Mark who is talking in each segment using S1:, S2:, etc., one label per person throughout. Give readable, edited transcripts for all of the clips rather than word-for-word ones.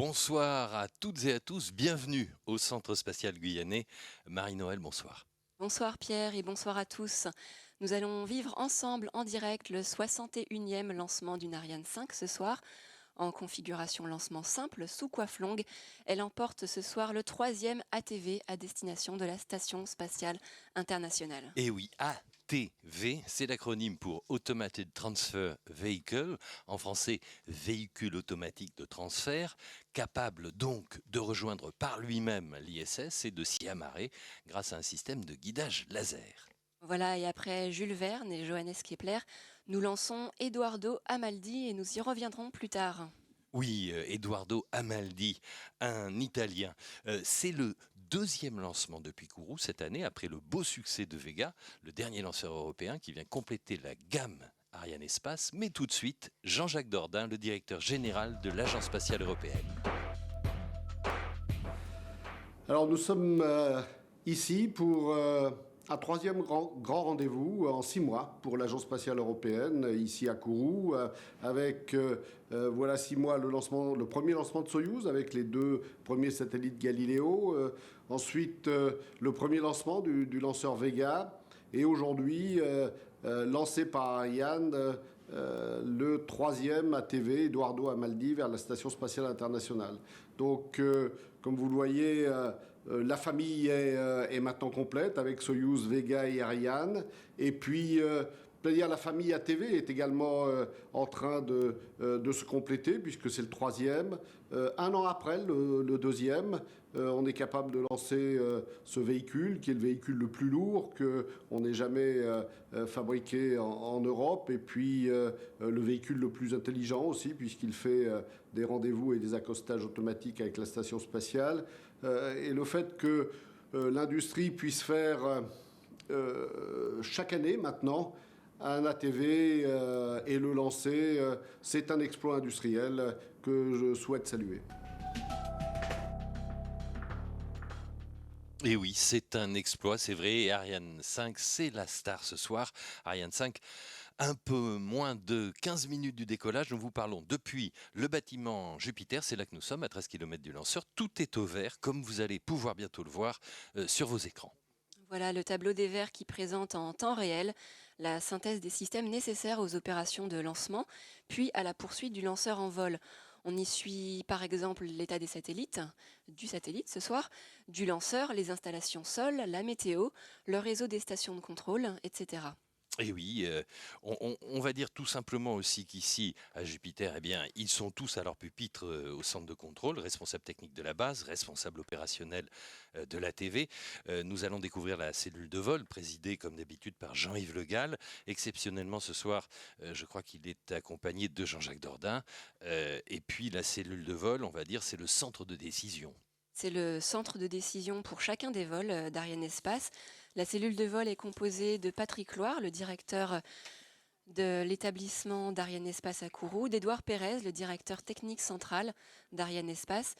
S1: Bonsoir à toutes et à tous, bienvenue au Centre Spatial Guyanais. Marie-Noël, bonsoir.
S2: Bonsoir Pierre et bonsoir à tous. Nous allons vivre ensemble en direct le 61e lancement d'une Ariane 5 ce soir. En configuration lancement simple, sous coiffe longue, elle emporte ce soir le 3e ATV à destination de la Station Spatiale Internationale.
S1: Et oui, ATV, c'est l'acronyme pour Automated Transfer Vehicle, en français véhicule automatique de transfert, capable donc de rejoindre par lui-même l'ISS et de s'y amarrer grâce à un système de guidage laser.
S2: Voilà, et après Jules Verne et Johannes Kepler, nous lançons Edoardo Amaldi et nous y reviendrons plus tard.
S1: Oui, Edoardo Amaldi, un Italien. C'est le deuxième lancement depuis Kourou cette année, après le beau succès de Vega, le dernier lanceur européen qui vient compléter la gamme Ariane Espace. Mais tout de suite, Jean-Jacques Dordain, le directeur général de l'Agence spatiale européenne.
S3: Alors nous sommes ici pour un troisième grand rendez-vous en 6 mois pour l'Agence spatiale européenne, ici à Kourou, avec voilà 6 mois le premier lancement de Soyouz avec les 2 premiers satellites Galileo, ensuite le premier lancement du lanceur Vega, et aujourd'hui lancé par Ariane le 3e ATV Edoardo Amaldi vers la Station spatiale internationale. Donc, comme vous le voyez, la famille est maintenant complète avec Soyouz, Vega et Ariane. Et puis, la famille ATV est également en train de se compléter puisque c'est le 3e. 1 an après le 2e, on est capable de lancer ce véhicule qui est le véhicule le plus lourd qu'on ait jamais fabriqué en Europe, et puis le véhicule le plus intelligent aussi puisqu'il fait des rendez-vous et des accostages automatiques avec la station spatiale. Et le fait que l'industrie puisse faire chaque année maintenant un ATV et le lancer, c'est un exploit industriel que je souhaite saluer.
S1: Et oui, c'est un exploit, c'est vrai. Et Ariane 5, c'est la star ce soir. Ariane 5, un peu moins de 15 minutes du décollage. Nous vous parlons depuis le bâtiment Jupiter. C'est là que nous sommes, à 13 km du lanceur. Tout est au vert, comme vous allez pouvoir bientôt le voir sur vos écrans.
S2: Voilà le tableau des verts qui présente en temps réel la synthèse des systèmes nécessaires aux opérations de lancement, puis à la poursuite du lanceur en vol. On y suit par exemple l'état des satellites, du satellite ce soir, du lanceur, les installations sol, la météo, le réseau des stations de contrôle, etc.
S1: Et oui, on va dire tout simplement aussi qu'ici, à Jupiter, eh bien, ils sont tous à leur pupitre au centre de contrôle, responsable technique de la base, responsable opérationnel de l'ATV. Nous allons découvrir la cellule de vol, présidée comme d'habitude par Jean-Yves Le Gall. Exceptionnellement ce soir, je crois qu'il est accompagné de Jean-Jacques Dordain. Et puis la cellule de vol, on va dire, c'est le centre de décision.
S2: C'est le centre de décision pour chacun des vols d'Ariane Espace. La cellule de vol est composée de Patrick Loire, le directeur de l'établissement d'Ariane Espace à Kourou, d'Édouard Pérez, le directeur technique central d'Ariane Espace,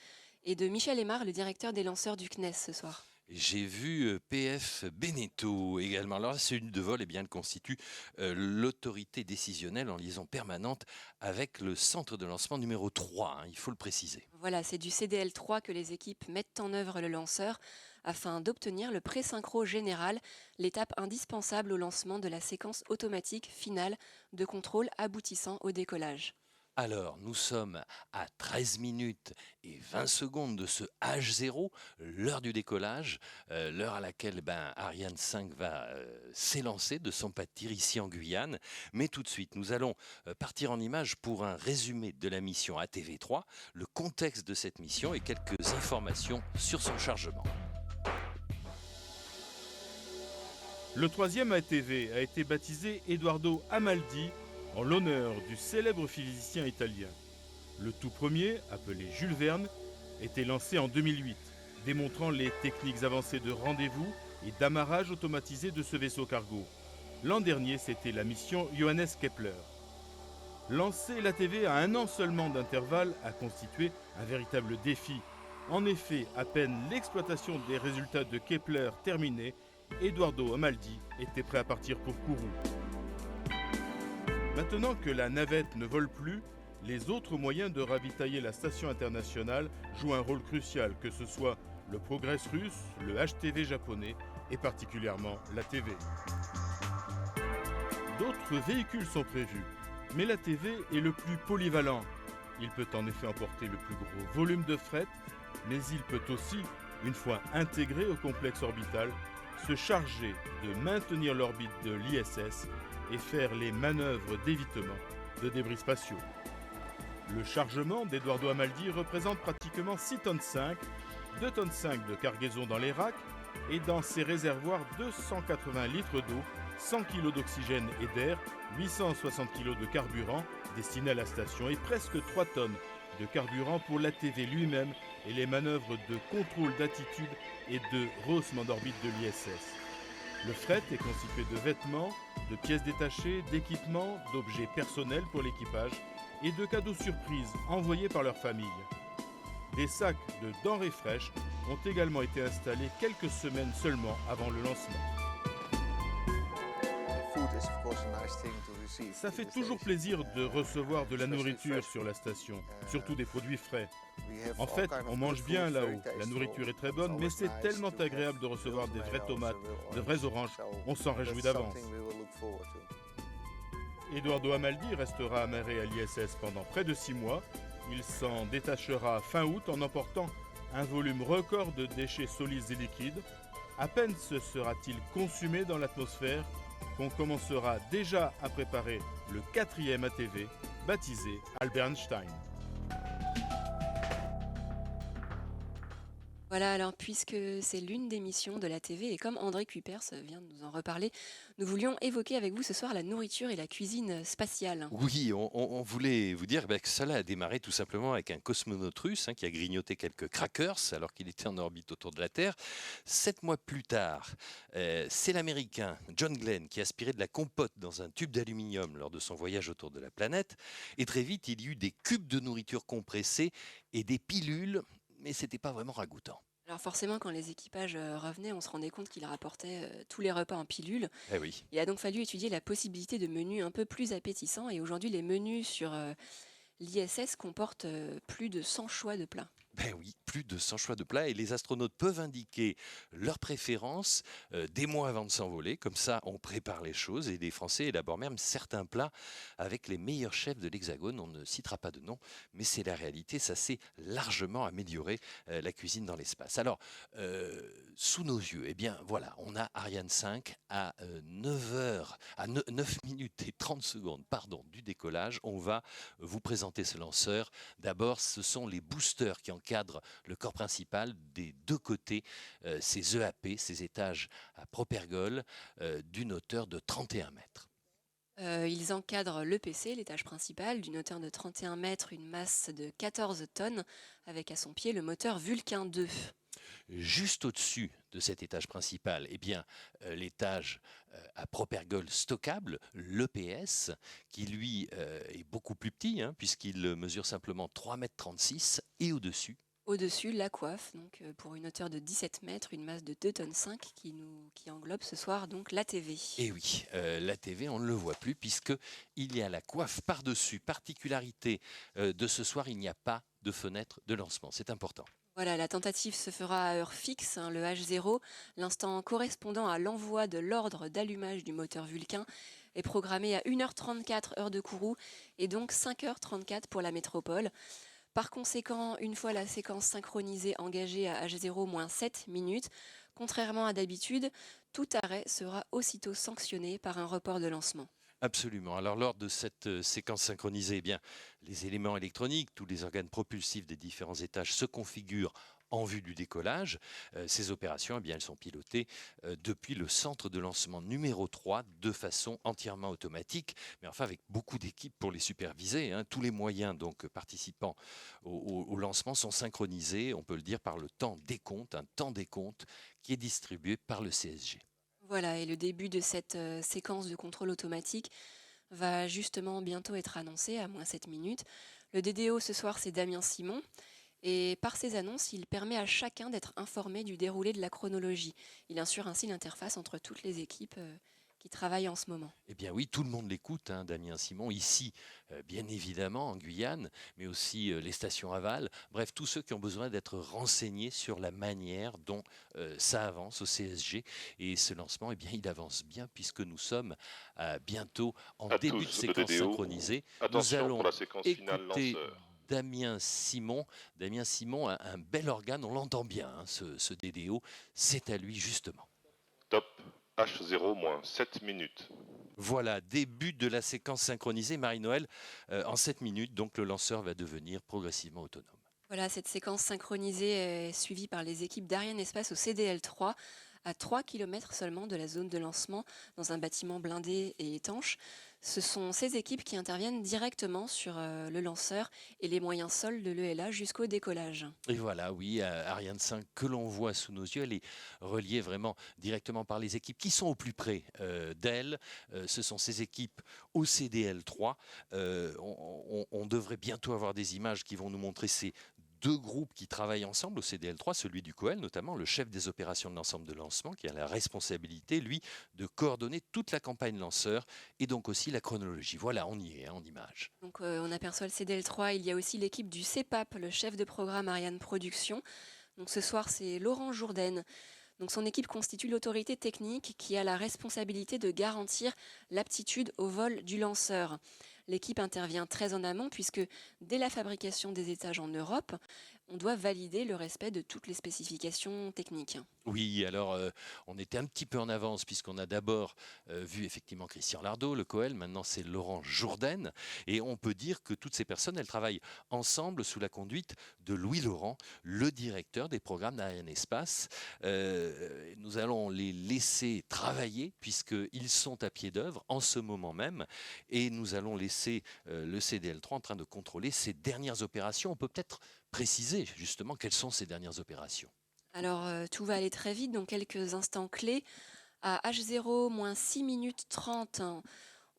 S2: et de Michel Aymar, le directeur des lanceurs du CNES ce soir.
S1: J'ai vu PF Beneteau également. Alors la cellule de vol, eh bien, elle constitue l'autorité décisionnelle en liaison permanente avec le centre de lancement numéro 3, il faut le préciser.
S2: Voilà, c'est du CDL3 que les équipes mettent en œuvre le lanceur afin d'obtenir le pré-synchro général, l'étape indispensable au lancement de la séquence automatique finale de contrôle aboutissant au décollage.
S1: Alors, nous sommes à 13 minutes et 20 secondes de ce H0, l'heure du décollage, l'heure à laquelle Ariane 5 va s'élancer de son pas de tir ici en Guyane. Mais tout de suite, nous allons partir en images pour un résumé de la mission ATV3, le contexte de cette mission et quelques informations sur son chargement.
S4: Le 3e ATV a été baptisé Edoardo Amaldi en l'honneur du célèbre physicien italien. Le tout premier, appelé Jules Verne, était lancé en 2008, démontrant les techniques avancées de rendez-vous et d'amarrage automatisé de ce vaisseau cargo. L'an dernier, c'était la mission Johannes Kepler. Lancer l'ATV à 1 an seulement d'intervalle a constitué un véritable défi. En effet, à peine l'exploitation des résultats de Kepler terminée, Edoardo Amaldi était prêt à partir pour Kourou. Maintenant que la navette ne vole plus, les autres moyens de ravitailler la station internationale jouent un rôle crucial, que ce soit le Progress russe, le HTV japonais et particulièrement la TV. D'autres véhicules sont prévus, mais la TV est le plus polyvalent. Il peut en effet emporter le plus gros volume de fret, mais il peut aussi, une fois intégré au complexe orbital, se charger de maintenir l'orbite de l'ISS et faire les manœuvres d'évitement de débris spatiaux. Le chargement d'Eduardo Amaldi représente pratiquement 6 tonnes 5, 2 tonnes 5 de cargaison dans les racks et dans ses réservoirs 280 litres d'eau, 100 kg d'oxygène et d'air, 860 kg de carburant destiné à la station et presque 3 tonnes de carburant pour l'ATV lui-même et les manœuvres de contrôle d'attitude et de rehaussement d'orbite de l'ISS. Le fret est constitué de vêtements, de pièces détachées, d'équipements, d'objets personnels pour l'équipage et de cadeaux surprises envoyés par leur famille. Des sacs de denrées fraîches ont également été installés quelques semaines seulement avant le lancement. Ça fait toujours plaisir de recevoir de la nourriture sur la station, surtout des produits frais. En fait, on mange bien là-haut, la nourriture est très bonne, mais c'est tellement agréable de recevoir des vraies tomates, de vraies oranges, on s'en réjouit d'avance. Eduardo Amaldi restera amarré à l'ISS pendant près de 6 mois. Il s'en détachera fin août en emportant un volume record de déchets solides et liquides. À peine se sera-t-il consumé dans l'atmosphère qu'on commencera déjà à préparer le 4e ATV, baptisé Albert Einstein.
S2: Voilà, alors puisque c'est l'une des missions de la TV et comme André Kuipers vient de nous en reparler, nous voulions évoquer avec vous ce soir la nourriture et la cuisine spatiale.
S1: Oui, on voulait vous dire que cela a démarré tout simplement avec un cosmonaute russe qui a grignoté quelques crackers alors qu'il était en orbite autour de la Terre. 7 mois plus tard, c'est l'Américain John Glenn qui a aspiré de la compote dans un tube d'aluminium lors de son voyage autour de la planète. Et très vite, il y eut des cubes de nourriture compressés et des pilules, mais c'était pas vraiment ragoûtant.
S2: Alors forcément, quand les équipages revenaient, on se rendait compte qu'ils rapportaient tous les repas en pilules.
S1: Eh oui.
S2: Il a donc fallu étudier la possibilité de menus un peu plus appétissants. Et aujourd'hui, les menus sur l'ISS comportent plus de 100 choix de plats.
S1: Ben oui, plus de 100 choix de plats et les astronautes peuvent indiquer leurs préférences des mois avant de s'envoler. Comme ça, on prépare les choses et les Français élaborent même certains plats avec les meilleurs chefs de l'Hexagone. On ne citera pas de nom, mais c'est la réalité. Ça s'est largement amélioré la cuisine dans l'espace. Alors, sous nos yeux, eh bien voilà, on a Ariane 5 à 9 minutes et 30 secondes du décollage. On va vous présenter ce lanceur. D'abord, ce sont les boosters qui encadrent le corps principal des deux côtés, ces EAP, ces étages à propergole d'une hauteur de 31 mètres.
S2: Ils encadrent le PC, l'étage principal, d'une hauteur de 31 mètres, une masse de 14 tonnes, avec à son pied le moteur Vulcain 2.
S1: Juste au-dessus de cet étage principal, eh bien, l'étage à propergole stockable, l'EPS, qui lui est beaucoup plus petit, puisqu'il mesure simplement 3,36 m, et au-dessus.
S2: Au-dessus, la coiffe, donc pour une hauteur de 17 mètres, une masse de 2,5 tonnes qui englobe ce soir donc l'ATV.
S1: Et oui, l'ATV, on ne le voit plus puisqu'il y a la coiffe par-dessus. Particularité de ce soir, il n'y a pas de fenêtre de lancement. C'est important.
S2: Voilà, la tentative se fera à heure fixe, le H0, l'instant correspondant à l'envoi de l'ordre d'allumage du moteur Vulcain, est programmé à 1h34 heure de Kourou et donc 5h34 pour la métropole. Par conséquent, une fois la séquence synchronisée engagée à H0-7 minutes, contrairement à d'habitude, tout arrêt sera aussitôt sanctionné par un report de lancement.
S1: Absolument. Alors lors de cette séquence synchronisée, eh bien, les éléments électroniques, tous les organes propulsifs des différents étages se configurent en vue du décollage. Ces opérations, eh bien, elles sont pilotées depuis le centre de lancement numéro 3 de façon entièrement automatique, mais enfin avec beaucoup d'équipes pour les superviser. Tous les moyens donc participant au lancement sont synchronisés, on peut le dire, par le temps décompte, un temps décompte qui est distribué par le CSG.
S2: Voilà, et le début de cette séquence de contrôle automatique va justement bientôt être annoncé à moins 7 minutes. Le DDO ce soir, c'est Damien Simon. Et par ces annonces, il permet à chacun d'être informé du déroulé de la chronologie. Il assure ainsi l'interface entre toutes les équipes qui travaille en ce moment.
S1: Eh bien oui, tout le monde l'écoute, hein, Damien Simon, ici, bien évidemment, en Guyane, mais aussi les stations aval. Bref, tous ceux qui ont besoin d'être renseignés sur la manière dont ça avance au CSG. Et ce lancement, eh bien, il avance bien puisque nous sommes bientôt en
S5: À
S1: début de
S5: tous, le
S1: séquence
S5: DDO.
S1: synchronisée. Nous
S5: Attention pour
S1: allons
S5: la séquence finale
S1: écouter
S5: lanceur.
S1: Damien Simon. Damien Simon a un bel organe, on l'entend bien, hein, ce DDO. C'est à lui justement.
S5: Top H0 moins 7 minutes.
S1: Voilà, début de la séquence synchronisée. Marie-Noël, en 7 minutes, donc le lanceur va devenir progressivement autonome.
S2: Voilà, cette séquence synchronisée est suivie par les équipes d'Arianespace au CDL3, à 3 km seulement de la zone de lancement, dans un bâtiment blindé et étanche. Ce sont ces équipes qui interviennent directement sur le lanceur et les moyens sols de l'ELA jusqu'au décollage.
S1: Et voilà, oui, Ariane 5 que l'on voit sous nos yeux, elle est reliée vraiment directement par les équipes qui sont au plus près d'elle. Ce sont ces équipes au CDL3. On devrait bientôt avoir des images qui vont nous montrer ces deux groupes qui travaillent ensemble au CDL3, celui du COEL notamment, le chef des opérations de l'ensemble de lancement, qui a la responsabilité, lui, de coordonner toute la campagne lanceur et donc aussi la chronologie. Voilà, on y est, hein, en image.
S2: Donc on aperçoit le CDL3, il y a aussi l'équipe du CEPAP, le chef de programme Ariane Production. Donc ce soir, c'est Laurent Jourdain. Donc son équipe constitue l'autorité technique qui a la responsabilité de garantir l'aptitude au vol du lanceur. L'équipe intervient très en amont puisque dès la fabrication des étages en Europe, on doit valider le respect de toutes les spécifications techniques.
S1: Oui, alors on était un petit peu en avance puisqu'on a d'abord vu effectivement Christian Lardot, le COEL, maintenant c'est Laurent Jourdain, et on peut dire que toutes ces personnes, elles travaillent ensemble sous la conduite de Louis Laurent, le directeur des programmes d'Arianespace. Nous allons les laisser travailler puisqu'ils sont à pied d'œuvre en ce moment même, et nous allons laisser le CDL3 en train de contrôler ces dernières opérations. On peut peut-être préciser justement quelles sont ces dernières opérations.
S2: Alors tout va aller très vite, donc quelques instants clés. À H0 moins 6 minutes 30,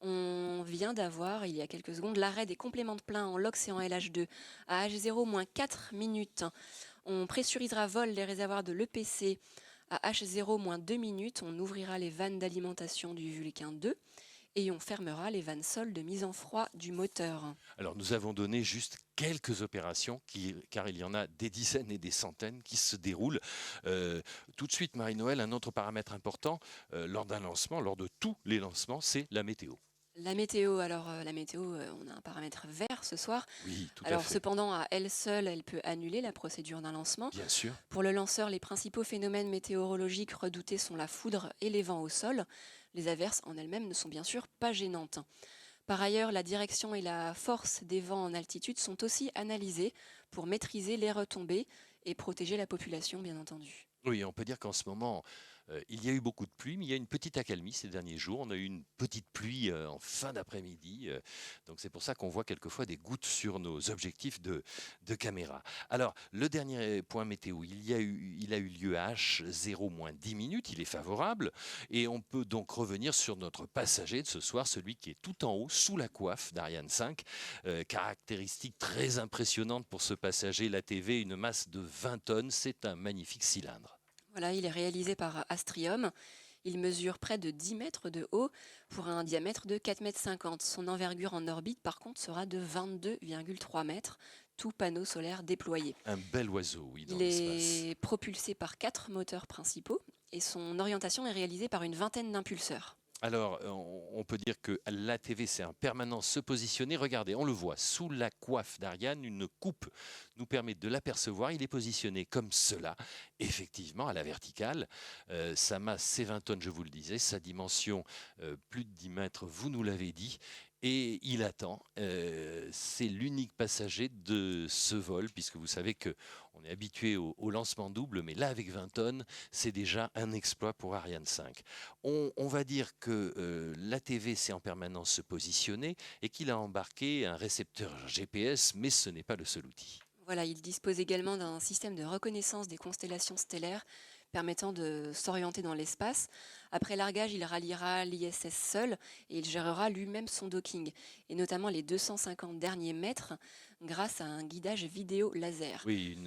S2: on vient d'avoir, il y a quelques secondes, l'arrêt des compléments de plein en LOX et en LH2. À H0 moins 4 minutes, on pressurisera vol les réservoirs de l'EPC. À H0 moins 2 minutes, on ouvrira les vannes d'alimentation du Vulcain 2 et on fermera les vannes sol de mise en froid du moteur.
S1: Alors nous avons donné juste quelques opérations, car il y en a des dizaines et des centaines qui se déroulent. Tout de suite, Marie-Noël, un autre paramètre important lors d'un lancement, lors de tous les lancements, c'est la météo.
S2: La météo, alors la météo, on a un paramètre vert ce soir.
S1: Oui, tout à
S2: Alors
S1: fait.
S2: cependant, à elle seule, elle peut annuler la procédure d'un lancement.
S1: Bien sûr.
S2: Pour le lanceur, les principaux phénomènes météorologiques redoutés sont la foudre et les vents au sol. Les averses en elles-mêmes ne sont bien sûr pas gênantes. Par ailleurs, la direction et la force des vents en altitude sont aussi analysées pour maîtriser les retombées et protéger la population, bien entendu.
S1: Oui, on peut dire qu'en ce moment, il y a eu beaucoup de pluie, mais il y a une petite accalmie ces derniers jours. On a eu une petite pluie en fin d'après-midi. Donc c'est pour ça qu'on voit quelquefois des gouttes sur nos objectifs de caméra. Alors, le dernier point météo, il a eu lieu à H0 moins 10 minutes. Il est favorable. Et on peut donc revenir sur notre passager de ce soir, celui qui est tout en haut, sous la coiffe d'Ariane 5. Caractéristique très impressionnante pour ce passager, l'ATV, une masse de 20 tonnes. C'est un magnifique cylindre.
S2: Voilà, il est réalisé par Astrium. Il mesure près de 10 mètres de haut pour un diamètre de 4,50 m. Son envergure en orbite, par contre, sera de 22,3 mètres, tout panneau solaire déployé.
S1: Un bel oiseau, oui, dans
S2: Il
S1: l'espace.
S2: est propulsé par 4 moteurs principaux et son orientation est réalisée par une vingtaine d'impulseurs.
S1: Alors, on peut dire que l'ATV sait en permanence se positionner. Regardez, on le voit, sous la coiffe d'Ariane, une coupe nous permet de l'apercevoir. Il est positionné comme cela, effectivement, à la verticale. Sa masse, c'est 20 tonnes, je vous le disais. Sa dimension, plus de 10 mètres, vous nous l'avez dit. Et il attend. C'est l'unique passager de ce vol, puisque vous savez qu'on est habitué au lancement double, mais là, avec 20 tonnes, c'est déjà un exploit pour Ariane 5. On va dire que l'ATV sait en permanence se positionner et qu'il a embarqué un récepteur GPS, mais ce n'est pas le seul outil.
S2: Voilà, il dispose également d'un système de reconnaissance des constellations stellaires permettant de s'orienter dans l'espace. Après largage, il ralliera l'ISS seul et il gérera lui-même son docking, et notamment les 250 derniers mètres grâce à un guidage vidéo laser.
S1: Oui,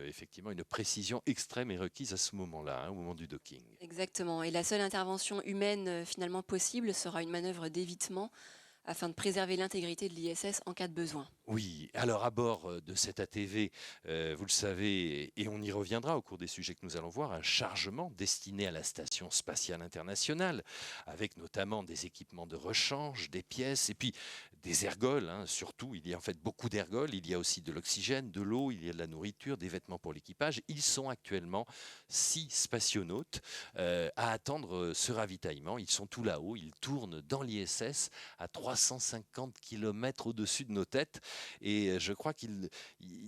S1: effectivement, une précision extrême est requise à ce moment-là, au moment du docking.
S2: Exactement. Et la seule intervention humaine finalement possible sera une manœuvre d'évitement afin de préserver l'intégrité de l'ISS en cas de besoin.
S1: Oui, alors à bord de cet ATV, vous le savez, et on y reviendra au cours des sujets que nous allons voir, un chargement destiné à la Station spatiale internationale, avec notamment des équipements de rechange, des pièces, et puis des ergols, surtout. Il y a en fait beaucoup d'ergols, il y a aussi de l'oxygène, de l'eau, il y a de la nourriture, des vêtements pour l'équipage. Ils sont actuellement 6 spationautes à attendre ce ravitaillement. Ils sont tout là-haut, ils tournent dans l'ISS à 350 km au-dessus de nos têtes. Et je crois qu'ils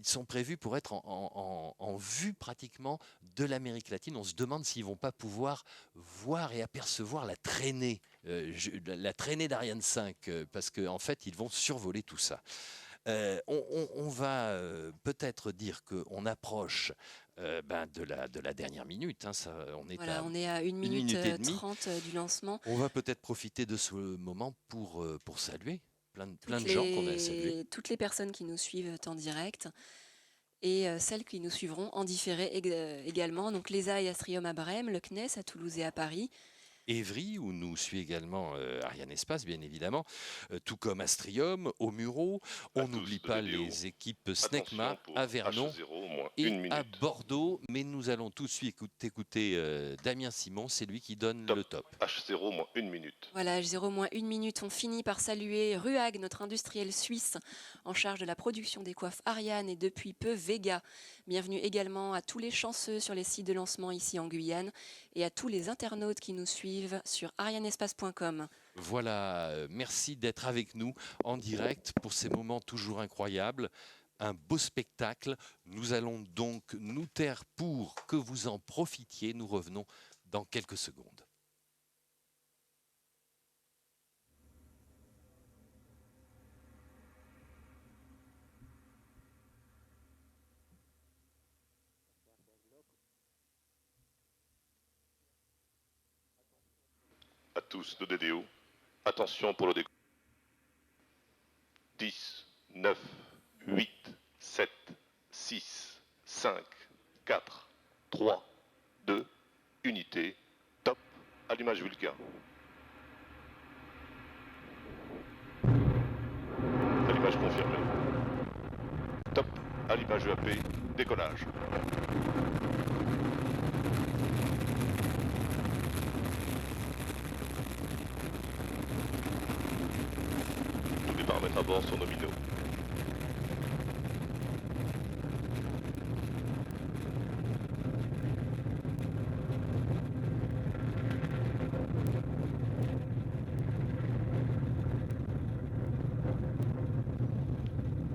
S1: sont prévus pour être en vue pratiquement de l'Amérique latine. On se demande s'ils ne vont pas pouvoir voir et apercevoir la traînée d'Ariane 5, parce qu'en fait, ils vont survoler tout ça. On va peut-être dire qu'on approche de la dernière minute. On
S2: est à 1 minute
S1: et demie.
S2: 30 du lancement.
S1: On va peut-être profiter de ce moment pour saluer plein de gens qu'on a salués.
S2: Toutes les personnes qui nous suivent en direct et celles qui nous suivront en différé également. Donc l'ESA et Astrium à Brême, le CNES à Toulouse et à Paris.
S1: Évry, où nous suit également Ariane Espace, bien évidemment, tout comme Astrium, au Muro. On n'oublie pas les équipes SNECMA à Vernon et à Bordeaux. Mais nous allons tout de suite écouter Damien Simon, c'est lui qui donne le top.
S5: H0 moins 1 minute.
S2: Voilà, H0 moins 1 minute. On finit par saluer Ruag, notre industriel suisse en charge de la production des coiffes Ariane et depuis peu Vega. Bienvenue également à tous les chanceux sur les sites de lancement ici en Guyane et à tous les internautes qui nous suivent sur arianespace.com.
S1: Voilà, merci d'être avec nous en direct pour ces moments toujours incroyables. Un beau spectacle. Nous allons donc nous taire pour que vous en profitiez. Nous revenons dans quelques secondes.
S5: À tous de DDO, attention pour le décollage. 10, 9, 8, 7, 6, 5, 4, 3, 2, unité, top, allumage Vulcain. Allumage confirmé. Top, allumage EAP, décollage. Tous les paramètres à bord sont nominaux.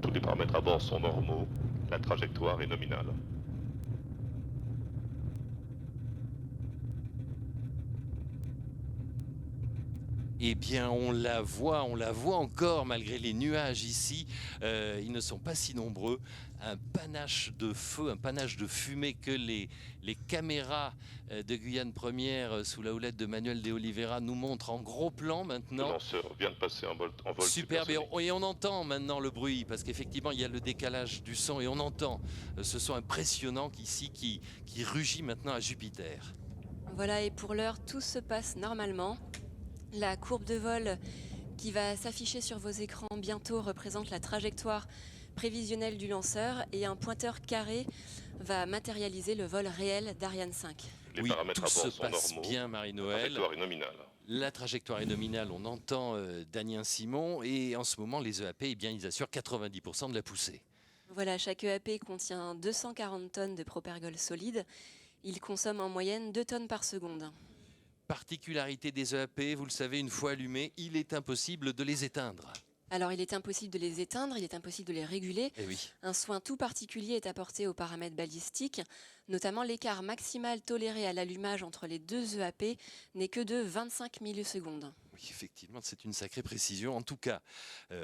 S5: Tous les paramètres à bord sont normaux. La trajectoire est nominale.
S1: Eh bien, on la voit encore malgré les nuages ici. Ils ne sont pas si nombreux. Un panache de feu, un panache de fumée que les caméras de Guyane Première sous la houlette de Manuel de Oliveira nous montrent en gros plan maintenant.
S5: Le lanceur vient de passer en vol
S1: Superbe.
S5: supersonique.
S1: Et on entend maintenant le bruit parce qu'effectivement il y a le décalage du son et on entend ce son impressionnant ici qui rugit maintenant à Jupiter.
S2: Voilà, et pour l'heure, tout se passe normalement. La courbe de vol qui va s'afficher sur vos écrans bientôt représente la trajectoire prévisionnelle du lanceur et un pointeur carré va matérialiser le vol réel d'Ariane 5.
S5: Les
S1: Oui,
S5: paramètres
S1: tout
S5: à
S1: se
S5: bord sont
S1: passe
S5: normaux.
S1: bien,
S5: La
S1: Marie-Noël.
S5: trajectoire est nominale.
S1: La trajectoire est nominale, on entend Damien Simon et en ce moment les EAP, eh bien, ils assurent 90% de la poussée.
S2: Voilà, chaque EAP contient 240 tonnes de propergol solide. Il consomme en moyenne 2 tonnes par seconde.
S1: Particularité des EAP, vous le savez, une fois allumés, il est impossible de les éteindre.
S2: Alors il est impossible de les éteindre, il est impossible de les réguler.
S1: Eh oui.
S2: Un soin tout particulier est apporté aux paramètres balistiques, notamment l'écart maximal toléré à l'allumage entre les deux EAP n'est que de 25 millisecondes.
S1: Oui, oui, effectivement, c'est une sacrée précision. En tout cas,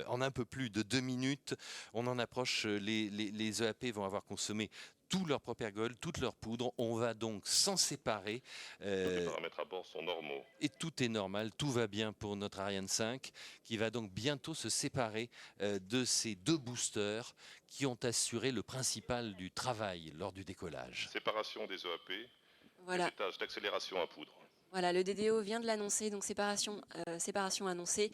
S1: en un peu plus de 2 minutes, on en approche. Les EAP vont avoir consommé tout leur propergol, toute leur poudre. On va donc s'en séparer.
S5: Tous les paramètres à bord sont normaux.
S1: Et tout est normal, tout va bien pour notre Ariane 5, qui va donc bientôt se séparer de ces 2 boosters qui ont assuré le principal du travail lors du décollage.
S5: Séparation des EAP,
S2: Voilà.
S5: des étages d'accélération à poudre.
S2: Voilà, le DDO vient de l'annoncer, donc séparation annoncée.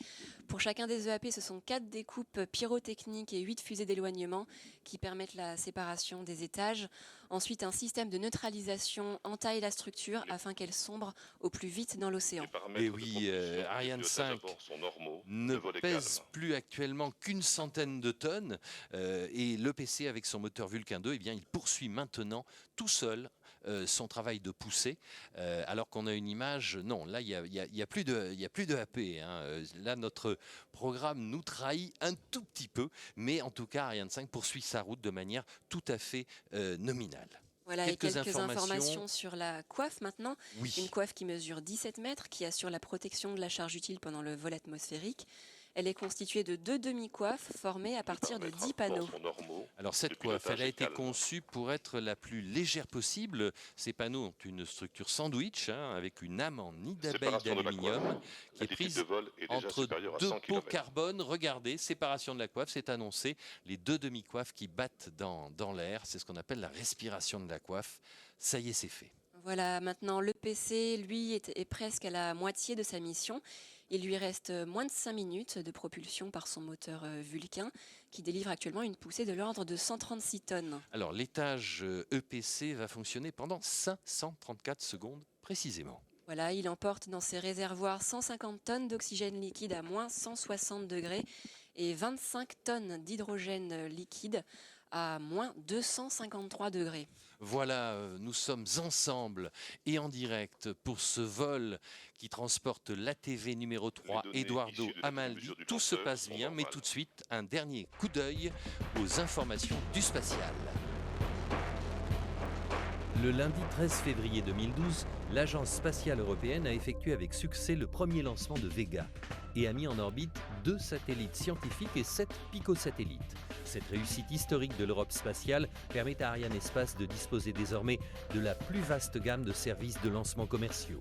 S2: Pour chacun des EAP, ce sont 4 découpes pyrotechniques et 8 fusées d'éloignement qui permettent la séparation des étages. Ensuite, un système de neutralisation entaille la structure afin qu'elle sombre au plus vite dans l'océan.
S1: Et oui, Ariane 5 ne pèse plus actuellement qu'une centaine de tonnes et l'EPC avec son moteur Vulcain 2, eh bien, il poursuit maintenant tout seul son travail de poussée, alors qu'on a une image, non, là il y a plus de AP, hein. Là notre programme nous trahit un tout petit peu, mais en tout cas Ariane 5 poursuit sa route de manière tout à fait nominale.
S2: Voilà, quelques informations sur la coiffe maintenant.
S1: Oui.
S2: Une coiffe qui mesure 17 mètres, qui assure la protection de la charge utile pendant le vol atmosphérique. Elle est constituée de 2 demi-coiffes formées à partir de 10 panneaux.
S1: Alors cette coiffe, elle a été conçue pour être la plus légère possible. Ces panneaux ont une structure sandwich, hein, avec une âme en nid d'abeille d'aluminium qui est prise entre 2 pots carbone. Regardez, séparation de la coiffe, c'est annoncé. Les 2 demi-coiffes qui battent dans l'air, c'est ce qu'on appelle la respiration de la coiffe. Ça y est, c'est fait.
S2: Voilà, maintenant l'EPC, lui, est presque à la moitié de sa mission. Il lui reste moins de 5 minutes de propulsion par son moteur Vulcain, qui délivre actuellement une poussée de l'ordre de 136 tonnes.
S1: Alors l'étage EPC va fonctionner pendant 534 secondes précisément.
S2: Voilà, il emporte dans ses réservoirs 150 tonnes d'oxygène liquide à moins 160 degrés et 25 tonnes d'hydrogène liquide à moins 253 degrés.
S1: Voilà, nous sommes ensemble et en direct pour ce vol qui transporte l'ATV numéro 3 Eduardo Amaldi. Tout se passe bien, mais tout de suite, un dernier coup d'œil aux informations du spatial.
S6: Le lundi 13 février 2012, l'Agence spatiale européenne a effectué avec succès le premier lancement de Vega et a mis en orbite 2 satellites scientifiques et 7 picosatellites. Cette réussite historique de l'Europe spatiale permet à Arianespace de disposer désormais de la plus vaste gamme de services de lancement commerciaux.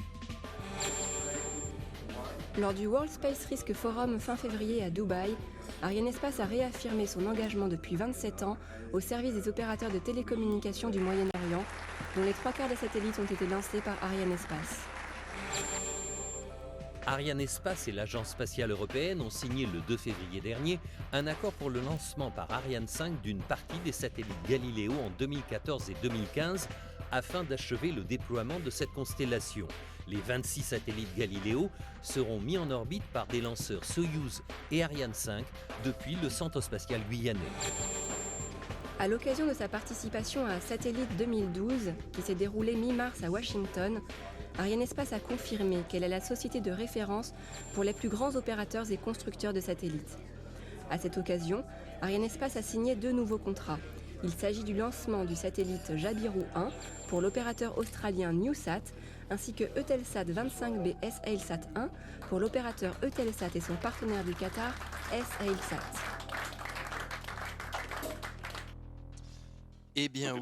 S2: Lors du World Space Risk Forum fin février à Dubaï, Arianespace a réaffirmé son engagement depuis 27 ans au service des opérateurs de télécommunications du Moyen-Orient, dont les 3/4 des satellites ont été lancés par Arianespace.
S6: Arianespace et l'Agence spatiale européenne ont signé le 2 février dernier un accord pour le lancement par Ariane 5 d'une partie des satellites Galileo en 2014 et 2015 afin d'achever le déploiement de cette constellation. Les 26 satellites Galileo seront mis en orbite par des lanceurs Soyouz et Ariane 5 depuis le centre spatial guyanais.
S2: À l'occasion de sa participation à Satellite 2012, qui s'est déroulée mi-mars à Washington, Arianespace a confirmé qu'elle est la société de référence pour les plus grands opérateurs et constructeurs de satellites. À cette occasion, Arianespace a signé 2 nouveaux contrats. Il s'agit du lancement du satellite Jabiru 1 pour l'opérateur australien Newsat, ainsi que Eutelsat 25B S-Ailsat 1 pour l'opérateur Eutelsat et son partenaire du Qatar, S-Ailsat.
S1: Eh bien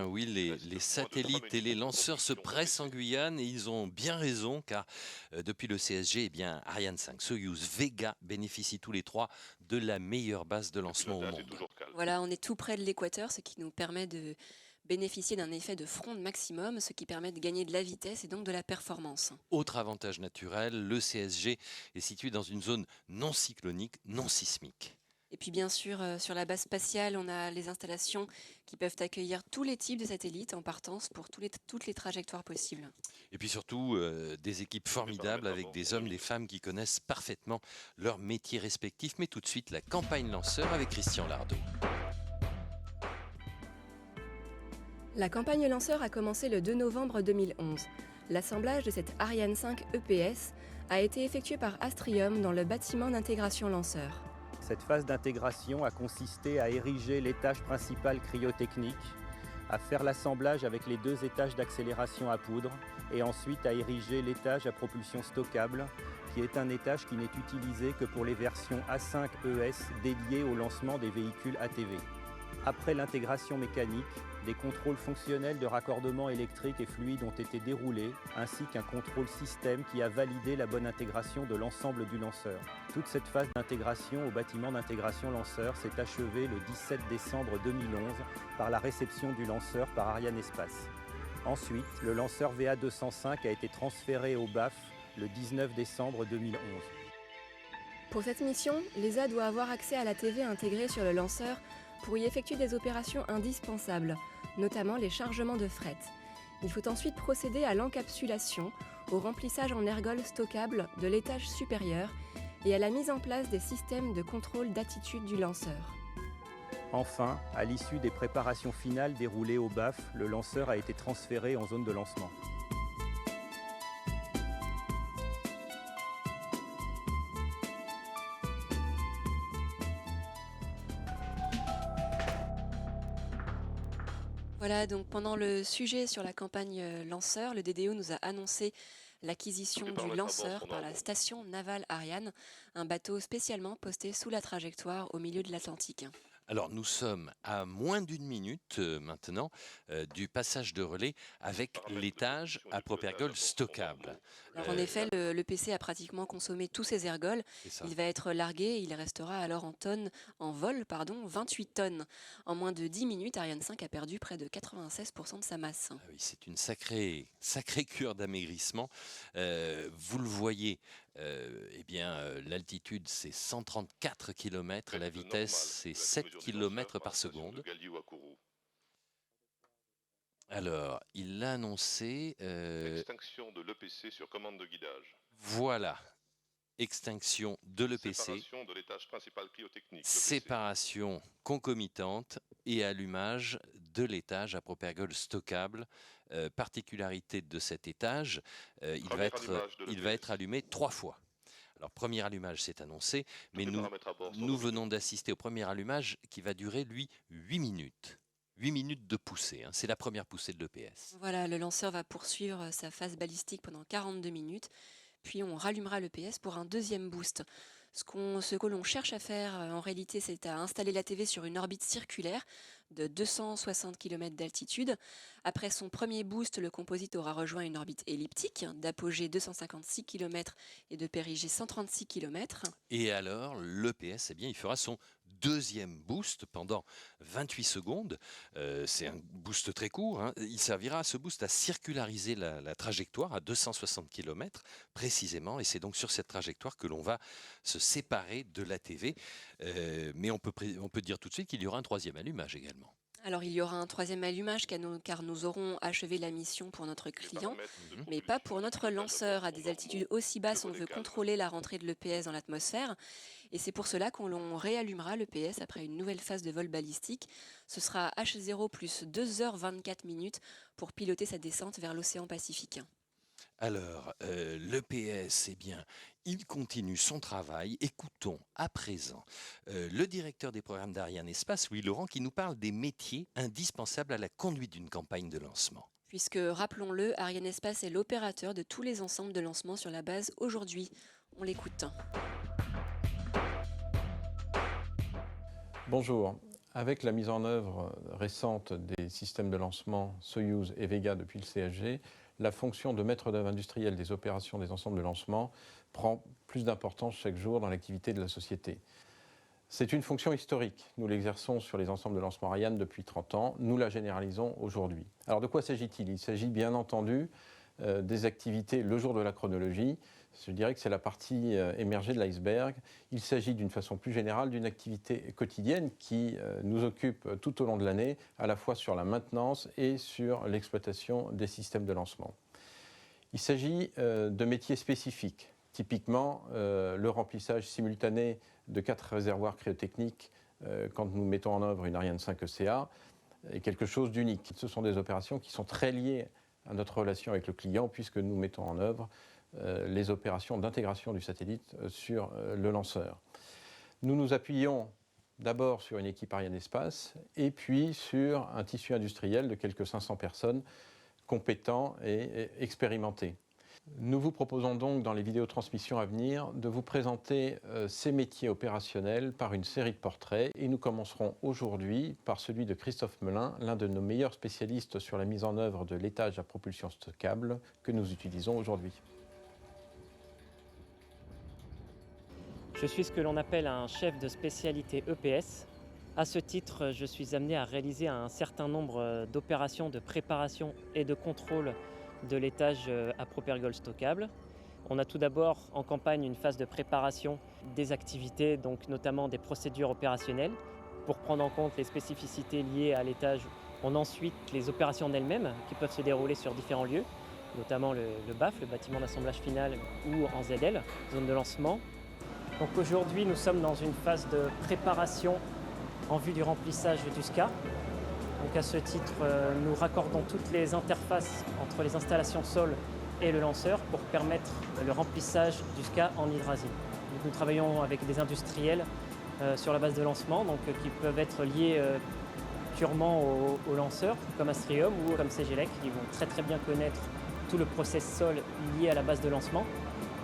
S1: oui, les satellites et les lanceurs se pressent en Guyane et ils ont bien raison car depuis le CSG, eh bien Ariane 5, Soyouz, Vega bénéficient tous les 3 de la meilleure base de lancement au monde.
S2: Voilà, on est tout près de l'équateur, ce qui nous permet de bénéficier d'un effet de fronde maximum, ce qui permet de gagner de la vitesse et donc de la performance.
S1: Autre avantage naturel, le CSG est situé dans une zone non cyclonique, non sismique.
S2: Et puis bien sûr, sur la base spatiale, on a les installations qui peuvent accueillir tous les types de satellites en partance pour toutes les trajectoires possibles.
S1: Et puis surtout, des équipes formidables avec des hommes, des femmes qui connaissent parfaitement leur métier respectif. Mais tout de suite, la campagne lanceur avec Christian Lardot.
S2: La campagne lanceur a commencé le 2 novembre 2011. L'assemblage de cette Ariane 5 EPS a été effectué par Astrium dans le bâtiment d'intégration lanceur.
S7: Cette phase d'intégration a consisté à ériger l'étage principal cryotechnique, à faire l'assemblage avec les 2 étages d'accélération à poudre et ensuite à ériger l'étage à propulsion stockable qui est un étage qui n'est utilisé que pour les versions A5ES dédiées au lancement des véhicules ATV. Après l'intégration mécanique, des contrôles fonctionnels de raccordement électrique et fluide ont été déroulés, ainsi qu'un contrôle système qui a validé la bonne intégration de l'ensemble du lanceur. Toute cette phase d'intégration au bâtiment d'intégration lanceur s'est achevée le 17 décembre 2011 par la réception du lanceur par Arianespace. Ensuite, le lanceur VA205 a été transféré au BAF le 19 décembre 2011.
S2: Pour cette mission, l'ESA doit avoir accès à la TV intégrée sur le lanceur pour y effectuer des opérations indispensables, notamment les chargements de fret. Il faut ensuite procéder à l'encapsulation, au remplissage en ergols stockables de l'étage supérieur et à la mise en place des systèmes de contrôle d'attitude du lanceur.
S7: Enfin, à l'issue des préparations finales déroulées au BAF, le lanceur a été transféré en zone de lancement.
S2: Voilà, donc pendant le sujet sur la campagne lanceur, le DDO nous a annoncé l'acquisition du lanceur par la station navale Ariane, un bateau spécialement posté sous la trajectoire au milieu de l'Atlantique.
S1: Alors nous sommes à moins d'une minute maintenant du passage de relais avec l'étage à propergol stockable.
S2: Alors en effet, le PC a pratiquement consommé tous ses ergols.
S1: C'est ça.
S2: Il va être largué et il restera alors en vol, 28 tonnes. En moins de 10 minutes, Ariane 5 a perdu près de 96% de sa masse.
S1: Ah oui, c'est une sacrée cure d'amaigrissement. Vous le voyez, l'altitude c'est 134 km et la vitesse c'est 7 km par seconde. Alors, il l'a annoncé.
S5: Extinction de l'EPC sur commande de guidage.
S1: Voilà. Extinction de l'EPC.
S5: Séparation de l'étage principal cryotechnique.
S1: Séparation concomitante et allumage de l'étage à propergol stockable. Particularité de cet étage, il va être allumé 3 fois. Alors, premier allumage, c'est annoncé, mais nous venons d'assister au premier allumage qui va durer, lui, 8 minutes. 8 minutes de poussée, hein. C'est la première poussée de l'EPS.
S2: Voilà, le lanceur va poursuivre sa phase balistique pendant 42 minutes, puis on rallumera l'EPS pour un deuxième boost. Ce que l'on cherche à faire en réalité, c'est à installer la TV sur une orbite circulaire de 260 km d'altitude. Après son premier boost, le composite aura rejoint une orbite elliptique d'apogée 256 km et de périgée 136 km.
S1: Et alors, l'EPS, il fera son deuxième boost pendant 28 secondes. C'est un boost très court, hein. Il servira à ce boost à circulariser la trajectoire à 260 km précisément. Et c'est donc sur cette trajectoire que l'on va se séparer de la TV. Mais on peut dire tout de suite qu'il y aura un troisième allumage également.
S2: Alors il y aura un troisième allumage car nous aurons achevé la mission pour notre client, mais pas pour notre lanceur. À des altitudes aussi basses, on veut contrôler la rentrée de l'EPS dans l'atmosphère. Et c'est pour cela qu'on réallumera l'EPS après une nouvelle phase de vol balistique. Ce sera H0 plus 2h24 minutes pour piloter sa descente vers l'océan Pacifique.
S1: Alors, l'EPS, il continue son travail. Écoutons à présent le directeur des programmes d'Arianespace, Louis Laurent, qui nous parle des métiers indispensables à la conduite d'une campagne de lancement.
S2: Puisque, rappelons-le, Arianespace est l'opérateur de tous les ensembles de lancement sur la base aujourd'hui. On l'écoute.
S8: Bonjour. Avec la mise en œuvre récente des systèmes de lancement Soyuz et Vega depuis le CSG, la fonction de maître d'œuvre industriel des opérations des ensembles de lancement prend plus d'importance chaque jour dans l'activité de la société. C'est une fonction historique. Nous l'exerçons sur les ensembles de lancement Ariane depuis 30 ans. Nous la généralisons aujourd'hui. Alors de quoi s'agit-il ? Il s'agit bien entendu des activités le jour de la chronologie. Je dirais que c'est la partie émergée de l'iceberg. Il s'agit d'une façon plus générale d'une activité quotidienne qui nous occupe tout au long de l'année, à la fois sur la maintenance et sur l'exploitation des systèmes de lancement. Il s'agit de métiers spécifiques. Typiquement, le remplissage simultané de 4 réservoirs cryotechniques quand nous mettons en œuvre une Ariane 5 ECA est quelque chose d'unique. Ce sont des opérations qui sont très liées à notre relation avec le client puisque nous mettons en œuvre les opérations d'intégration du satellite sur le lanceur. Nous nous appuyons d'abord sur une équipe Arianespace et puis sur un tissu industriel de quelques 500 personnes compétents et expérimentés. Nous vous proposons donc dans les vidéotransmissions à venir de vous présenter ces métiers opérationnels par une série de portraits et nous commencerons aujourd'hui par celui de Christophe Melin, l'un de nos meilleurs spécialistes sur la mise en œuvre de l'étage à propulsion stockable que nous utilisons aujourd'hui.
S9: Je suis ce que l'on appelle un chef de spécialité EPS. À ce titre, je suis amené à réaliser un certain nombre d'opérations de préparation et de contrôle de l'étage à propergol stockable. On a tout d'abord en campagne une phase de préparation des activités, donc notamment des procédures opérationnelles, pour prendre en compte les spécificités liées à l'étage. On a ensuite les opérations en elles-mêmes qui peuvent se dérouler sur différents lieux, notamment le BAF, le bâtiment d'assemblage final, ou en ZL, zone de lancement. Donc aujourd'hui, nous sommes dans une phase de préparation en vue du remplissage du SCA. Donc à ce titre, nous raccordons toutes les interfaces entre les installations sol et le lanceur pour permettre le remplissage du SCA en hydrazine. Donc nous travaillons avec des industriels sur la base de lancement, donc, qui peuvent être liés purement au lanceur, comme Astrium ou comme CGLEC, qui vont très bien connaître tout le process sol lié à la base de lancement.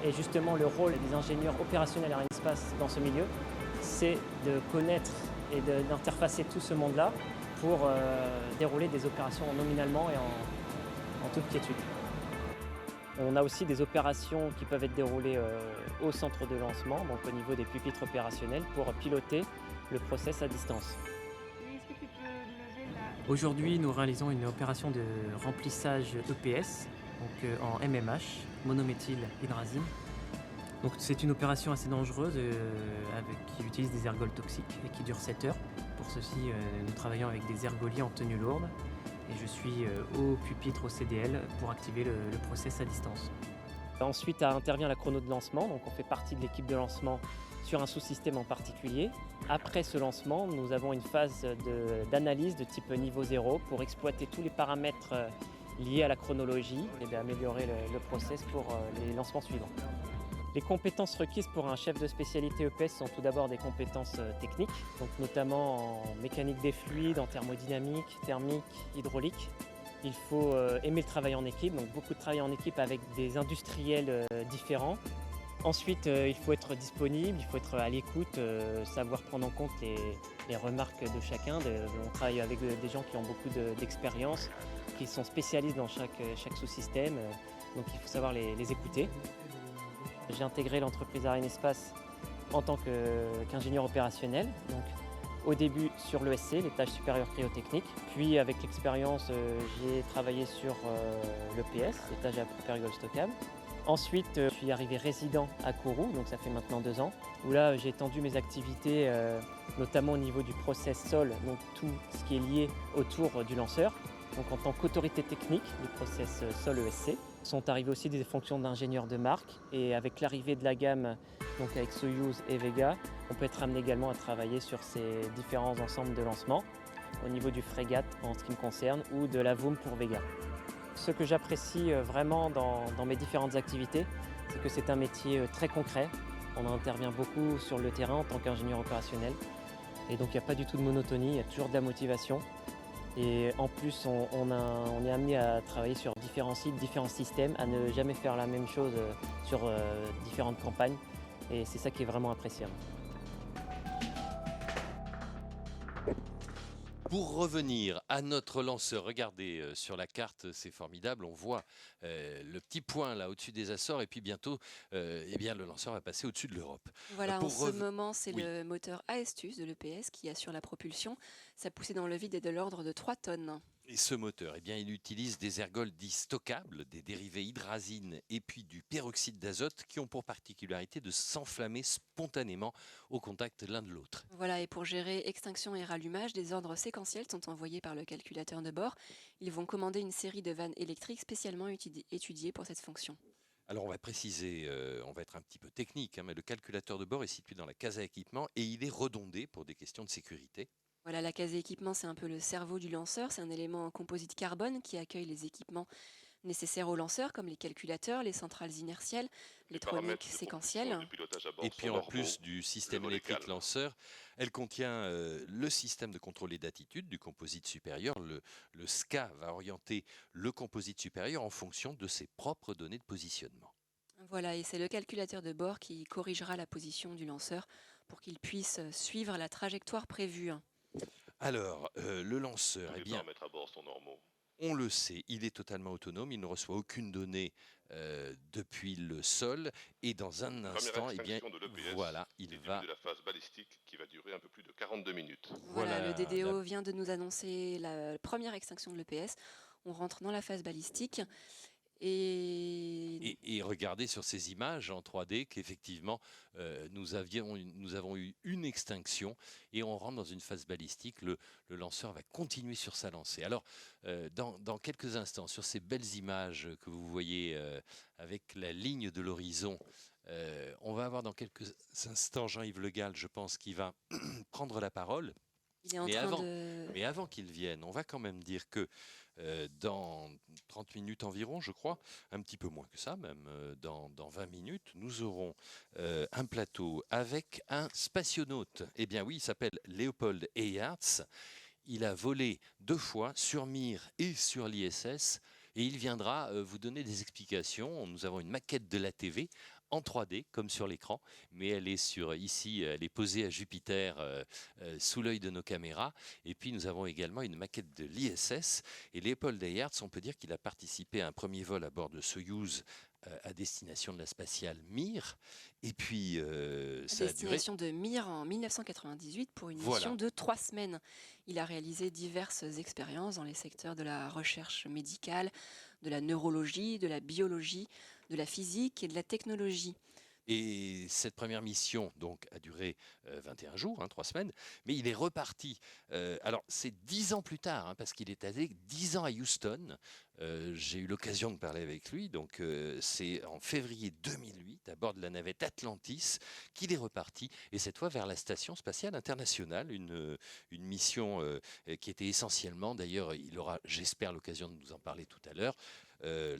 S9: Et justement, le rôle des ingénieurs opérationnels Arianespace dans ce milieu, c'est de connaître et d'interfacer tout ce monde-là pour dérouler des opérations nominalement et en toute quiétude. On a aussi des opérations qui peuvent être déroulées au centre de lancement, donc au niveau des pupitres opérationnels, pour piloter le process à distance. Aujourd'hui, nous réalisons une opération de remplissage EPS, donc en MMH, monométhyl hydrazine. Donc c'est une opération assez dangereuse qui utilise des ergols toxiques et qui dure 7 heures. Pour ceci, nous travaillons avec des ergoliers en tenue lourde et je suis au pupitre au CDL pour activer le process à distance. Ensuite intervient la chrono de lancement, donc on fait partie de l'équipe de lancement sur un sous-système en particulier. Après ce lancement, nous avons une phase d'analyse de type niveau 0 pour exploiter tous les paramètres liés à la chronologie et d'améliorer le process pour les lancements suivants. Les compétences requises pour un chef de spécialité EPS sont tout d'abord des compétences techniques, donc notamment en mécanique des fluides, en thermodynamique, thermique, hydraulique. Il faut aimer le travail en équipe, donc beaucoup de travail en équipe avec des industriels différents. Ensuite, il faut être disponible, il faut être à l'écoute, savoir prendre en compte les remarques de chacun. On travaille avec des gens qui ont beaucoup d'expérience, qui sont spécialistes dans chaque sous-système, donc il faut savoir les écouter. J'ai intégré l'entreprise Arianespace en tant qu'ingénieur opérationnel, donc au début sur l'ESC, l'étage supérieur cryotechnique, puis avec l'expérience j'ai travaillé sur l'EPS, l'étage à propergol stockable. Ensuite, je suis arrivé résident à Kourou, donc ça fait maintenant 2 ans, où là j'ai étendu mes activités, notamment au niveau du process sol, donc tout ce qui est lié autour du lanceur. Donc en tant qu'autorité technique du process sol ESC, sont arrivées aussi des fonctions d'ingénieur de marque, et avec l'arrivée de la gamme, donc avec Soyuz et Vega, on peut être amené également à travailler sur ces différents ensembles de lancement, au niveau du frégate en ce qui me concerne, ou de la VOOM pour Vega. Ce que j'apprécie vraiment dans mes différentes activités, c'est que c'est un métier très concret. On intervient beaucoup sur le terrain en tant qu'ingénieur opérationnel. Et donc il n'y a pas du tout de monotonie, il y a toujours de la motivation. Et en plus, on est amené à travailler sur différents sites, différents systèmes, à ne jamais faire la même chose sur différentes campagnes. Et c'est ça qui est vraiment appréciable.
S1: Pour revenir à notre lanceur, regardez sur la carte, c'est formidable, on voit le petit point là au-dessus des Açores et puis bientôt eh bien, le lanceur va passer au-dessus de l'Europe.
S2: Voilà, en ce moment, c'est le moteur Aestus de l'EPS qui assure la propulsion. Sa poussée dans le vide est de l'ordre de 3 tonnes.
S1: Et ce moteur, eh bien, il utilise des ergols dits stockables, des dérivés hydrazine et puis du peroxyde d'azote qui ont pour particularité de s'enflammer spontanément au contact l'un de l'autre.
S2: Voilà, et pour gérer extinction et rallumage, des ordres séquentiels sont envoyés par le calculateur de bord. Ils vont commander une série de vannes électriques spécialement étudiées pour cette fonction.
S1: Alors on va préciser, on va être un petit peu technique, hein, mais le calculateur de bord est situé dans la case à équipement et il est redondé pour des questions de sécurité.
S2: Voilà, la case équipement, c'est un peu le cerveau du lanceur. C'est un élément en composite carbone qui accueille les équipements nécessaires aux lanceurs, comme les calculateurs, les centrales inertielles, l'électronique séquentielle.
S1: Et puis en plus du système électrique lanceur, elle contient le système de contrôle d'attitude du composite supérieur. Le SCA va orienter le composite supérieur en fonction de ses propres données de positionnement.
S2: Voilà, et c'est le calculateur de bord qui corrigera la position du lanceur pour qu'il puisse suivre la trajectoire prévue.
S1: Alors, le lanceur, eh bien,
S5: à bord sont normaux.
S1: on le sait, il est totalement autonome, il ne reçoit aucune donnée depuis le sol, et dans un instant, eh bien, voilà, il va...
S5: de la phase balistique qui va durer un peu plus de 42 minutes.
S2: Voilà, le DDO vient de nous annoncer la première extinction de l'EPS. On rentre dans la phase balistique.
S1: Et regardez sur ces images en 3D qu'effectivement nous avons eu une extinction et on rentre dans une phase balistique. Le lanceur va continuer sur sa lancée. Alors dans quelques instants, sur ces belles images que vous voyez avec la ligne de l'horizon, on va avoir dans quelques instants Jean-Yves Le Gall, je pense, qui va prendre la parole.
S2: Il est en train de...
S1: Mais avant qu'il vienne, on va quand même dire que dans 30 minutes environ, je crois, un petit peu moins que ça même, dans 20 minutes, nous aurons un plateau avec un spationaute. Eh bien oui, il s'appelle Leopold Eyarts. Il a volé 2 fois sur Mir et sur l'ISS et il viendra vous donner des explications. Nous avons une maquette de l'ATV en 3D, comme sur l'écran, mais elle est posée à Jupiter sous l'œil de nos caméras. Et puis nous avons également une maquette de l'ISS. Et Leopold Eyarts, on peut dire qu'il a participé à un premier vol à bord de Soyouz à destination de la spatiale Mir. Et puis ça a duré...
S2: destination de Mir en 1998 pour une mission de 3 semaines. Il a réalisé diverses expériences dans les secteurs de la recherche médicale, de la neurologie, de la biologie, de la physique et de la technologie.
S1: Et cette première mission donc, a duré 21 jours, 3 semaines, mais il est reparti. Alors c'est 10 ans plus tard, parce qu'il est allé 10 ans à Houston. J'ai eu l'occasion de parler avec lui, donc c'est en février 2008, à bord de la navette Atlantis, qu'il est reparti, et cette fois vers la Station spatiale internationale, une mission qui était essentiellement, d'ailleurs il aura, j'espère, l'occasion de nous en parler tout à l'heure,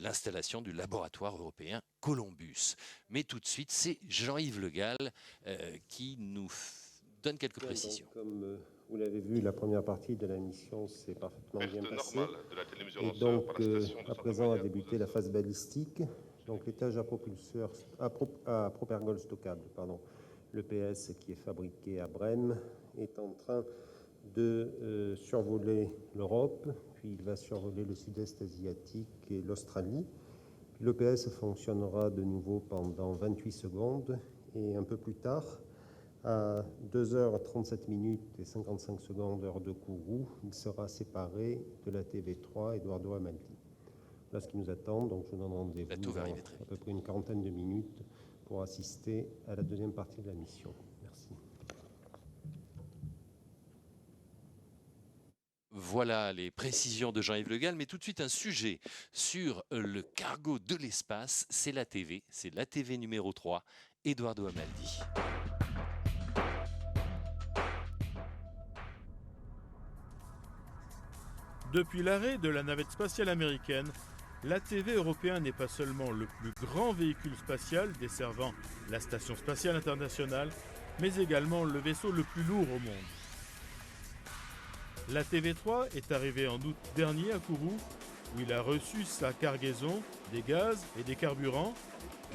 S1: l'installation du laboratoire européen Columbus. Mais tout de suite, c'est Jean-Yves Le Gall qui nous donne quelques précisions.
S10: Donc, comme vous l'avez vu, la première partie de la mission s'est parfaitement bien passée. Et donc, à présent a débuté la phase balistique. Donc, l'étage à propergol stockable, l'EPS qui est fabriqué à Brême, est en train de survoler l'Europe, puis il va survoler le sud-est asiatique et l'Australie. L'EPS fonctionnera de nouveau pendant 28 secondes et un peu plus tard, à 2h37 minutes et 55 secondes heure de Kourou, il sera séparé de la TV3 Eduardo Amaldi. Là, ce qui nous attend, donc je vous donne rendez-vous dans à peu près une quarantaine de minutes pour assister à la deuxième partie de la mission. Merci.
S1: Voilà les précisions de Jean-Yves Le Gall, mais tout de suite un sujet sur le cargo de l'espace, c'est l'ATV, c'est l'ATV numéro 3, Eduardo Amaldi.
S4: Depuis l'arrêt de la navette spatiale américaine, l'ATV européen n'est pas seulement le plus grand véhicule spatial desservant la Station spatiale internationale, mais également le vaisseau le plus lourd au monde. La TV3 est arrivé en août dernier à Kourou, où il a reçu sa cargaison, des gaz et des carburants.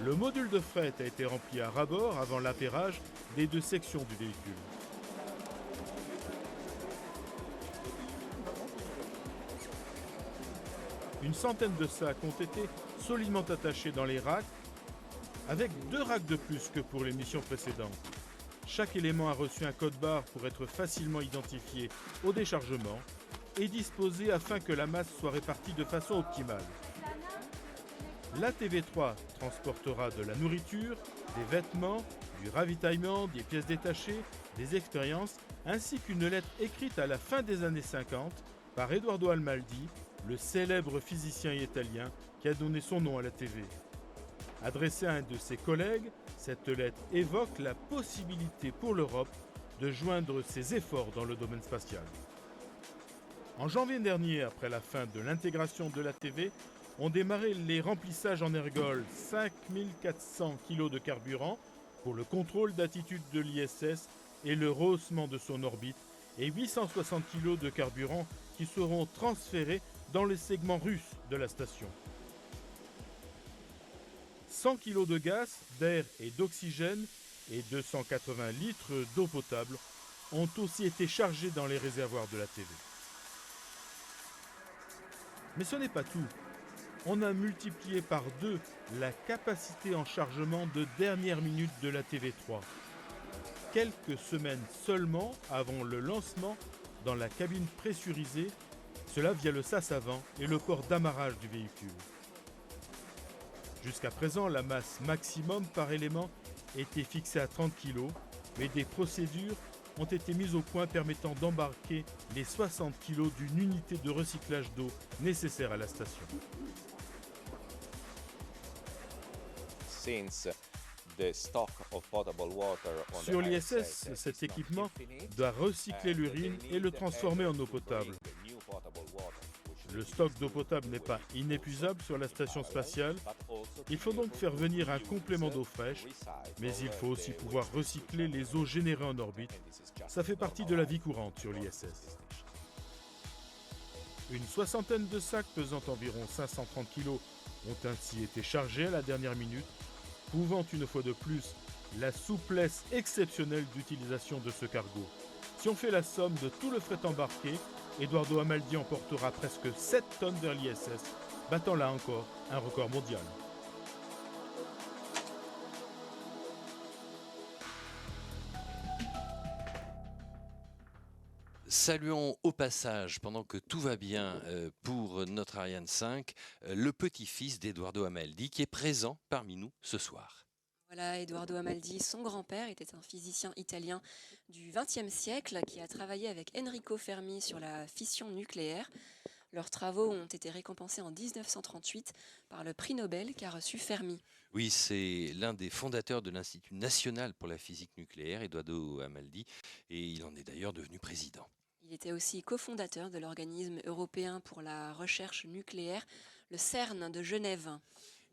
S4: Le module de fret a été rempli à ras-bord avant l'atterrage des 2 sections du véhicule. Une centaine de sacs ont été solidement attachés dans les racks, avec 2 racks de plus que pour les missions précédentes. Chaque élément a reçu un code barre pour être facilement identifié au déchargement et disposé afin que la masse soit répartie de façon optimale. La TV3 transportera de la nourriture, des vêtements, du ravitaillement, des pièces détachées, des expériences, ainsi qu'une lettre écrite à la fin des années 50 par Eduardo Amaldi, le célèbre physicien italien qui a donné son nom à la TV. Adressée à un de ses collègues, cette lettre évoque la possibilité pour l'Europe de joindre ses efforts dans le domaine spatial. En janvier dernier, après la fin de l'intégration de la TV, ont démarré les remplissages en ergol. 5400 kg de carburant pour le contrôle d'attitude de l'ISS et le rehaussement de son orbite, et 860 kg de carburant qui seront transférés dans les segments russes de la station. 100 kg de gaz, d'air et d'oxygène et 280 litres d'eau potable ont aussi été chargés dans les réservoirs de la TV. Mais ce n'est pas tout. On a multiplié par 2 la capacité en chargement de dernière minute de la TV3. Quelques semaines seulement avant le lancement dans la cabine pressurisée, cela via le sas avant et le port d'amarrage du véhicule. Jusqu'à présent, la masse maximum par élément était fixée à 30 kg, mais des procédures ont été mises au point permettant d'embarquer les 60 kg d'une unité de recyclage d'eau nécessaire à la station. Sur l'ISS, cet équipement doit recycler l'urine et le transformer en eau potable. Le stock d'eau potable n'est pas inépuisable sur la station spatiale. Il faut donc faire venir un complément d'eau fraîche, mais il faut aussi pouvoir recycler les eaux générées en orbite. Ça fait partie de la vie courante sur l'ISS. Une soixantaine de sacs pesant environ 530 kg ont ainsi été chargés à la dernière minute, prouvant une fois de plus la souplesse exceptionnelle d'utilisation de ce cargo. Si on fait la somme de tout le fret embarqué, Eduardo Amaldi emportera presque 7 tonnes vers l'ISS, battant là encore un record mondial.
S1: Saluons au passage, pendant que tout va bien pour notre Ariane 5, le petit-fils d'Eduardo Amaldi qui est présent parmi nous ce soir.
S2: Voilà, Eduardo Amaldi, son grand-père, était un physicien italien du XXe siècle qui a travaillé avec Enrico Fermi sur la fission nucléaire. Leurs travaux ont été récompensés en 1938 par le prix Nobel qu'a reçu Fermi.
S1: Oui, c'est l'un des fondateurs de l'Institut national pour la physique nucléaire, Eduardo Amaldi, et il en est d'ailleurs devenu président.
S2: Il était aussi cofondateur de l'organisme européen pour la recherche nucléaire, le CERN de Genève.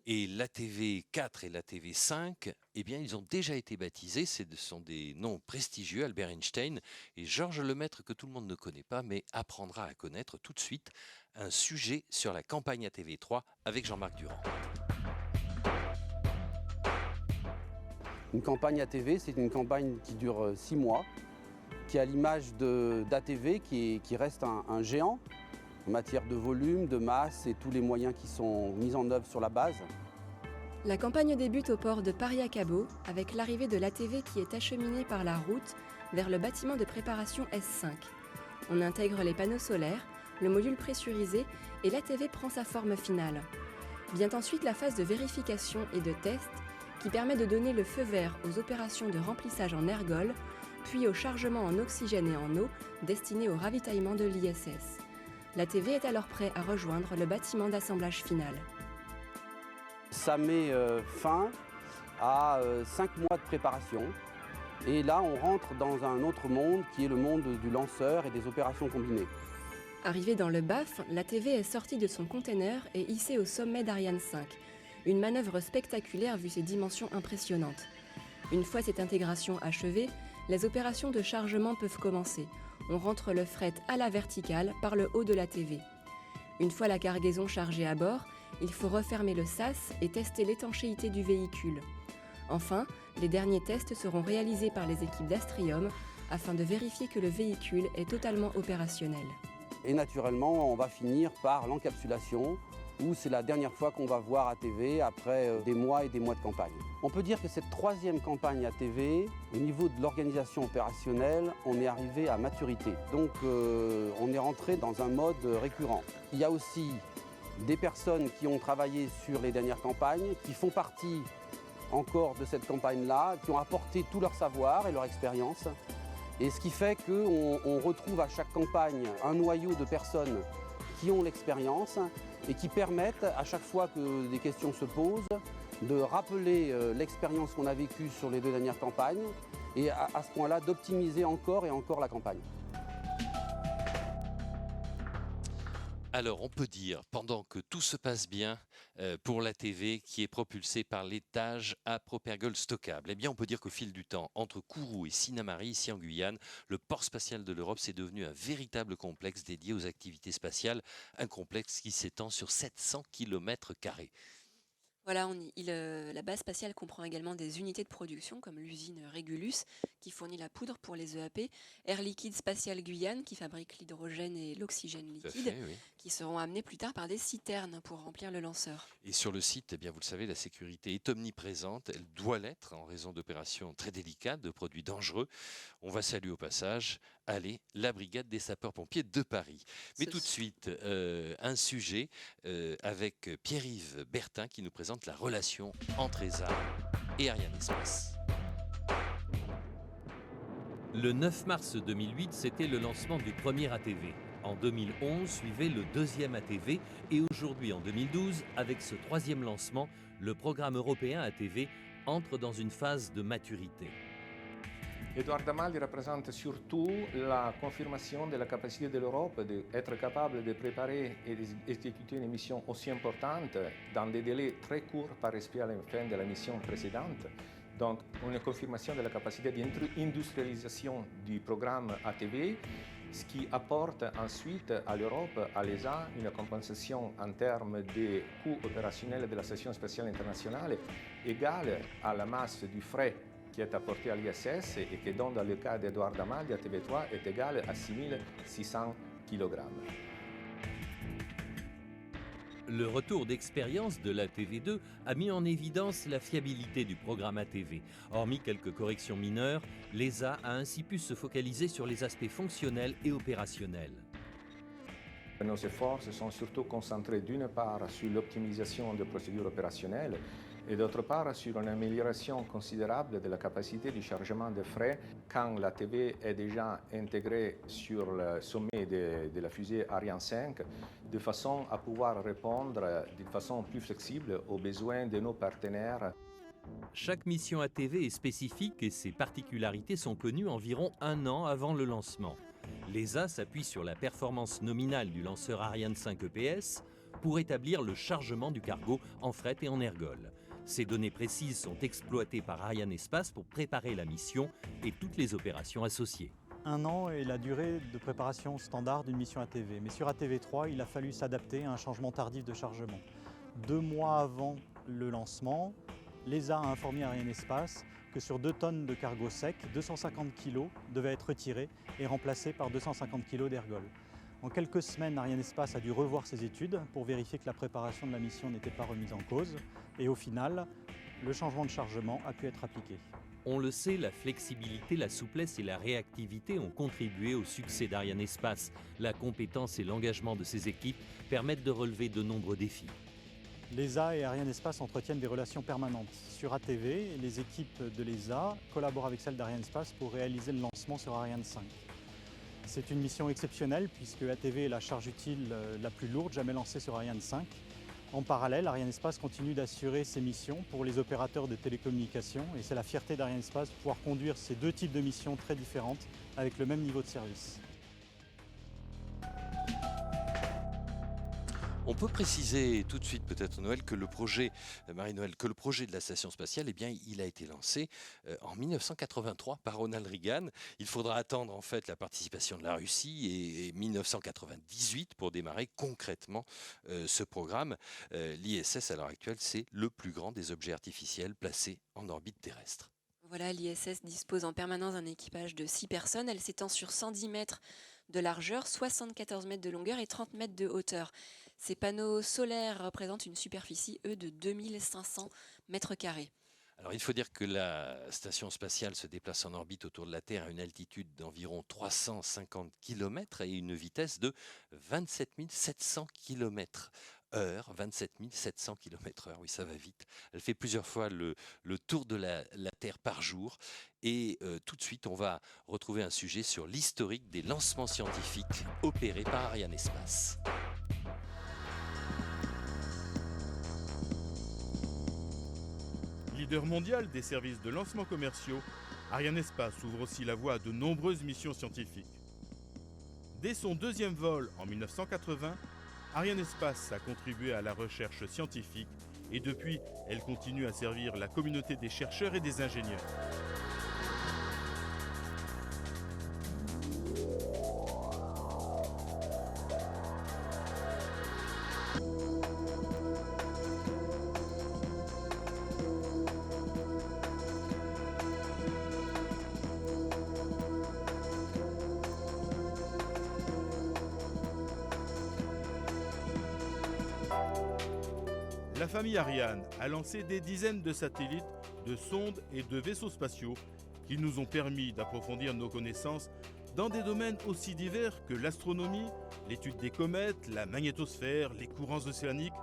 S1: Et l'ATV 4 et l'ATV 5, eh bien, ils ont déjà été baptisés. Ce sont des noms prestigieux, Albert Einstein et Georges Lemaître, que tout le monde ne connaît pas, mais apprendra à connaître tout de suite un sujet sur la campagne ATV 3 avec Jean-Marc Durand.
S11: Une campagne ATV, c'est une campagne qui dure 6 mois, qui a l'image d'ATV qui reste un géant en matière de volume, de masse et tous les moyens qui sont mis en œuvre sur la base.
S2: La campagne débute au port de Pariacabo avec l'arrivée de l'ATV qui est acheminée par la route vers le bâtiment de préparation S5. On intègre les panneaux solaires, le module pressurisé et l'ATV prend sa forme finale. Vient ensuite la phase de vérification et de test qui permet de donner le feu vert aux opérations de remplissage en ergol, puis au chargement en oxygène et en eau destiné au ravitaillement de l'ISS. L'ATV est alors prêt à rejoindre le bâtiment d'assemblage final.
S11: Ça met fin à 5 mois de préparation. Et là, on rentre dans un autre monde qui est le monde du lanceur et des opérations combinées.
S2: Arrivée dans le BAF, l'ATV est sortie de son container et hissée au sommet d'Ariane 5. Une manœuvre spectaculaire vu ses dimensions impressionnantes. Une fois cette intégration achevée, les opérations de chargement peuvent commencer. On rentre le fret à la verticale par le haut de l'ATV. Une fois la cargaison chargée à bord, il faut refermer le sas et tester l'étanchéité du véhicule. Enfin, les derniers tests seront réalisés par les équipes d'Astrium afin de vérifier que le véhicule est totalement opérationnel.
S11: Et naturellement, on va finir par l'encapsulation, où c'est la dernière fois qu'on va voir ATV après des mois et des mois de campagne. On peut dire que cette 3e campagne ATV, au niveau de l'organisation opérationnelle, on est arrivé à maturité. Donc on est rentré dans un mode récurrent. Il y a aussi des personnes qui ont travaillé sur les dernières campagnes, qui font partie encore de cette campagne-là, qui ont apporté tout leur savoir et leur expérience. Et ce qui fait qu'on retrouve à chaque campagne un noyau de personnes qui ont l'expérience et qui permettent, à chaque fois que des questions se posent, de rappeler l'expérience qu'on a vécue sur les 2 dernières campagnes et à ce point-là d'optimiser encore et encore la campagne.
S1: Alors, on peut dire, pendant que tout se passe bien pour l'ATV qui est propulsée par l'étage à propergol stockable, eh bien, on peut dire qu'au fil du temps, entre Kourou et Sinnamary, ici en Guyane, le port spatial de l'Europe, c'est devenu un véritable complexe dédié aux activités spatiales, un complexe qui s'étend sur 700 km².
S2: Voilà, la base spatiale comprend également des unités de production comme l'usine Régulus qui fournit la poudre pour les EAP, Air Liquide Spatial Guyane qui fabrique l'hydrogène et l'oxygène liquide, qui seront amenés plus tard par des citernes pour remplir le lanceur.
S1: Et sur le site, eh bien, vous le savez, la sécurité est omniprésente, elle doit l'être en raison d'opérations très délicates, de produits dangereux. On va saluer au passage, allez, la brigade des sapeurs-pompiers de Paris. Mais tout de suite, un sujet avec Pierre-Yves Bertin qui nous présente la relation entre ESA et Arianespace.
S6: Le 9 mars 2008, c'était le lancement du premier ATV. En 2011, suivait le deuxième ATV et aujourd'hui, en 2012, avec ce troisième lancement, le programme européen ATV entre dans une phase de maturité.
S12: Eduardo Amaldi représente surtout la confirmation de la capacité de l'Europe d'être capable de préparer et d'exécuter une mission aussi importante dans des délais très courts par rapport à la fin de la mission précédente. Donc, une confirmation de la capacité d'industrialisation du programme ATV, ce qui apporte ensuite à l'Europe, à l'ESA, une compensation en termes de coûts opérationnels de la Station spatiale internationale égale à la masse du frais qui est apporté à l'ISS et qui, dans le cas d'Eduardo Amaldi, à TV3, est égal à 6600 kg.
S6: Le retour d'expérience de l'ATV2 a mis en évidence la fiabilité du programme ATV. Hormis quelques corrections mineures, l'ESA a ainsi pu se focaliser sur les aspects fonctionnels et opérationnels.
S12: Nos efforts se sont surtout concentrés d'une part sur l'optimisation des procédures opérationnelles et d'autre part sur une amélioration considérable de la capacité de chargement des frais quand l'ATV est déjà intégrée sur le sommet de la fusée Ariane 5, de façon à pouvoir répondre de façon plus flexible aux besoins de nos partenaires.
S6: Chaque mission ATV est spécifique et ses particularités sont connues environ un an avant le lancement. L'ESA s'appuie sur la performance nominale du lanceur Ariane 5 EPS pour établir le chargement du cargo en fret et en ergol. Ces données précises sont exploitées par Arianespace pour préparer la mission et toutes les opérations associées.
S13: Un an est la durée de préparation standard d'une mission ATV. Mais sur ATV3, il a fallu s'adapter à un changement tardif de chargement. 2 mois avant le lancement, l'ESA a informé Arianespace que sur 2 tonnes de cargo sec, 250 kg devaient être retirés et remplacés par 250 kg d'ergol. En quelques semaines, Arianespace a dû revoir ses études pour vérifier que la préparation de la mission n'était pas remise en cause. Et au final, le changement de chargement a pu être appliqué.
S6: On le sait, la flexibilité, la souplesse et la réactivité ont contribué au succès d'Arianespace. La compétence et l'engagement de ses équipes permettent de relever de nombreux défis.
S13: L'ESA et Arianespace entretiennent des relations permanentes. Sur ATV, les équipes de l'ESA collaborent avec celles d'Arianespace pour réaliser le lancement sur Ariane 5. C'est une mission exceptionnelle puisque ATV est la charge utile la plus lourde jamais lancée sur Ariane 5. En parallèle, Arianespace continue d'assurer ses missions pour les opérateurs de télécommunications et c'est la fierté d'Arianespace de pouvoir conduire ces 2 types de missions très différentes avec le même niveau de service.
S1: On peut préciser tout de suite, peut-être Noël, que le projet, Marie-Noël, que le projet de la station spatiale, eh bien, il a été lancé en 1983 par Ronald Reagan. Il faudra attendre en fait la participation de la Russie et 1998 pour démarrer concrètement ce programme. L'ISS, à l'heure actuelle, c'est le plus grand des objets artificiels placés en orbite terrestre.
S2: Voilà, l'ISS dispose en permanence d'un équipage de 6 personnes. Elle s'étend sur 110 mètres de largeur, 74 mètres de longueur et 30 mètres de hauteur. Ces panneaux solaires représentent une superficie, eux, de 2500 mètres carrés.
S1: Alors il faut dire que la station spatiale se déplace en orbite autour de la Terre à une altitude d'environ 350 km et une vitesse de 27 700 km/h. 27 700 km/h, oui ça va vite. Elle fait plusieurs fois le tour de la Terre par jour. Et tout de suite on va retrouver un sujet sur l'historique des lancements scientifiques opérés par Arianespace.
S4: Leader mondial des services de lancement commerciaux, Arianespace ouvre aussi la voie à de nombreuses missions scientifiques. Dès son 2e vol en 1980, Arianespace a contribué à la recherche scientifique et depuis, elle continue à servir la communauté des chercheurs et des ingénieurs. La famille Ariane a lancé des dizaines de satellites, de sondes et de vaisseaux spatiaux qui nous ont permis d'approfondir nos connaissances dans des domaines aussi divers que l'astronomie, l'étude des comètes, la magnétosphère, les courants océaniques,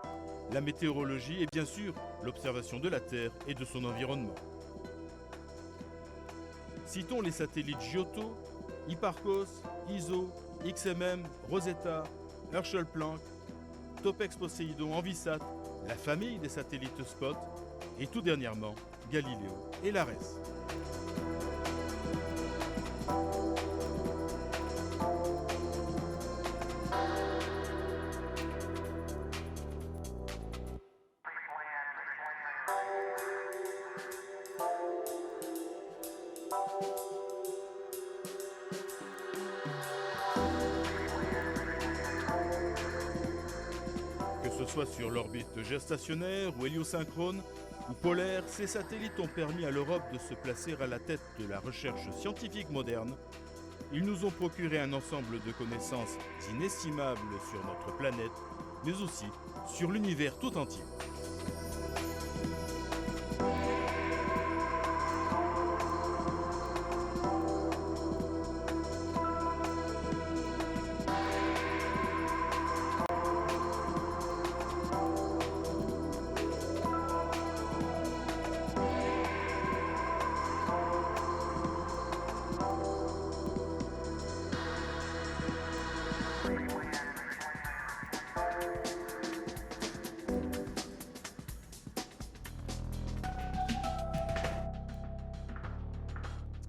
S4: la météorologie et bien sûr l'observation de la Terre et de son environnement. Citons les satellites Giotto, Hipparcos, ISO, XMM, Rosetta, Herschel Planck, Topex Poséidon, Envisat, la famille des satellites Spot et tout dernièrement Galileo et l'ARES. Que ce soit sur l'orbite géostationnaire ou héliosynchrone ou polaire, ces satellites ont permis à l'Europe de se placer à la tête de la recherche scientifique moderne. Ils nous ont procuré un ensemble de connaissances inestimables sur notre planète, mais aussi sur l'univers tout entier.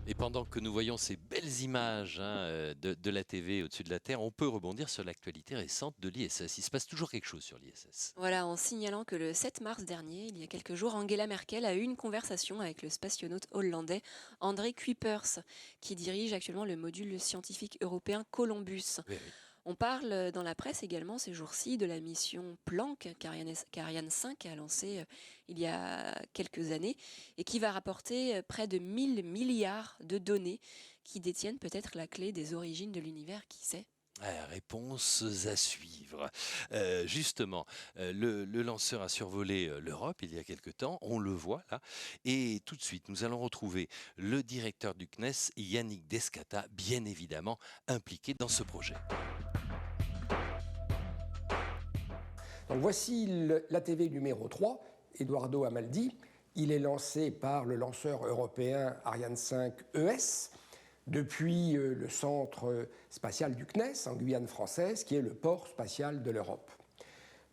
S1: Et pendant que nous voyons ces belles images de la TV au-dessus de la Terre, on peut rebondir sur l'actualité récente de l'ISS. Il se passe toujours quelque chose sur l'ISS.
S2: Voilà, en signalant que le 7 mars dernier, il y a quelques jours, Angela Merkel a eu une conversation avec le spationaute hollandais André Kuipers, qui dirige actuellement le module scientifique européen Columbus.
S1: Oui.
S2: On parle dans la presse également ces jours-ci de la mission Planck qu'Ariane 5 a lancée il y a quelques années et qui va rapporter près de 1000 milliards de données qui détiennent peut-être la clé des origines de l'univers, qui sait ?
S1: Réponses à suivre. Justement, le lanceur a survolé l'Europe il y a quelque temps, on le voit là, et tout de suite nous allons retrouver le directeur du CNES, Yannick Descata, bien évidemment impliqué dans ce projet.
S14: Donc voici l'ATV numéro 3, Eduardo Amaldi. Il est lancé par le lanceur européen Ariane 5 ES depuis le centre spatial du CNES en Guyane française, qui est le port spatial de l'Europe.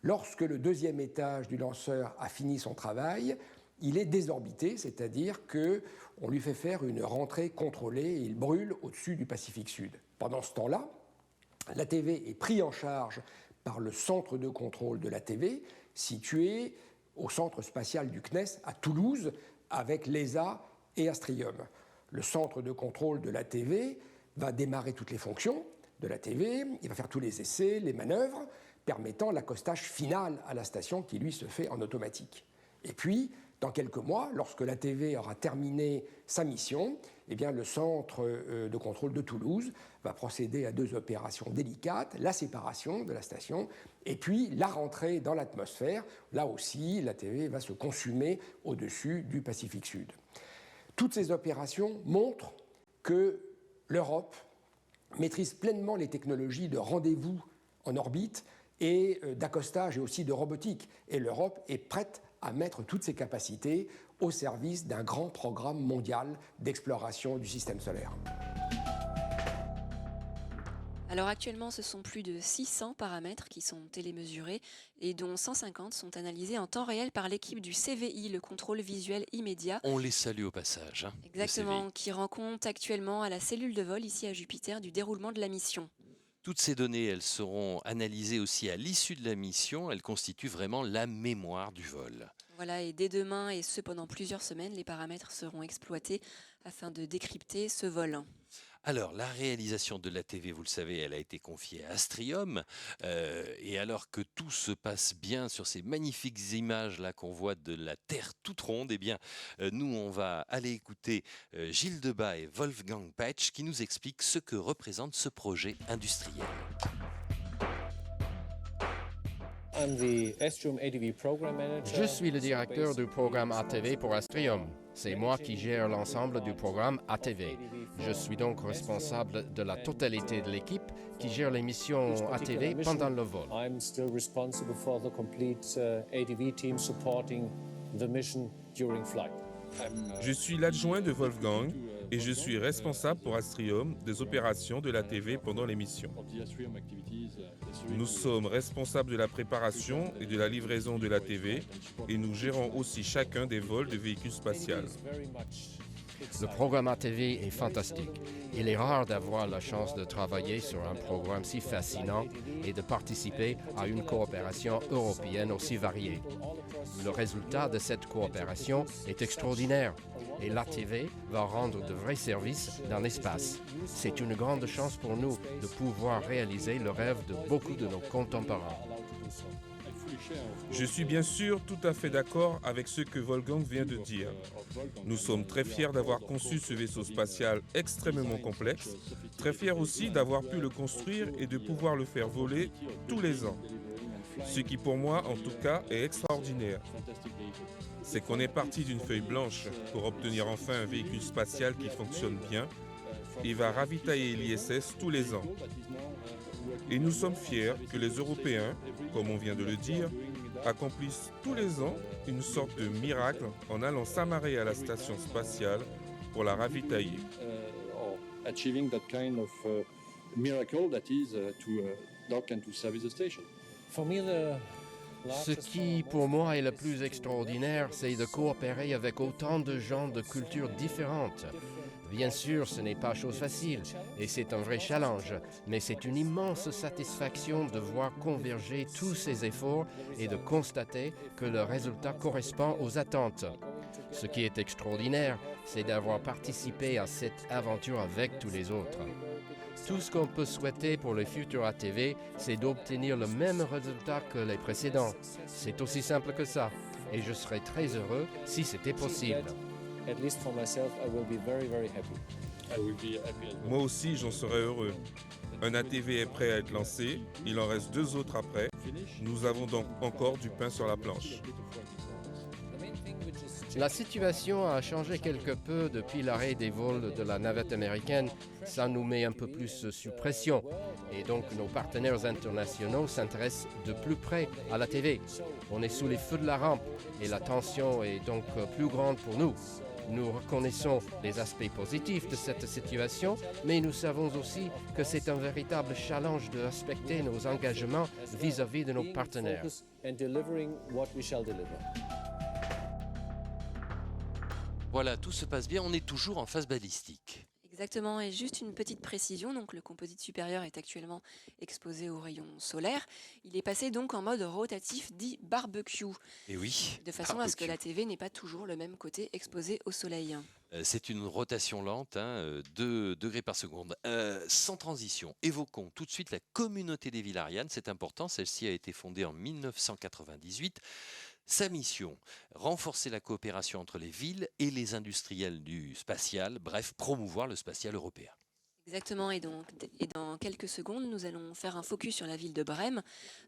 S14: Lorsque le deuxième étage du lanceur a fini son travail, il est désorbité, c'est-à-dire qu'on lui fait faire une rentrée contrôlée et il brûle au-dessus du Pacifique Sud. Pendant ce temps-là, l'ATV est pris en charge par le centre de contrôle de l'ATV, situé au centre spatial du CNES à Toulouse, avec l'ESA et Astrium. Le centre de contrôle de l'ATV va démarrer toutes les fonctions de l'ATV, il va faire tous les essais, les manœuvres, permettant l'accostage final à la station qui, lui, se fait en automatique. Et puis, dans quelques mois, lorsque l'ATV aura terminé sa mission, eh bien, le centre de contrôle de Toulouse va procéder à 2 opérations délicates, la séparation de la station et puis la rentrée dans l'atmosphère. Là aussi, l'ATV va se consumer au-dessus du Pacifique Sud. Toutes ces opérations montrent que l'Europe maîtrise pleinement les technologies de rendez-vous en orbite et d'accostage et aussi de robotique. Et l'Europe est prête à mettre toutes ses capacités au service d'un grand programme mondial d'exploration du système solaire.
S2: Alors actuellement, ce sont plus de 600 paramètres qui sont télémesurés et dont 150 sont analysés en temps réel par l'équipe du CVI, le contrôle visuel immédiat.
S1: On les salue au passage.
S2: Exactement, qui rend compte actuellement à la cellule de vol ici à Jupiter du déroulement de la mission.
S1: Toutes ces données, elles seront analysées aussi à l'issue de la mission. Elles constituent vraiment la mémoire du vol.
S2: Voilà, et dès demain, et ce pendant plusieurs semaines, les paramètres seront exploités afin de décrypter ce vol.
S1: Alors, la réalisation de l'ATV, vous le savez, elle a été confiée à Astrium. Et alors que tout se passe bien sur ces magnifiques images-là qu'on voit de la Terre toute ronde, eh bien, nous, on va aller écouter Gilles Debat et Wolfgang Petsch qui nous expliquent ce que représente ce projet industriel.
S15: Je suis le directeur du programme ATV pour Astrium. C'est moi qui gère l'ensemble du programme ATV. Je suis donc responsable de la totalité de l'équipe qui gère les missions ATV pendant le vol.
S4: Je suis l'adjoint de Wolfgang et je suis responsable pour Astrium des opérations de l'ATV pendant les missions. Nous sommes responsables de la préparation et de la livraison de l'ATV et nous gérons aussi chacun des vols de véhicules spatials.
S15: Le programme ATV est fantastique. Il est rare d'avoir la chance de travailler sur un programme si fascinant et de participer à une coopération européenne aussi variée. Le résultat de cette coopération est extraordinaire et l'ATV va rendre de vrais services dans l'espace. C'est une grande chance pour nous de pouvoir réaliser le rêve de beaucoup de nos contemporains.
S4: Je suis bien sûr tout à fait d'accord avec ce que Wolfgang vient de dire. Nous sommes très fiers d'avoir conçu ce vaisseau spatial extrêmement complexe, très fiers aussi d'avoir pu le construire et de pouvoir le faire voler tous les ans. Ce qui pour moi, en tout cas, est extraordinaire. C'est qu'on est parti d'une feuille blanche pour obtenir enfin un véhicule spatial qui fonctionne bien et va ravitailler l'ISS tous les ans. Et nous sommes fiers que les Européens, comme on vient de le dire, accomplissent tous les ans une sorte de miracle en allant s'amarrer à la station spatiale pour la ravitailler.
S15: Ce qui, pour moi, est le plus extraordinaire, c'est de coopérer avec autant de gens de cultures différentes. Bien sûr, ce n'est pas chose facile et c'est un vrai challenge, mais c'est une immense satisfaction de voir converger tous ces efforts et de constater que le résultat correspond aux attentes. Ce qui est extraordinaire, c'est d'avoir participé à cette aventure avec tous les autres. Tout ce qu'on peut souhaiter pour le futur ATV, c'est d'obtenir le même résultat que les précédents. C'est aussi simple que ça, et je serais très heureux si c'était possible.
S4: Moi aussi, j'en serais heureux. Un ATV est prêt à être lancé, il en reste 2 autres après. Nous avons donc encore du pain sur la planche.
S15: La situation a changé quelque peu depuis l'arrêt des vols de la navette américaine. Ça nous met un peu plus sous pression. Et donc nos partenaires internationaux s'intéressent de plus près à l'ATV. On est sous les feux de la rampe et la tension est donc plus grande pour nous. Nous reconnaissons les aspects positifs de cette situation, mais nous savons aussi que c'est un véritable challenge de respecter nos engagements vis-à-vis de nos partenaires.
S1: Voilà, tout se passe bien, on est toujours en phase balistique.
S2: Exactement, et juste une petite précision, donc le composite supérieur est actuellement exposé aux rayons solaires. Il est passé donc en mode rotatif dit barbecue.
S1: Et oui.
S2: De façon à ce que la TV n'ait pas toujours le même côté exposé au soleil.
S1: C'est une rotation lente, 2 degrés par seconde. Sans transition, évoquons tout de suite la communauté des villes Ariane, c'est important, celle-ci a été fondée en 1998. Sa mission, renforcer la coopération entre les villes et les industriels du spatial, bref, promouvoir le spatial européen.
S2: Exactement, et dans quelques secondes, nous allons faire un focus sur la ville de Brême,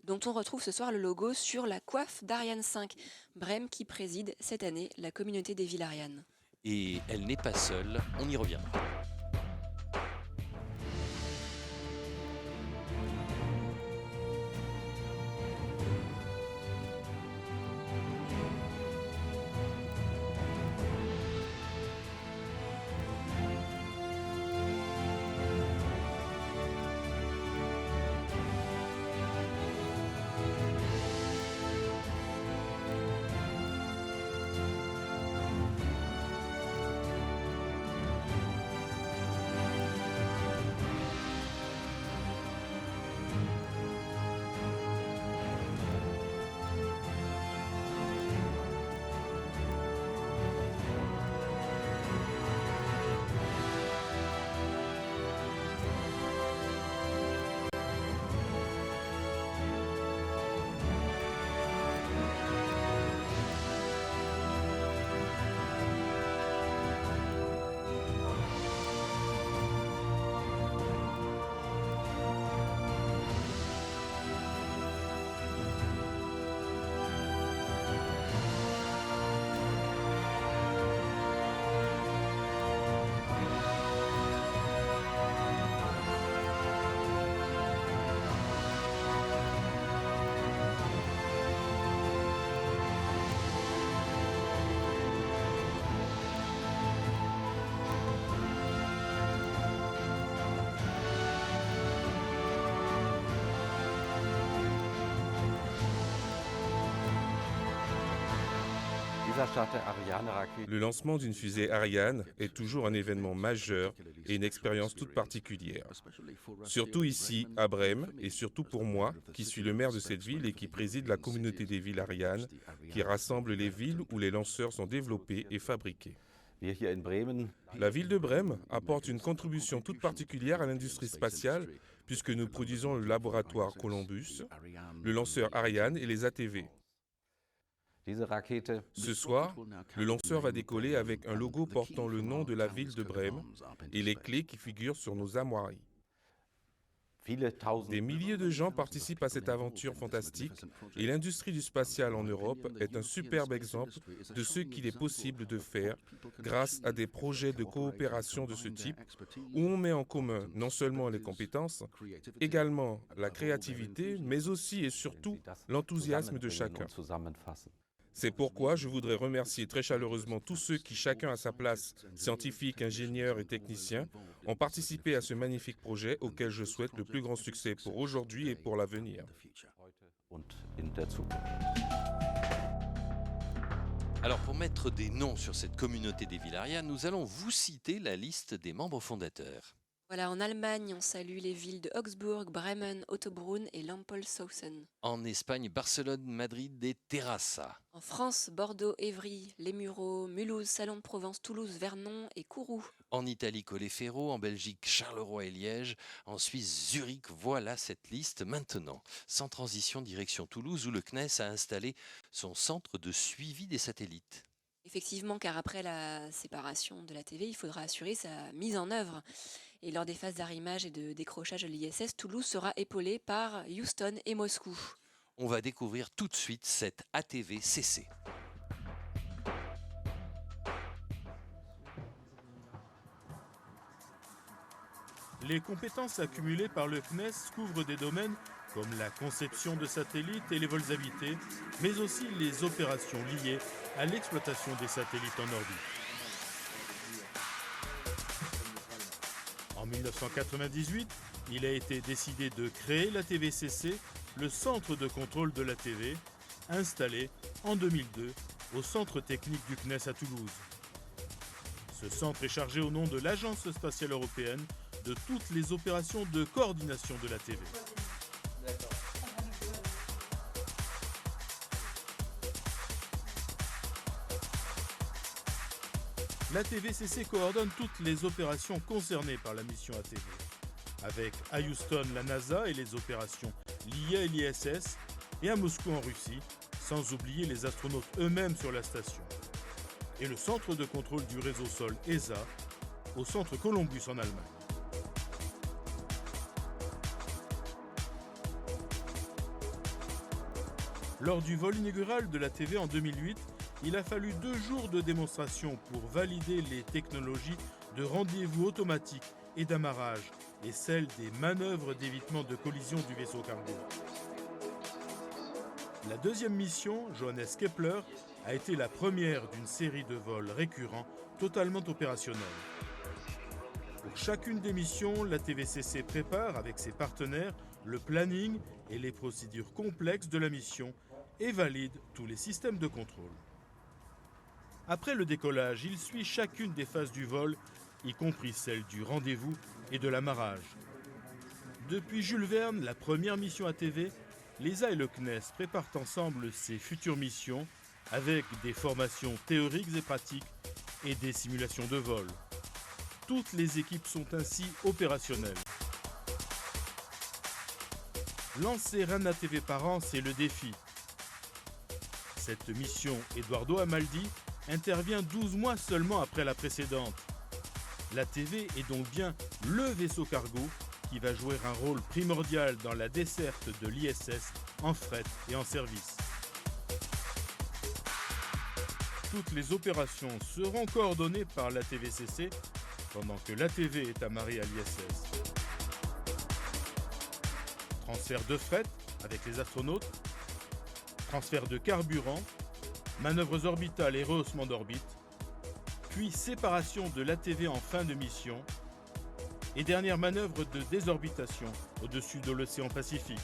S2: dont on retrouve ce soir le logo sur la coiffe d'Ariane 5. Brême qui préside cette année la communauté des villes Ariane.
S1: Et elle n'est pas seule, on y reviendra.
S16: Le lancement d'une fusée Ariane est toujours un événement majeur et une expérience toute particulière. Surtout ici, à Brême, et surtout pour moi, qui suis le maire de cette ville et qui préside la communauté des villes Ariane, qui rassemble les villes où les lanceurs sont développés et fabriqués. La ville de Brême apporte une contribution toute particulière à l'industrie spatiale puisque nous produisons le laboratoire Columbus, le lanceur Ariane et les ATV. Ce soir, le lanceur va décoller avec un logo portant le nom de la ville de Brême et les clés qui figurent sur nos armoiries. Des milliers de gens participent à cette aventure fantastique et l'industrie du spatial en Europe est un superbe exemple de ce qu'il est possible de faire grâce à des projets de coopération de ce type où on met en commun non seulement les compétences, également la créativité, mais aussi et surtout l'enthousiasme de chacun. C'est pourquoi je voudrais remercier très chaleureusement tous ceux qui, chacun à sa place, scientifiques, ingénieurs et techniciens, ont participé à ce magnifique projet auquel je souhaite le plus grand succès pour aujourd'hui et pour l'avenir.
S1: Alors pour mettre des noms sur cette communauté des villes Ariane, nous allons vous citer la liste des membres fondateurs.
S2: Voilà, en Allemagne, on salue les villes de Augsbourg, Bremen, Ottobrunn et Lampolshausen.
S1: En Espagne, Barcelone, Madrid et Terrassa.
S2: En France, Bordeaux, Évry, Les Mureaux, Mulhouse, Salon de Provence, Toulouse, Vernon et Kourou.
S1: En Italie, Colleferro. En Belgique, Charleroi et Liège. En Suisse, Zurich. Voilà cette liste maintenant. Sans transition, direction Toulouse où le CNES a installé son centre de suivi des satellites.
S2: Effectivement, car après la séparation de la TV, il faudra assurer sa mise en œuvre. Et lors des phases d'arrimage et de décrochage de l'ISS, Toulouse sera épaulée par Houston et Moscou.
S1: On va découvrir tout de suite cette ATV-CC.
S4: Les compétences accumulées par le CNES couvrent des domaines comme la conception de satellites et les vols habités, mais aussi les opérations liées à l'exploitation des satellites en orbite. En 1998, il a été décidé de créer la TVCC, le centre de contrôle de la TV, installé en 2002 au centre technique du CNES à Toulouse. Ce centre est chargé au nom de l'Agence spatiale européenne de toutes les opérations de coordination de la TV. La TVCC coordonne toutes les opérations concernées par la mission ATV, avec à Houston la NASA et les opérations liées à l'ISS, et à Moscou en Russie, sans oublier les astronautes eux-mêmes sur la station, et le centre de contrôle du réseau sol ESA, au centre Columbus en Allemagne. Lors du vol inaugural de la TV en 2008, il a fallu 2 jours de démonstration pour valider les technologies de rendez-vous automatique et d'amarrage et celles des manœuvres d'évitement de collision du vaisseau cargo. La deuxième mission, Johannes Kepler, a été la première d'une série de vols récurrents totalement opérationnels. Pour chacune des missions, la TVCC prépare avec ses partenaires le planning et les procédures complexes de la mission et valide tous les systèmes de contrôle. Après le décollage, il suit chacune des phases du vol, y compris celle du rendez-vous et de l'amarrage. Depuis Jules Verne, la première mission ATV, l'ESA et le CNES préparent ensemble ces futures missions avec des formations théoriques et pratiques et des simulations de vol. Toutes les équipes sont ainsi opérationnelles. Lancer un ATV par an, c'est le défi. Cette mission Eduardo Amaldi intervient 12 mois seulement après la précédente. L'ATV est donc bien le vaisseau cargo qui va jouer un rôle primordial dans la desserte de l'ISS en fret et en service. Toutes les opérations seront coordonnées par la TVCC pendant que l'ATV est amarrée à l'ISS. Transfert de fret avec les astronautes, transfert de carburant, manœuvres orbitales et rehaussement d'orbite, puis séparation de l'ATV en fin de mission et dernière manœuvre de désorbitation au-dessus de l'océan Pacifique.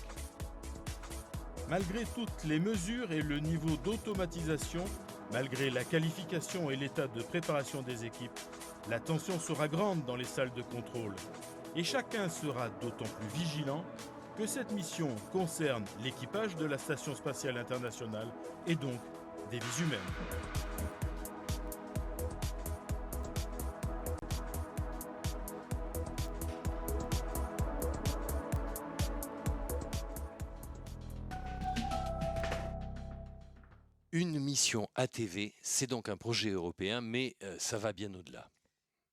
S4: Malgré toutes les mesures et le niveau d'automatisation, Malgré la qualification et l'état de préparation des équipes, la tension sera grande dans les salles de contrôle. Et chacun sera d'autant plus vigilant que cette mission concerne l'équipage de la Station spatiale internationale et donc des vies humaines.
S1: Une mission ATV, c'est donc un projet européen, mais ça va bien au-delà.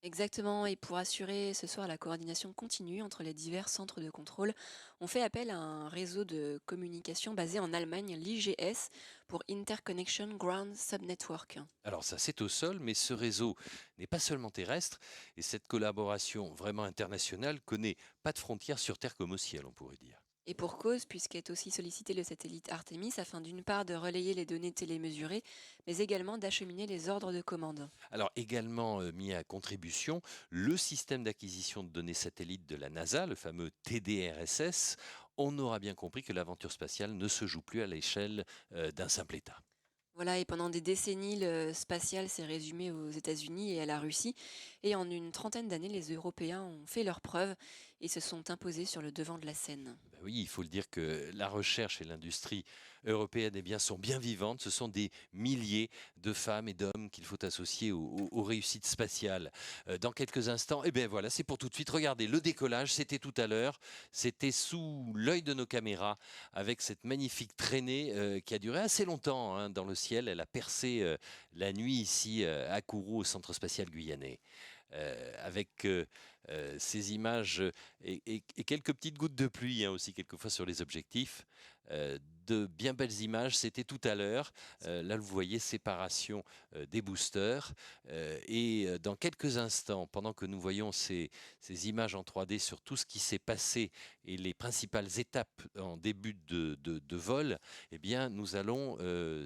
S2: Exactement, et pour assurer ce soir la coordination continue entre les divers centres de contrôle, on fait appel à un réseau de communication basé en Allemagne, l'IGS, pour Interconnection Ground Subnetwork.
S1: Alors ça, c'est au sol, mais ce réseau n'est pas seulement terrestre, et cette collaboration vraiment internationale connaît pas de frontières sur Terre comme au ciel, on pourrait dire.
S2: Et pour cause, puisqu'est aussi sollicité le satellite Artemis afin d'une part de relayer les données télémesurées, mais également d'acheminer les ordres de commande.
S1: Alors également mis à contribution le système d'acquisition de données satellites de la NASA, le fameux TDRSS. On aura bien compris que l'aventure spatiale ne se joue plus à l'échelle d'un simple État.
S2: Voilà, et pendant des décennies, le spatial s'est résumé aux États-Unis et à la Russie. Et en une trentaine d'années, les Européens ont fait leurs preuves et se sont imposés sur le devant de la scène.
S1: Ben oui, il faut le dire que la recherche et l'industrie européenne sont bien vivantes. Ce sont des milliers de femmes et d'hommes qu'il faut associer aux réussites spatiales. Dans quelques instants, et bien voilà, c'est pour tout de suite. Regardez, le décollage, c'était tout à l'heure. C'était sous l'œil de nos caméras avec cette magnifique traînée qui a duré assez longtemps dans le ciel. Elle a percé la nuit ici à Kourou, au Centre spatial guyanais. Avec ces images et quelques petites gouttes de pluie aussi quelquefois sur les objectifs. De bien belles images, c'était tout à l'heure. Là, vous voyez, séparation des boosters. Et dans quelques instants, pendant que nous voyons ces images en 3D sur tout ce qui s'est passé et les principales étapes en début de vol, eh bien, nous allons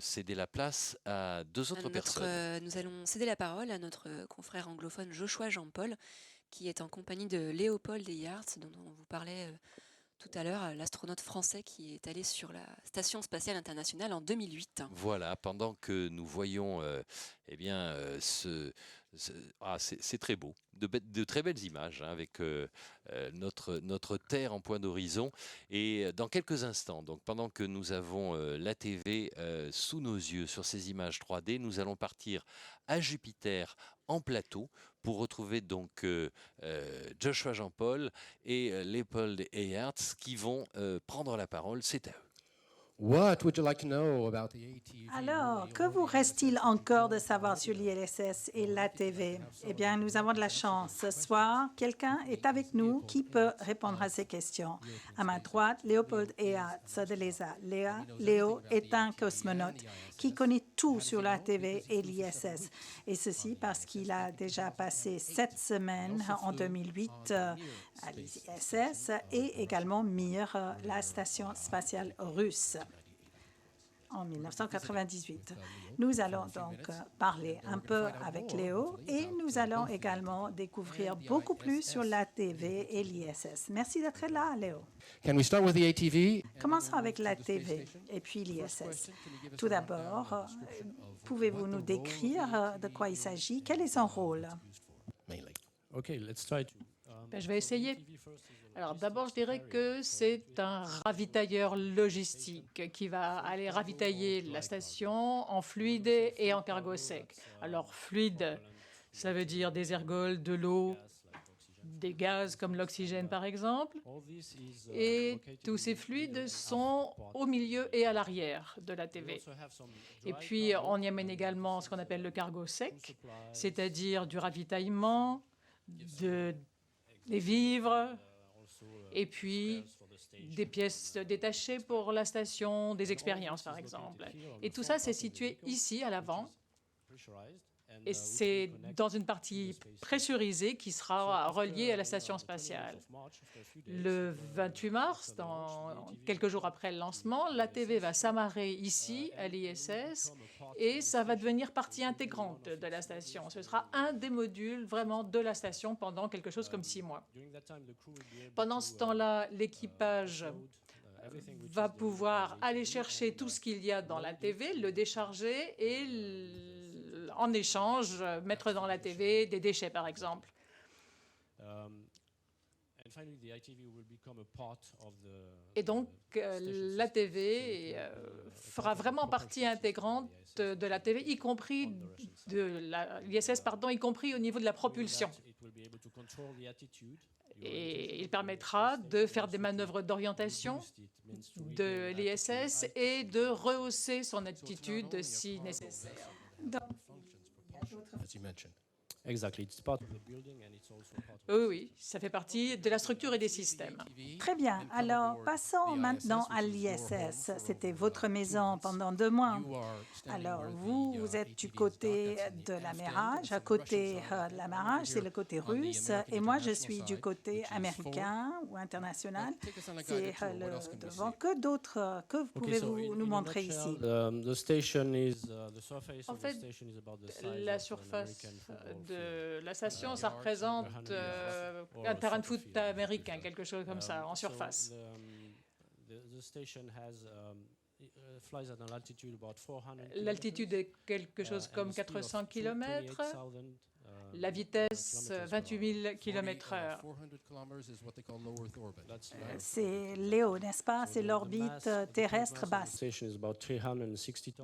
S1: céder la place à deux autres personnes.
S2: Nous allons céder la parole à notre confrère anglophone Joshua Jean-Paul, qui est en compagnie de Léopold Eyarts, dont on vous parlait tout à l'heure, l'astronaute français qui est allé sur la Station spatiale internationale en 2008.
S1: Voilà, pendant que nous voyons c'est très beau, de très belles images avec notre Terre en point d'horizon. Et dans quelques instants, donc pendant que nous avons l'ATV sous nos yeux sur ces images 3D, nous allons partir à Jupiter en plateau pour retrouver donc Joshua Jean-Paul et Léopold Eyarts qui vont prendre la parole. C'est à eux.
S17: Alors, que vous reste-t-il encore de savoir sur l'ISS et l'ATV? Eh bien, nous avons de la chance. Ce soir, quelqu'un est avec nous qui peut répondre à ces questions. À ma droite, Léopold Eyarts de l'ESA. Léo est un cosmonaute qui connaît tout sur l'ATV et l'ISS. Et ceci parce qu'il a déjà passé 7 semaines en 2008 à l'ISS et également Mir, la station spatiale russe, en 1998. Nous allons donc parler un peu avec Léo et nous allons également découvrir beaucoup plus sur l'ATV et l'ISS. Merci d'être là, Léo. Commençons avec l'ATV et puis l'ISS. Tout d'abord, pouvez-vous nous décrire de quoi il s'agit? Quel est son rôle?
S18: Je vais essayer. Alors d'abord, je dirais que c'est un ravitailleur logistique qui va aller ravitailler la station en fluide et en cargo sec. Alors fluide, ça veut dire des ergols, de l'eau, des gaz comme l'oxygène par exemple. Et tous ces fluides sont au milieu et à l'arrière de l'ATV. Et puis on y amène également ce qu'on appelle le cargo sec, c'est-à-dire du ravitaillement, des vivres, et puis des pièces détachées pour la station, des expériences par exemple. Et tout ça, c'est situé ici à l'avant. Et c'est dans une partie pressurisée qui sera reliée à la station spatiale. Le 28 mars, quelques jours après le lancement, l'ATV va s'amarrer ici à l'ISS et ça va devenir partie intégrante de la station. Ce sera un des modules vraiment de la station pendant quelque chose comme 6 mois. Pendant ce temps-là, l'équipage va pouvoir aller chercher tout ce qu'il y a dans l'ATV, le décharger et en échange, mettre dans la TV des déchets, par exemple. Et donc, l'ATV fera vraiment partie intégrante de la TV, y compris de l'ISS, y compris au niveau de la propulsion. Et il permettra de faire des manœuvres d'orientation de l'ISS et de rehausser son altitude si nécessaire. Oui, ça fait partie de la structure et des systèmes.
S17: Très bien. Alors, passons maintenant à l'ISS. C'était votre maison pendant 2 mois. Alors, vous êtes du côté de l'amarrage. À côté de l'amarrage, c'est le côté russe. Et moi, je suis du côté américain ou international. C'est le devant. Que pouvez-vous nous montrer ici?
S18: En fait, la surface de la station, ça représente un terrain de foot américain, quelque chose comme ça, en surface. L'altitude est quelque chose comme 400 km. La vitesse, 28 000 km/h.
S17: C'est Léo, n'est-ce pas? C'est l'orbite terrestre basse.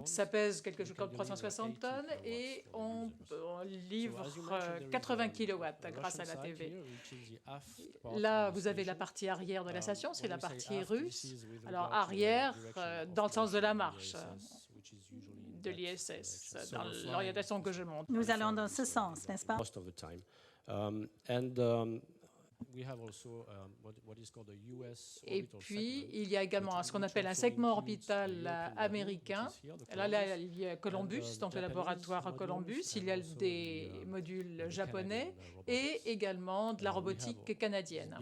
S18: Ça pèse quelque chose comme 360 tonnes et on livre 80 kW grâce à la TV. Là, vous avez la partie arrière de la station, c'est la partie russe. Alors, arrière, dans le sens de la marche de l'ISS, dans l'orientation que je montre.
S17: Nous allons dans ce sens, n'est-ce pas?
S18: Et puis, il y a également ce qu'on appelle un segment orbital américain. Là, il y a Columbus, donc le laboratoire Columbus. Il y a des modules japonais et également de la robotique canadienne.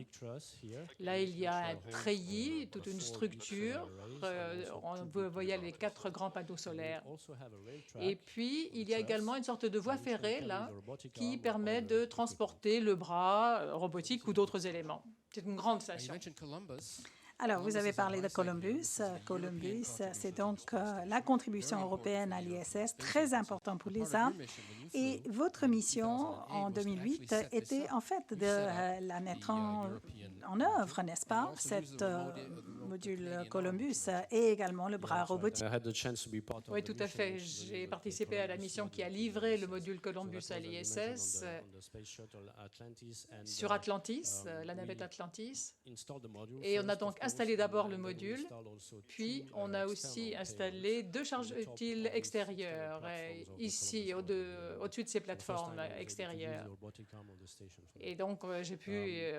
S18: Là, il y a un treillis, toute une structure. Vous voyez les 4 grands panneaux solaires. Et puis, il y a également une sorte de voie ferrée, là, qui permet de transporter le bras robotique ou d'autres éléments. C'est une grande station.
S17: Alors, vous avez parlé de Columbus. Columbus, c'est donc la contribution européenne à l'ISS, très important pour les armes. Et votre mission en 2008 était en fait de la mettre en œuvre, n'est-ce pas, cette module Columbus et également le bras robotique.
S18: Oui, tout à fait. J'ai participé à la mission qui a livré le module Columbus à l'ISS sur Atlantis, la navette Atlantis. Et on a donc installé d'abord le module, puis on a aussi installé 2 charges utiles extérieures, ici, au-dessus de ces plateformes extérieures. Et donc, j'ai pu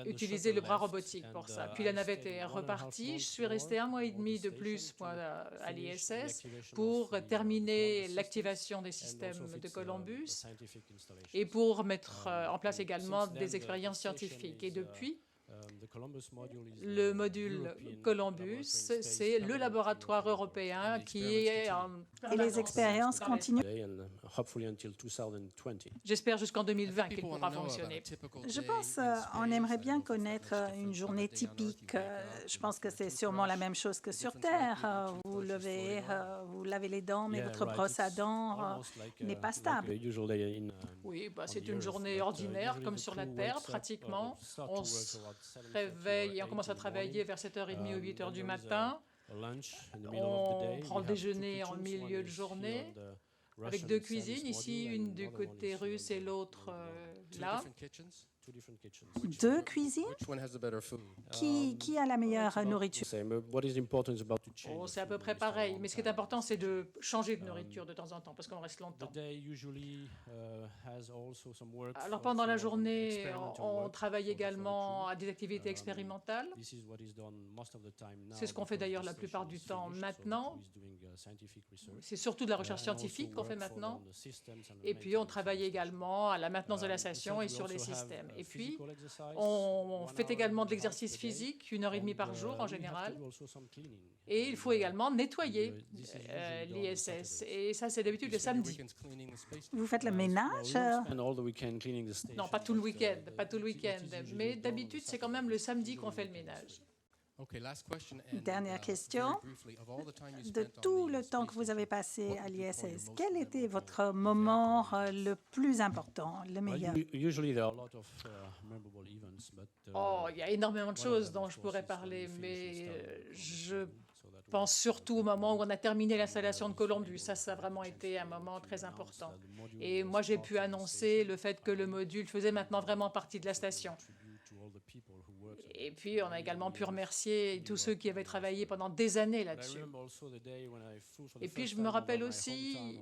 S18: utiliser le bras robotique pour ça. Puis la navette est repartie. Je suis resté 1 mois et demi de plus à l'ISS pour terminer l'activation des systèmes de Columbus et pour mettre en place également des expériences scientifiques. Et depuis, le module Columbus, c'est le laboratoire européen qui est en...
S17: Et les expériences continuent.
S18: J'espère jusqu'en 2020 qu'il pourra fonctionner.
S17: Je pense on aimerait bien connaître une journée typique. Je pense que c'est sûrement la même chose que sur Terre. Vous lavez les dents, mais votre brosse à dents n'est pas stable.
S18: Oui, c'est une journée ordinaire, comme sur la Terre, pratiquement. On se réveille et on commence à travailler vers 7h30 ou 8h du matin. On prend le déjeuner en milieu de journée, avec 2 cuisines, ici une du côté russe et l'autre là.
S17: 2 cuisines? Qui a la meilleure nourriture?
S18: Oh, c'est à peu près pareil, mais ce qui est important, c'est de changer de nourriture de temps en temps, parce qu'on reste longtemps. Alors pendant la journée, on travaille également à des activités expérimentales. C'est ce qu'on fait d'ailleurs la plupart du temps maintenant. C'est surtout de la recherche scientifique qu'on fait maintenant. Et puis on travaille également à la maintenance de la station et sur les systèmes. Et puis, on fait également de l'exercice physique, 1h30 par jour en général. Et il faut également nettoyer l'ISS. Et ça, c'est d'habitude le samedi.
S17: Vous faites le ménage?
S18: Non, pas tout le week-end, pas tout le week-end. Mais d'habitude, c'est quand même le samedi qu'on fait le ménage.
S17: Dernière question. De tout le temps que vous avez passé à l'ISS, quel était votre moment le plus important, le meilleur?
S18: Oh, il y a énormément de choses dont je pourrais parler, mais je pense surtout au moment où on a terminé l'installation de Columbus. Ça a vraiment été un moment très important. Et moi, j'ai pu annoncer le fait que le module faisait maintenant vraiment partie de la station. Et puis, on a également pu remercier tous ceux qui avaient travaillé pendant des années là-dessus. Et puis, je me rappelle aussi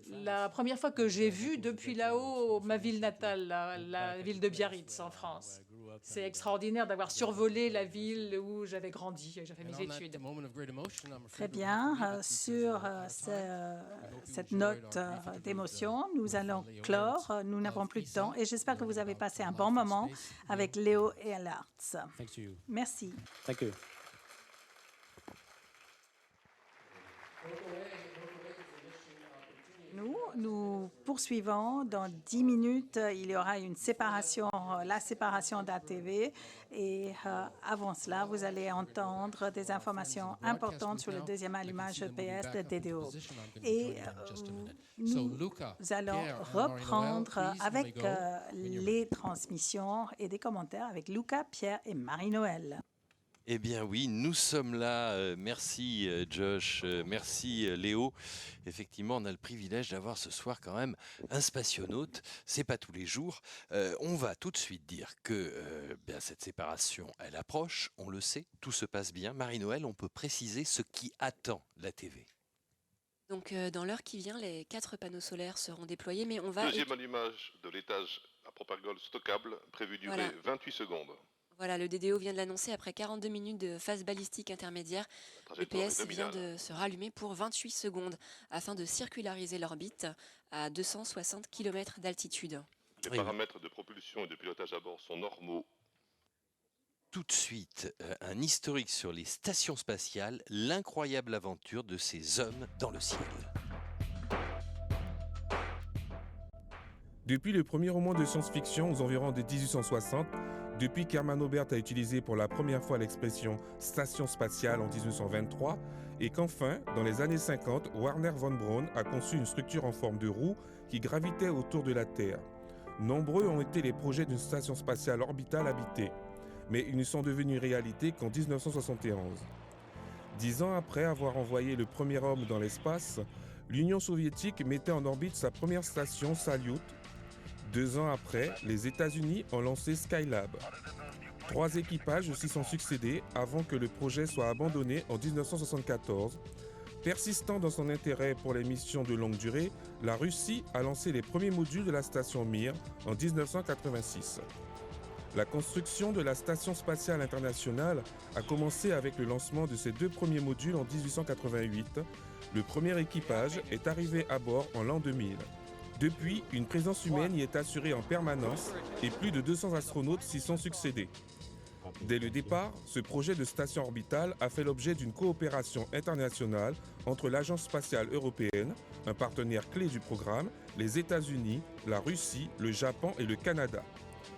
S18: la première fois que j'ai vu depuis là-haut ma ville natale, la ville de Biarritz en France. C'est extraordinaire d'avoir survolé la ville où j'avais grandi, j'ai fait mes études.
S17: Très bien. Sur cette note d'émotion, nous allons clore. Nous n'avons plus de temps et j'espère que vous avez passé un bon moment avec Léo et Alartz. Merci.
S13: Thank you.
S17: Nous poursuivons. Dans 10 minutes, il y aura une séparation, la séparation d'ATV. Et avant cela, vous allez entendre des informations importantes sur le deuxième allumage EPS de DDO. Et nous allons reprendre avec les transmissions et des commentaires avec Luca, Pierre et Marie-Noël.
S1: Eh bien oui, nous sommes là. Merci Josh, merci Léo. Effectivement, on a le privilège d'avoir ce soir quand même un spationaute. C'est pas tous les jours. On va tout de suite dire que bien cette séparation, elle approche. On le sait, tout se passe bien. Marie-Noël, on peut préciser ce qui attend la TV.
S2: Donc dans l'heure qui vient, les 4 panneaux solaires seront déployés, mais on va...
S5: Deuxième allumage de l'étage à propagole stockable, prévu durer 28 secondes.
S2: Voilà, le DDO vient de l'annoncer après 42 minutes de phase balistique intermédiaire. L'EPS vient de se rallumer pour 28 secondes afin de circulariser l'orbite à 260 km d'altitude.
S5: Les paramètres de propulsion et de pilotage à bord sont normaux.
S1: Tout de suite, un historique sur les stations spatiales, l'incroyable aventure de ces hommes dans le ciel.
S16: Depuis le premier roman de science-fiction aux environs de 1860, depuis qu'Hermann Oberth a utilisé pour la première fois l'expression « station spatiale » en 1923, et qu'enfin, dans les années 50, Werner von Braun a conçu une structure en forme de roue qui gravitait autour de la Terre. Nombreux ont été les projets d'une station spatiale orbitale habitée, mais ils ne sont devenus réalité qu'en 1971. 10 ans après avoir envoyé le premier homme dans l'espace, l'Union soviétique mettait en orbite sa première station Salyut. 2 ans après, les États-Unis ont lancé Skylab. 3 équipages s'y sont succédés avant que le projet soit abandonné en 1974. Persistant dans son intérêt pour les missions de longue durée, la Russie a lancé les premiers modules de la station Mir en 1986. La construction de la Station spatiale internationale a commencé avec le lancement de ses 2 premiers modules en 1888. Le premier équipage est arrivé à bord en l'an 2000. Depuis, une présence humaine y est assurée en permanence et plus de 200 astronautes s'y sont succédés. Dès le départ, ce projet de station orbitale a fait l'objet d'une coopération internationale entre l'Agence spatiale européenne, un partenaire clé du programme, les États-Unis, la Russie, le Japon et le Canada.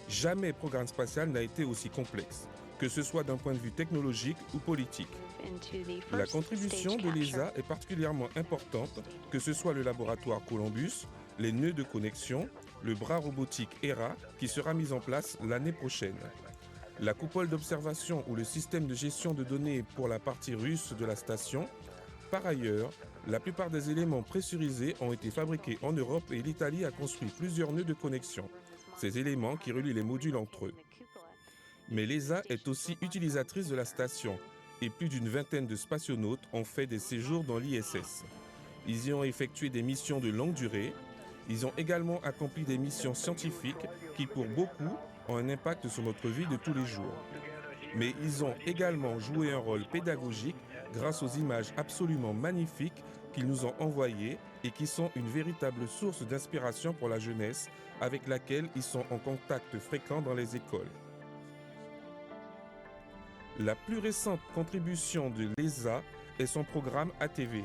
S16: Jamais programme spatial n'a été aussi complexe, que ce soit d'un point de vue technologique ou politique. La contribution de l'ESA est particulièrement importante, que ce soit le laboratoire Columbus, les nœuds de connexion, le bras robotique ERA qui sera mis en place l'année prochaine. La coupole d'observation ou le système de gestion de données pour la partie russe de la station. Par ailleurs, la plupart des éléments pressurisés ont été fabriqués en Europe et l'Italie a construit plusieurs nœuds de connexion, ces éléments qui relient les modules entre eux. Mais l'ESA est aussi utilisatrice de la station et plus d'une vingtaine de spationautes ont fait des séjours dans l'ISS. Ils y ont effectué des missions de longue durée. Ils ont également accompli des missions scientifiques qui, pour beaucoup, ont un impact sur notre vie de tous les jours. Mais ils ont également joué un rôle pédagogique grâce aux images absolument magnifiques qu'ils nous ont envoyées et qui sont une véritable source d'inspiration pour la jeunesse avec laquelle ils sont en contact fréquent dans les écoles. La plus récente contribution de l'ESA est son programme ATV.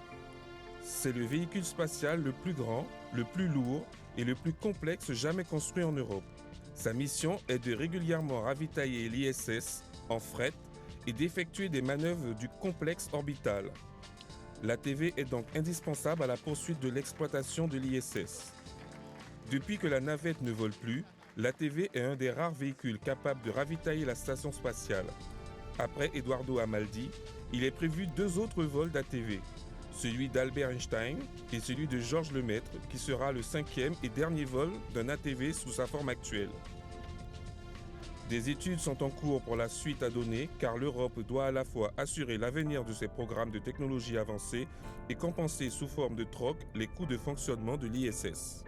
S16: C'est le véhicule spatial le plus grand, le plus lourd et le plus complexe jamais construit en Europe. Sa mission est de régulièrement ravitailler l'ISS en fret et d'effectuer des manœuvres du complexe orbital. L'ATV est donc indispensable à la poursuite de l'exploitation de l'ISS. Depuis que la navette ne vole plus, l'ATV est un des rares véhicules capables de ravitailler la station spatiale. Après Eduardo Amaldi, il est prévu 2 autres vols d'ATV, celui d'Albert Einstein et celui de Georges Lemaître, qui sera le 5e et dernier vol d'un ATV sous sa forme actuelle. Des études sont en cours pour la suite à donner, car l'Europe doit à la fois assurer l'avenir de ses programmes de technologie avancée et compenser sous forme de troc les coûts de fonctionnement de l'ISS.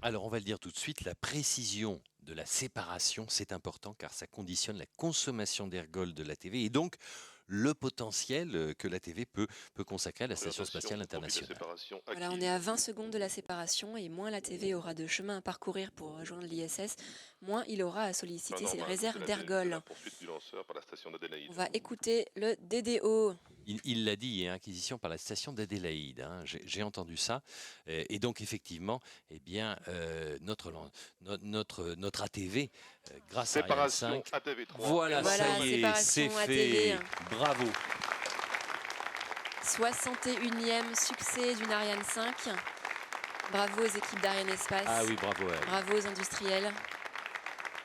S1: Alors, on va le dire tout de suite, la précision de la séparation, c'est important car ça conditionne la consommation d'ergols de l'ATV et donc le potentiel que l'ATV peut consacrer à la Station spatiale internationale.
S2: Voilà, on est à 20 secondes de la séparation et moins l'ATV aura de chemin à parcourir pour rejoindre l'ISS, moins il aura à solliciter ses réserves d'ergols. On va écouter le DDO.
S1: Il l'a dit, acquisition par la station d'Adélaïde. J'ai entendu ça. Et donc, effectivement, eh bien, notre ATV, grâce à Ariane 5... Voilà, ça y est, c'est fait.
S2: ATV.
S1: Bravo.
S2: 61e succès d'une Ariane 5. Bravo aux équipes d'Ariane Espace.
S1: Ah oui, bravo à elle.
S2: Bravo aux industriels.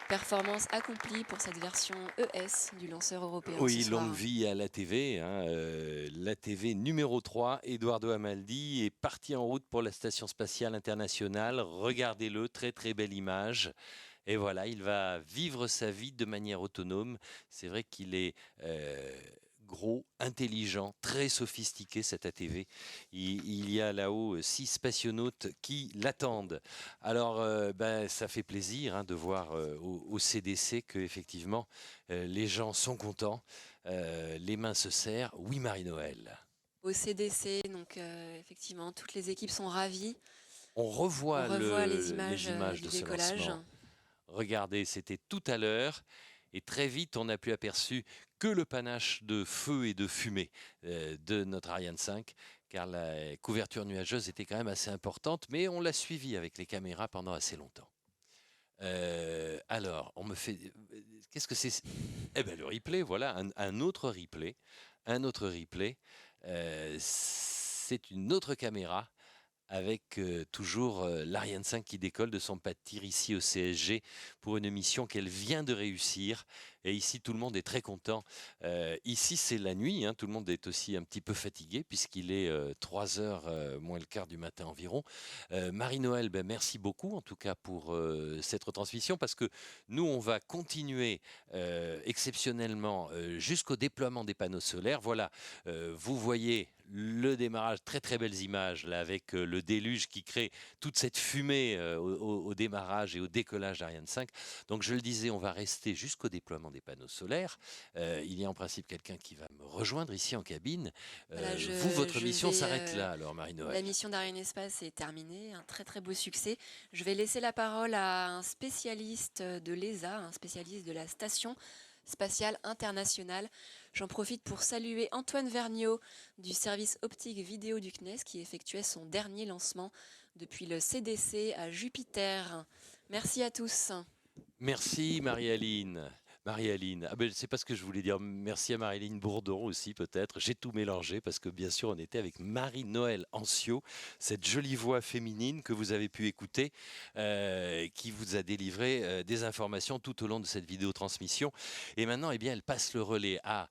S2: Performance accomplie pour cette version ES du lanceur européen.
S1: Oui, longue vie à l'ATV. L'ATV numéro 3, Eduardo Amaldi, est parti en route pour la Station spatiale internationale. Regardez-le, très très belle image. Et voilà, il va vivre sa vie de manière autonome. C'est vrai qu'il est gros, intelligent, très sophistiqué cet ATV. Il y a là-haut 6 spationautes qui l'attendent. Alors, ça fait plaisir de voir au CDC que effectivement les gens sont contents, les mains se serrent. Oui, Marie-Noël.
S2: Au CDC, donc effectivement, toutes les équipes sont ravies.
S1: On revoit
S2: les images
S1: de
S2: du
S1: ce
S2: décollage.
S1: lancement. Regardez, c'était tout à l'heure. Et très vite, on n'a plus aperçu que le panache de feu et de fumée de notre Ariane 5, car la couverture nuageuse était quand même assez importante, mais on l'a suivi avec les caméras pendant assez longtemps. Alors, on me fait... Qu'est-ce que c'est? Eh bien, le replay, voilà, un autre replay. C'est une autre caméra avec toujours l'Ariane 5 qui décolle de son pas de tir ici au CSG pour une mission qu'elle vient de réussir. Et ici, tout le monde est très content. Ici, c'est la nuit. Tout le monde est aussi un petit peu fatigué puisqu'il est 3h moins le quart du matin environ. Marie-Noël, merci beaucoup en tout cas pour cette retransmission parce que nous, on va continuer exceptionnellement jusqu'au déploiement des panneaux solaires. Voilà, vous voyez le démarrage, très très belles images là avec le déluge qui crée toute cette fumée au démarrage et au décollage d'Ariane 5. Donc je le disais, on va rester jusqu'au déploiement des panneaux solaires. Il y a en principe quelqu'un qui va me rejoindre ici en cabine.
S2: Voilà,
S1: votre mission s'arrête là alors Marie-Noël.
S2: La mission d'Ariane Espace est terminée, un très très beau succès. Je vais laisser la parole à un spécialiste de l'ESA, un spécialiste de la Station spatiale internationale. J'en profite pour saluer Antoine Vergniaud du service optique vidéo du CNES qui effectuait son dernier lancement depuis le CDC à Jupiter. Merci à tous.
S1: Merci Marie-Aline. Marie-Aline, c'est pas ce que je voulais dire. Merci à Marie-Aline Bourdon aussi peut-être. J'ai tout mélangé parce que bien sûr on était avec Marie-Noël Ancio, cette jolie voix féminine que vous avez pu écouter, qui vous a délivré des informations tout au long de cette vidéotransmission. Et maintenant, elle passe le relais à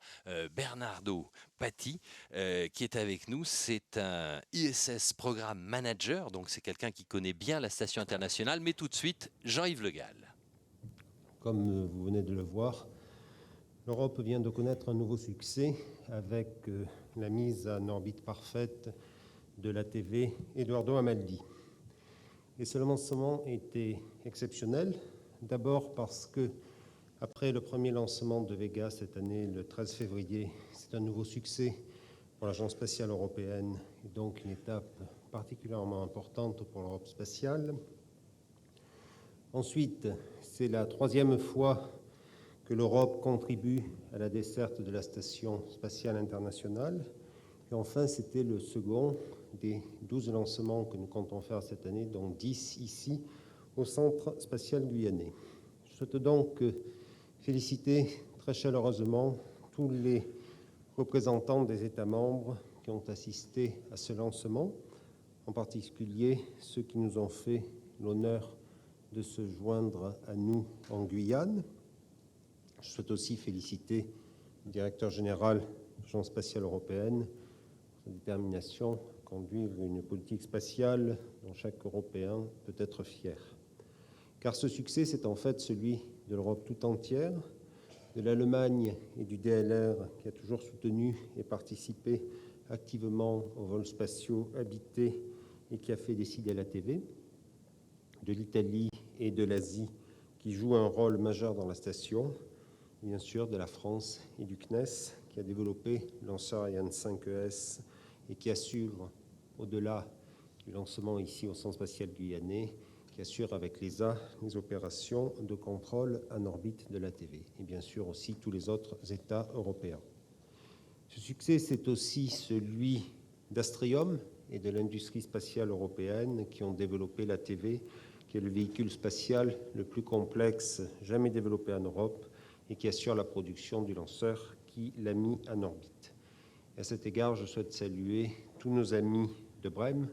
S1: Bernardo Patti, qui est avec nous. C'est un ISS Programme Manager, donc c'est quelqu'un qui connaît bien la station internationale. Mais tout de suite, Jean-Yves Le Gall.
S10: Comme vous venez de le voir, l'Europe vient de connaître un nouveau succès avec la mise en orbite parfaite de l'ATV Eduardo Amaldi. Et ce lancement était exceptionnel, d'abord parce que, après le premier lancement de Vega cette année, le 13 février, c'est un nouveau succès pour l'Agence spatiale européenne et donc une étape particulièrement importante pour l'Europe spatiale. Ensuite, c'est la 3e fois que l'Europe contribue à la desserte de la Station spatiale internationale. Et enfin, c'était le second des 12 lancements que nous comptons faire cette année, dont 10 ici au Centre spatial guyanais. Je souhaite donc féliciter très chaleureusement tous les représentants des États membres qui ont assisté à ce lancement, en particulier ceux qui nous ont fait l'honneur de se joindre à nous en Guyane. Je souhaite aussi féliciter le directeur général de l'Agence spatiale européenne pour sa détermination à conduire une politique spatiale dont chaque Européen peut être fier. Car ce succès, c'est en fait celui de l'Europe tout entière, de l'Allemagne et du DLR qui a toujours soutenu et participé activement aux vols spatiaux habités et qui a fait décider la TV, de l'Italie et de l'Asie qui jouent un rôle majeur dans la station, bien sûr de la France et du CNES qui a développé le lanceur Ariane 5 ES et qui assure, au-delà du lancement ici au Centre spatial guyanais, qui assure avec l'ESA les opérations de contrôle en orbite de la TV, et bien sûr aussi tous les autres États européens. Ce succès, c'est aussi celui d'Astrium et de l'industrie spatiale européenne qui ont développé la TV, qui est le véhicule spatial le plus complexe jamais développé en Europe et qui assure la production du lanceur qui l'a mis en orbite. Et à cet égard, je souhaite saluer tous nos amis de Brême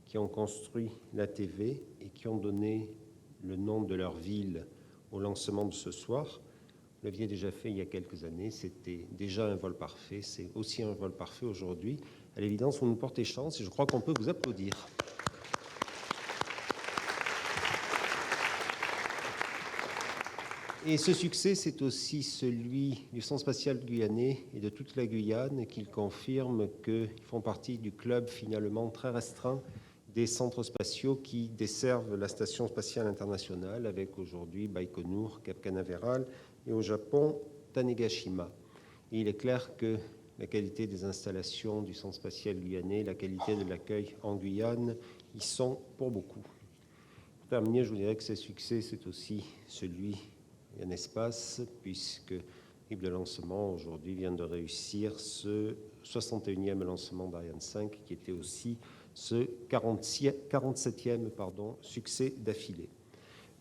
S10: qui ont construit la TV et qui ont donné le nom de leur ville au lancement de ce soir. Vous l'aviez déjà fait il y a quelques années, c'était déjà un vol parfait, c'est aussi un vol parfait aujourd'hui. À l'évidence, vous nous portez chance et je crois qu'on peut vous applaudir. Et ce succès, c'est aussi celui du Centre spatial guyanais et de toute la Guyane qui confirme qu'ils font partie du club finalement très restreint des centres spatiaux qui desservent la Station spatiale internationale avec aujourd'hui Baïkonour, Cap Canaveral et au Japon, Tanegashima. Et il est clair que la qualité des installations du Centre spatial guyanais, la qualité de l'accueil en Guyane, y sont pour beaucoup. Pour terminer, je vous dirais que ce succès, c'est aussi celui d'un espace, puisque l'équipe de lancement aujourd'hui vient de réussir ce 61e lancement d'Ariane 5, qui était aussi ce 47e succès d'affilée.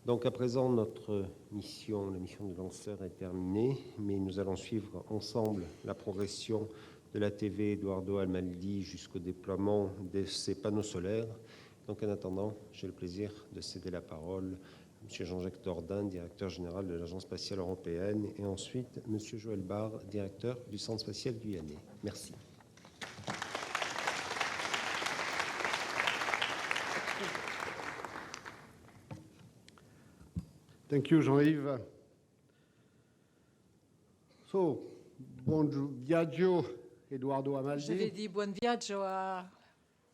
S10: Donc à présent, notre mission, la mission du lanceur est terminée, mais nous allons suivre ensemble la progression de la TV Eduardo Amaldi jusqu'au déploiement de ces panneaux solaires. Donc en attendant, j'ai le plaisir de céder la parole à M. Jean-Jacques Dordain, directeur général de l'Agence spatiale européenne, et ensuite M. Joël Barre, directeur du Centre spatial guyanais. Merci.
S3: Thank you, Jean-Yves. So, buon viaggio, Eduardo Amaldi.
S18: J'avais dit buon viaggio à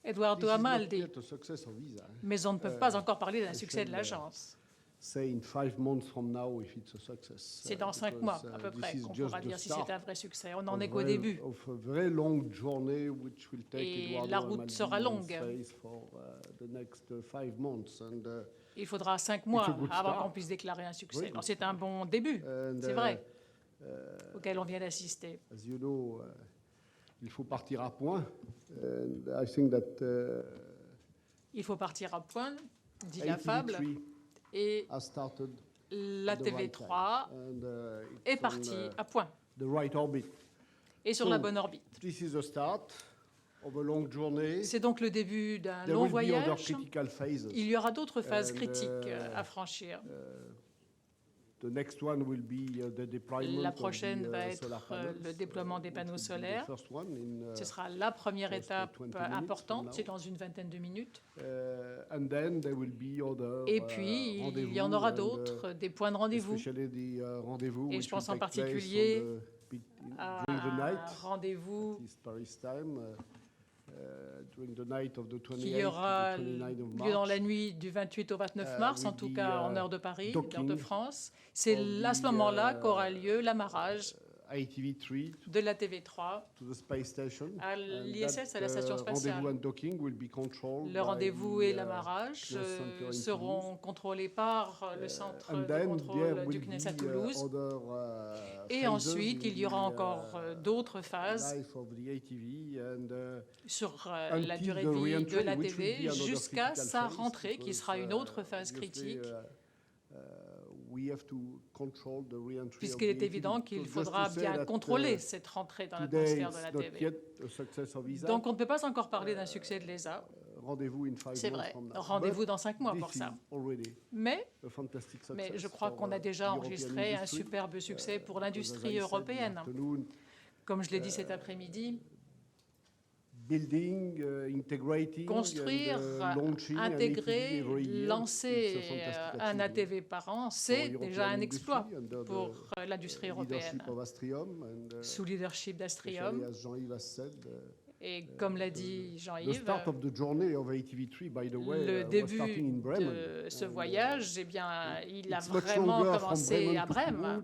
S18: Eduardo Amaldi, mais on ne peut pas encore parler d'un succès de l'agence. C'est dans 5 mois à peu près qu'on pourra dire si c'est un vrai succès. On n'en est qu'au début. Et la route sera longue. Il faudra 5 mois avant qu'on puisse déclarer un succès. Alors c'est un bon début, c'est vrai, auquel on vient d'assister.
S3: Il faut partir à point.
S18: Il faut partir à point, dit la fable. Et la TV3 est partie à point et sur la bonne orbite. C'est donc le début d'un long voyage. Il y aura d'autres phases critiques à franchir. La prochaine va être le déploiement des panneaux solaires. Ce sera la première étape importante, c'est dans une vingtaine de minutes. Et puis, il y en aura d'autres, des points de rendez-vous. Et je pense en particulier à un rendez-vous qui aura lieu dans la nuit du 28 au 29 mars, en tout cas en heure de Paris, heure de France. C'est à ce moment-là qu'aura lieu l'amarrage de la TV3 à l'ISS, à la station spatiale. Le rendez-vous et l'amarrage seront contrôlés par le centre de contrôle du CNES à Toulouse. Et ensuite, il y aura encore d'autres phases sur la durée de vie de la TV jusqu'à sa rentrée, qui sera une autre phase critique, puisqu'il est évident qu'il faudra bien contrôler cette rentrée dans l'atmosphère de la TV. Donc on ne peut pas encore parler d'un succès de l'ESA. C'est vrai, rendez-vous dans 5 mois pour ça. Mais je crois qu'on a déjà enregistré un superbe succès pour l'industrie européenne. Comme je l'ai dit cet après-midi, construire, intégrer, lancer un ATV par an, c'est déjà un exploit pour l'industrie européenne. Sous leadership d'Astrium. Et comme l'a dit Jean-Yves, le début de ce voyage, eh bien, il a vraiment commencé à Brême.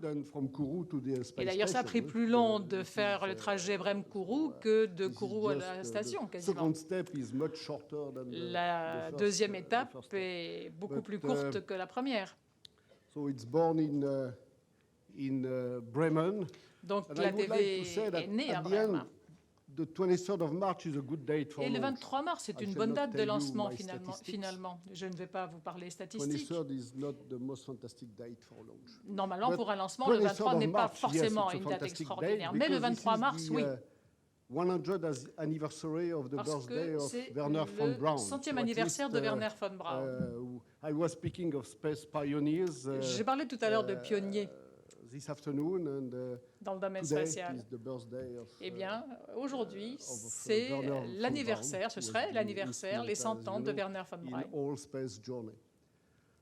S18: Et d'ailleurs, ça a pris plus long de faire le trajet Brême-Kourou que de Kourou à la station, quasiment. La deuxième étape est beaucoup plus courte que la première. Donc, la TV est née à Brême. Et le 23 mars, c'est une bonne date de lancement finalement. Je ne vais pas vous parler statistiques. Normalement, pour un lancement, le 23 n'est pas forcément une date extraordinaire. Mais le 23 mars, oui. Parce que c'est le 100e anniversaire de Wernher von Braun. J'ai parlé tout à l'heure de pionniers dans le domaine spatial. Eh bien, aujourd'hui, c'est l'anniversaire, ce serait l'anniversaire, les 100 ans de Wernher von Braun.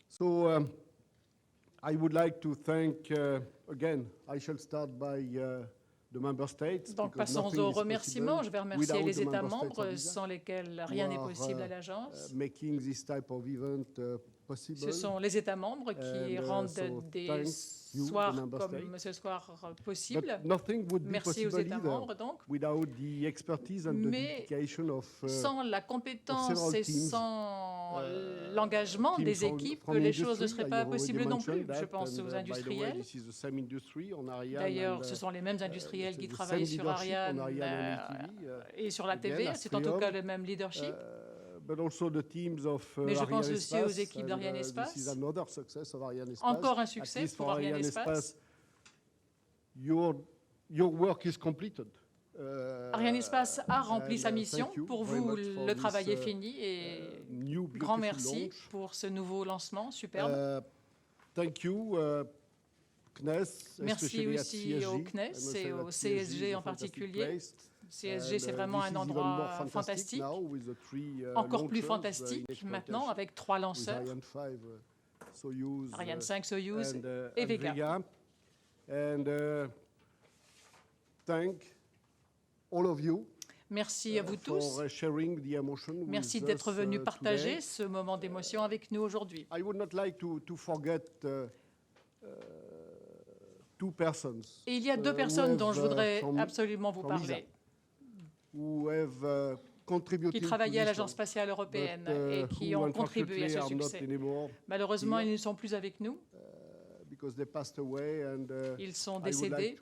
S3: So, I would like to thank, again, I shall start by the member states.
S18: Donc, passons aux remerciements. Je vais remercier les États membres sans lesquels rien n'est possible à l'agence.
S3: Making this type of event possible.
S18: Ce sont les États membres qui rendent des soirs comme ce soir possible. Merci aux États membres, donc. Mais sans la compétence et sans l'engagement des équipes, les choses ne seraient pas possibles non plus. Je pense aux industriels. D'ailleurs, ce sont les mêmes industriels qui travaillent sur Ariane et sur la TV. C'est en tout cas le même leadership. Mais je pense aussi aux équipes d'Ariane Espace. Encore un succès pour Ariane Espace. Ariane Espace a rempli sa mission. Pour vous, le travail est fini et grand merci pour ce nouveau lancement superbe. Merci aussi au CNES et au CSG en particulier. CSG, c'est vraiment un endroit fantastique, encore plus fantastique maintenant avec 3 lanceurs, Ariane 5, Soyuz et Vega. Merci à vous tous. Merci d'être venus partager ce moment d'émotion avec nous aujourd'hui. Et il y a 2 personnes dont je voudrais absolument vous parler, qui travaillaient à l'Agence spatiale européenne et qui ont contribué à ce succès. Malheureusement, ils ne sont plus avec nous. Ils sont décédés.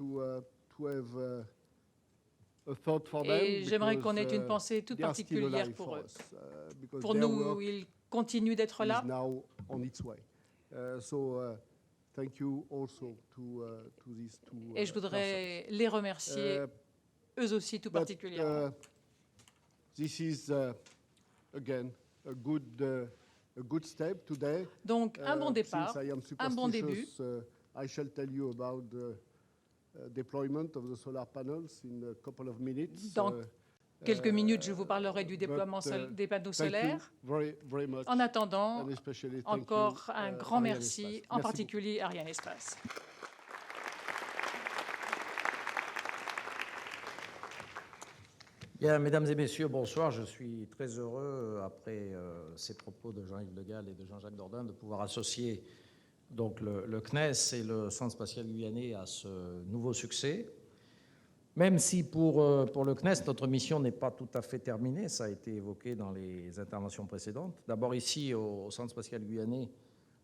S18: Et j'aimerais qu'on ait une pensée toute particulière pour eux. Pour nous, ils continuent d'être là. Et je voudrais les remercier, eux aussi tout particulièrement. Donc, un bon départ, un bon début. Dans quelques minutes, je vous parlerai du déploiement des panneaux solaires. En attendant, encore un grand merci, en particulier Ariane Espace.
S19: Bien, mesdames et messieurs, bonsoir. Je suis très heureux, après ces propos de Jean-Yves Le Gall et de Jean-Jacques Dordain, de pouvoir associer donc, le CNES et le Centre spatial guyanais à ce nouveau succès. Même si pour le CNES, notre mission n'est pas tout à fait terminée, ça a été évoqué dans les interventions précédentes. D'abord ici, au Centre spatial guyanais,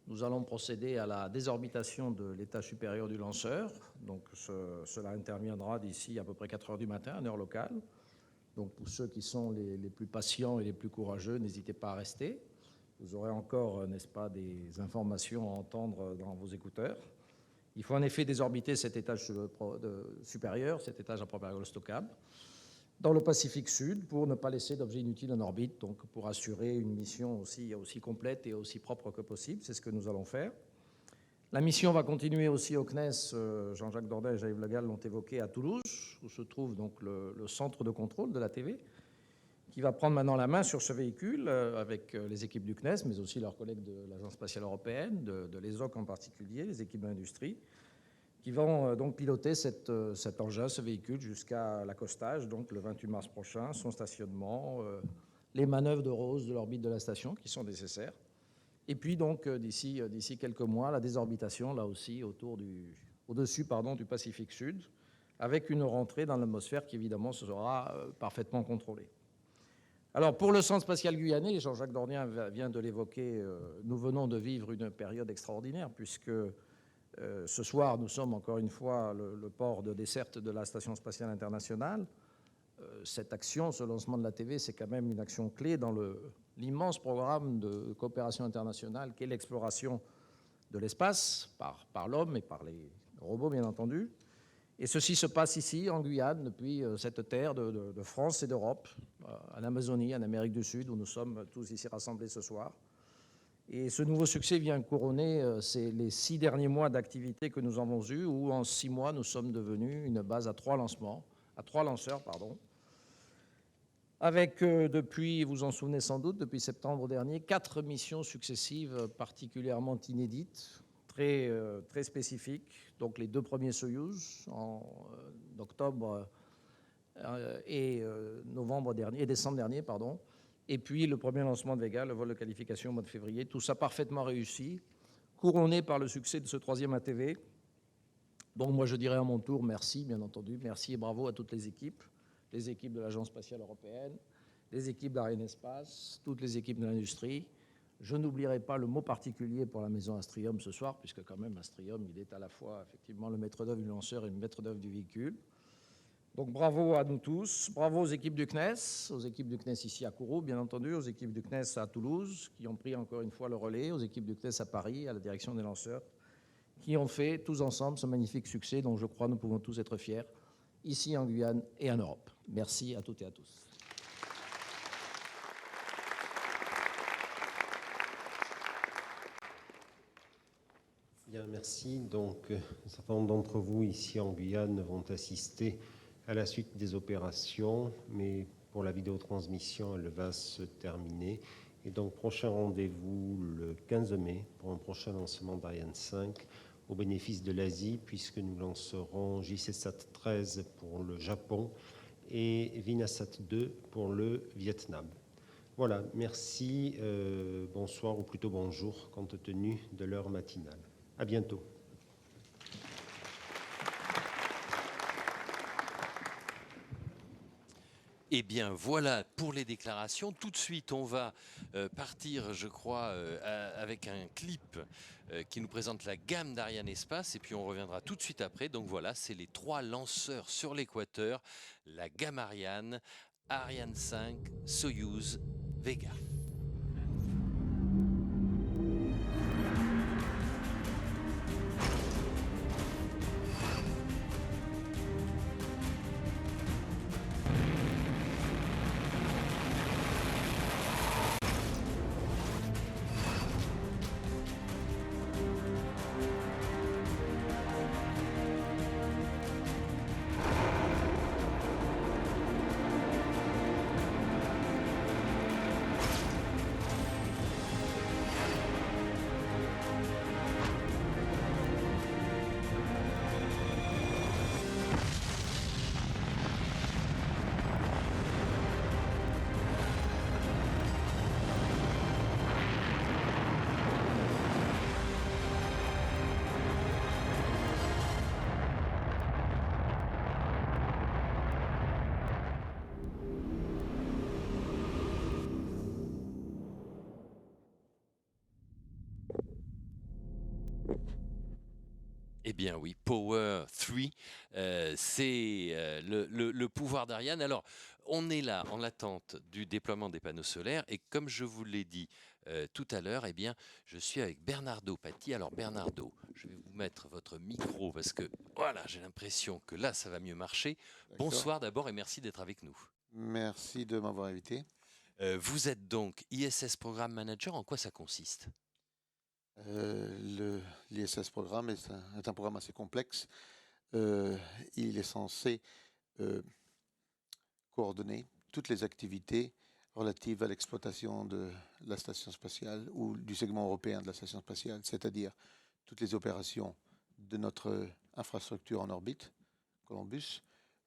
S19: nous allons procéder à la désorbitation de l'étage supérieur du lanceur. Donc cela interviendra d'ici à peu près 4 heures du matin, en heure locale. Donc pour ceux qui sont les plus patients et les plus courageux, n'hésitez pas à rester. Vous aurez encore, n'est-ce pas, des informations à entendre dans vos écouteurs. Il faut en effet désorbiter cet étage supérieur, cet étage à propagule stockable, dans le Pacifique Sud pour ne pas laisser d'objets inutiles en orbite, donc pour assurer une mission aussi complète et aussi propre que possible. C'est ce que nous allons faire. La mission va continuer aussi au CNES, Jean-Jacques Dordain et Jean-Yves Le Gall l'ont évoqué, à Toulouse, où se trouve donc le centre de contrôle de la TV, qui va prendre maintenant la main sur ce véhicule avec les équipes du CNES, mais aussi leurs collègues de l'Agence spatiale européenne, de l'ESOC en particulier, les équipes d'industrie, qui vont donc piloter cet engin, ce véhicule, jusqu'à l'accostage, donc le 28 mars prochain, son stationnement, les manœuvres de rose de l'orbite de la station qui sont nécessaires. Et puis donc d'ici quelques mois, la désorbitation, là aussi, au-dessus du Pacifique Sud, avec une rentrée dans l'atmosphère qui évidemment sera parfaitement contrôlée. Alors pour le Centre spatial guyanais, Jean-Jacques Dordain vient de l'évoquer, nous venons de vivre une période extraordinaire puisque ce soir nous sommes encore une fois le port de desserte de la Station spatiale internationale. Cette action, ce lancement de la TV, c'est quand même une action clé dans l'immense programme de coopération internationale qu'est l'exploration de l'espace par l'homme et par les robots bien entendu. Et ceci se passe ici, en Guyane, depuis cette terre de France et d'Europe, en Amazonie, en Amérique du Sud, où nous sommes tous ici rassemblés ce soir. Et ce nouveau succès vient couronner les 6 derniers mois d'activité que nous avons eus, où en 6 mois, nous sommes devenus une base à 3 lanceurs, avec depuis, vous en souvenez sans doute, depuis septembre dernier, 4 missions successives particulièrement inédites, très spécifiques. Donc les 2 premiers Soyouz en octobre et décembre dernier, et puis le premier lancement de Vega, le vol de qualification au mois de février. Tout ça parfaitement réussi, couronné par le succès de ce 3e ATV. Donc moi je dirais à mon tour merci, bien entendu, merci et bravo à toutes les équipes de l'Agence spatiale européenne, les équipes d'Arianespace, toutes les équipes de l'industrie. Je n'oublierai pas le mot particulier pour la maison Astrium ce soir, puisque quand même Astrium, il est à la fois effectivement le maître d'œuvre du lanceur et le maître d'œuvre du véhicule. Donc bravo à nous tous, bravo aux équipes du CNES, ici à Kourou, bien entendu, aux équipes du CNES à Toulouse, qui ont pris encore une fois le relais, aux équipes du CNES à Paris, à la direction des lanceurs, qui ont fait tous ensemble ce magnifique succès dont je crois nous pouvons tous être fiers, ici en Guyane et en Europe. Merci à toutes et à tous.
S10: Bien, merci. Donc, un certain nombre d'entre vous ici en Guyane vont assister à la suite des opérations, mais pour la vidéotransmission, elle va se terminer. Et donc, prochain rendez-vous le 15 mai pour un prochain lancement d'Ariane 5 au bénéfice de l'Asie, puisque nous lancerons JCSat 13 pour le Japon et Vinasat 2 pour le Vietnam. Voilà, merci, bonsoir ou plutôt bonjour, compte tenu de l'heure matinale. À bientôt.
S1: Eh bien, voilà pour les déclarations. Tout de suite, on va partir, je crois, avec un clip qui nous présente la gamme d'Arianespace. Et puis, on reviendra tout de suite après. Donc voilà, c'est les 3 lanceurs sur l'équateur. La gamme Ariane, Ariane 5, Soyouz, Vega. Eh bien oui, Power 3, c'est le pouvoir d'Ariane. Alors, on est là en attente du déploiement des panneaux solaires et comme je vous l'ai dit tout à l'heure, eh bien, je suis avec Bernardo Patti. Alors Bernardo, je vais vous mettre votre micro parce que voilà, j'ai l'impression que là, ça va mieux marcher. Bonsoir d'abord et merci d'être avec nous.
S20: Merci de m'avoir invité.
S1: Vous êtes donc ISS Programme Manager. En quoi ça consiste ?
S20: L'ISS Programme est un programme assez complexe. Il est censé coordonner toutes les activités relatives à l'exploitation de la station spatiale ou du segment européen de la station spatiale, c'est-à-dire toutes les opérations de notre infrastructure en orbite, Columbus,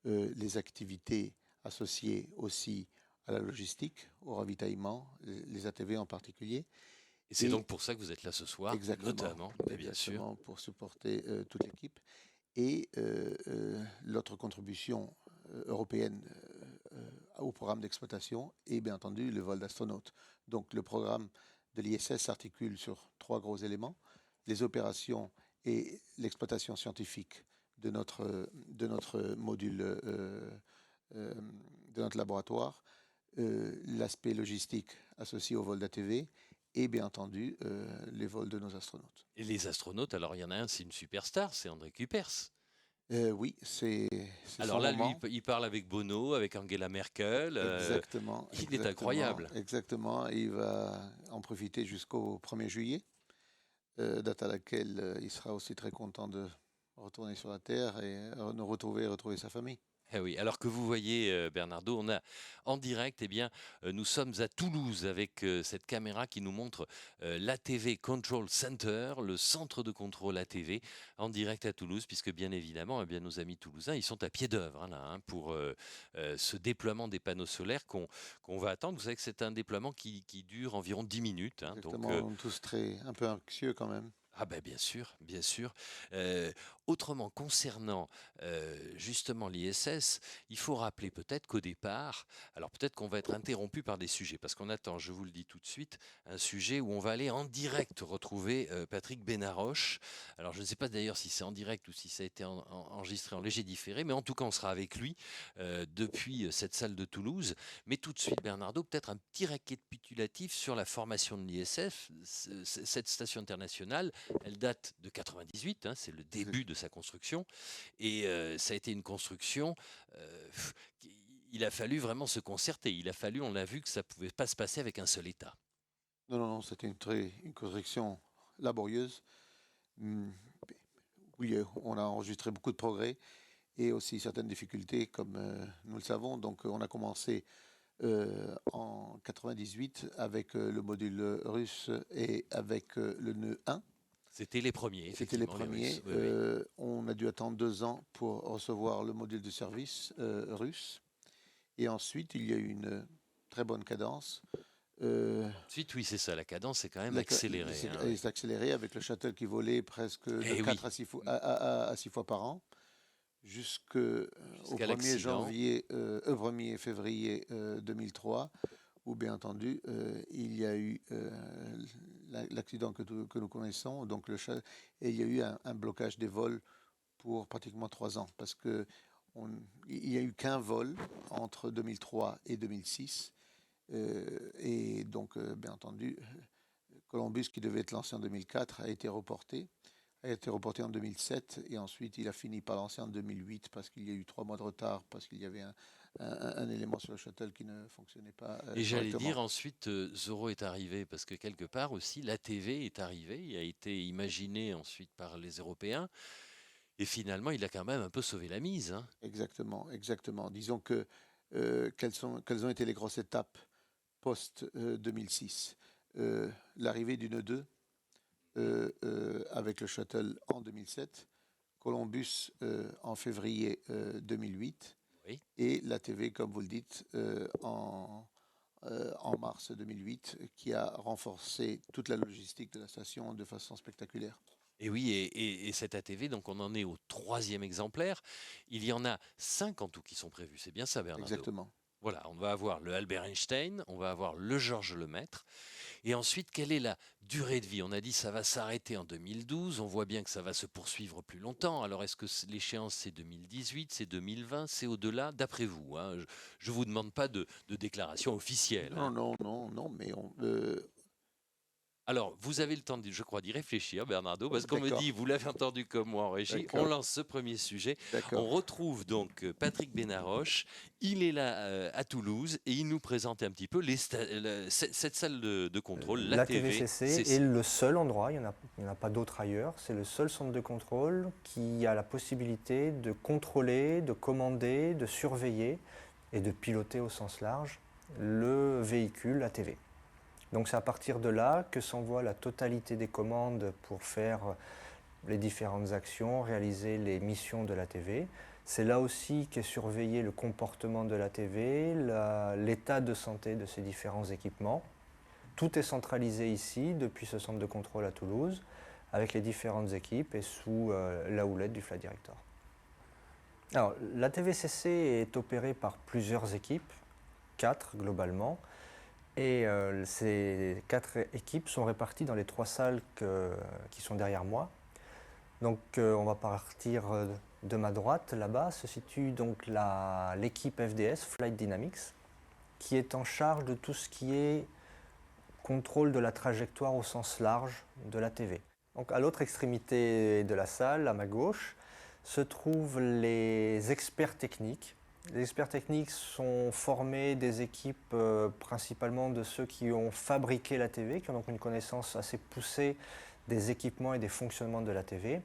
S20: les activités associées aussi à la logistique, au ravitaillement, les ATV en particulier.
S1: Et c'est donc pour ça que vous êtes là ce soir, notamment, bien sûr.
S20: Pour supporter toute l'équipe. Et l'autre contribution européenne au programme d'exploitation est bien entendu le vol d'astronautes. Donc le programme de l'ISS s'articule sur 3 gros éléments, les opérations et l'exploitation scientifique de notre module, de notre laboratoire, l'aspect logistique associé au vol d'ATV, et bien entendu les vols de nos astronautes.
S1: Et les astronautes, alors il y en a un, c'est une superstar, c'est André Kuipers.
S20: Oui, c'est
S1: alors là, lui, il parle avec Bono, avec Angela Merkel.
S20: Exactement.
S1: Il est incroyable.
S20: Exactement. Il va en profiter jusqu'au 1er juillet, date à laquelle il sera aussi très content de retourner sur la Terre et nous retrouver et retrouver sa famille.
S1: Eh oui, alors que vous voyez, Bernardo, on a en direct, eh bien, nous sommes à Toulouse avec cette caméra qui nous montre l'ATV Control Center, le centre de contrôle ATV, en direct à Toulouse, puisque bien évidemment, eh bien, nos amis toulousains, ils sont à pied d'œuvre pour ce déploiement des panneaux solaires qu'on va attendre. Vous savez que c'est un déploiement qui dure environ 10 minutes.
S20: Exactement, on est tous un peu anxieux quand même.
S1: Ah ben bien sûr, bien sûr. Autrement, concernant justement l'ISS, il faut rappeler peut-être qu'au départ, alors peut-être qu'on va être interrompu par des sujets, parce qu'on attend, je vous le dis tout de suite, un sujet où on va aller en direct retrouver Patrick Benaroche. Alors je ne sais pas d'ailleurs si c'est en direct ou si ça a été enregistré en léger différé, mais en tout cas on sera avec lui depuis cette salle de Toulouse. Mais tout de suite, Bernardo, peut-être un petit récapitulatif sur la formation de l'ISS, cette station internationale. Elle date de 98, c'est le début de sa construction, et ça a été une construction. Il a fallu vraiment se concerter. Il a fallu, on l'a vu, que ça ne pouvait pas se passer avec un seul État.
S20: Non, c'était une construction laborieuse. Oui, on a enregistré beaucoup de progrès et aussi certaines difficultés, comme nous le savons. Donc, on a commencé en 98 avec le module russe et avec le nœud 1.
S1: C'était les premiers, effectivement.
S20: C'était les premiers.
S1: Oui.
S20: On a dû attendre 2 ans pour recevoir le module de service russe. Et ensuite, il y a eu une très bonne cadence.
S1: Ensuite, oui, c'est ça, la cadence est quand même accélérée.
S20: C'est accéléré avec le shuttle qui volait presque de 4 à 6 fois par an, jusqu'au 1er février 2003, où bien entendu, il y a eu l'accident que nous connaissons, donc et il y a eu un blocage des vols pour pratiquement 3 ans, parce qu'il n'y a eu qu'un vol entre 2003 et 2006, et donc, bien entendu, Columbus, qui devait être lancé en 2004, a été reporté en 2007, et ensuite il a fini par lancer en 2008, parce qu'il y a eu 3 mois de retard, parce qu'il y avait un élément sur le shuttle qui ne fonctionnait pas.
S1: Et j'allais dire ensuite, Zorro est arrivé, parce que quelque part aussi, l'ATV est arrivé, il a été imaginé ensuite par les Européens, et finalement, il a quand même un peu sauvé la mise.
S20: Exactement. Disons que quelles ont été les grosses étapes post-2006 l'arrivée du nœud 2 avec le shuttle en 2007, Columbus en février 2008,
S1: oui.
S20: Et l'ATV, comme vous le dites, en mars 2008, qui a renforcé toute la logistique de la station de façon spectaculaire.
S1: Et oui, et cette ATV, donc on en est au 3e exemplaire. Il y en a 5 en tout qui sont prévus. C'est bien ça, Bernardo ?
S20: Exactement.
S1: Voilà, on va avoir le Albert Einstein, on va avoir le Georges Lemaître. Et ensuite, quelle est la durée de vie? On a dit que ça va s'arrêter en 2012, on voit bien que ça va se poursuivre plus longtemps. Alors est-ce que l'échéance c'est 2018, c'est 2020, c'est au-delà? D'après vous, hein, je ne vous demande pas de déclaration officielle.
S20: Non,
S1: hein.
S20: non, mais
S1: Alors, vous avez le temps, je crois, d'y réfléchir, Bernardo, parce qu'on me
S20: D'accord.
S1: dit, vous l'avez entendu comme moi en régie,
S20: D'accord.
S1: on lance ce premier sujet.
S20: D'accord.
S1: On retrouve donc Patrick Benaroche. Il est là à Toulouse et il nous présente un petit peu cette salle de contrôle, la
S21: TVCC
S1: TVCC.
S21: est le seul endroit, il n'y en a pas d'autre ailleurs, c'est le seul centre de contrôle qui a la possibilité de contrôler, de commander, de surveiller et de piloter au sens large le véhicule ATV. Donc c'est à partir de là que s'envoie la totalité des commandes pour faire les différentes actions, réaliser les missions de l'ATV. C'est là aussi qu'est surveillé le comportement de l'ATV, l'état de santé de ces différents équipements. Tout est centralisé ici, depuis ce centre de contrôle à Toulouse, avec les différentes équipes et sous la houlette du Flight Director. Alors, la TVCC est opérée par plusieurs équipes, 4 globalement. Et ces 4 équipes sont réparties dans les 3 salles qui sont derrière moi. Donc on va partir de ma droite, là-bas, se situe donc l'équipe FDS, Flight Dynamics, qui est en charge de tout ce qui est contrôle de la trajectoire au sens large de la TV. Donc à l'autre extrémité de la salle, à ma gauche, se trouvent les experts techniques. Les experts techniques sont formés des équipes principalement de ceux qui ont fabriqué la TV, qui ont donc une connaissance assez poussée des équipements et des fonctionnements de la TV.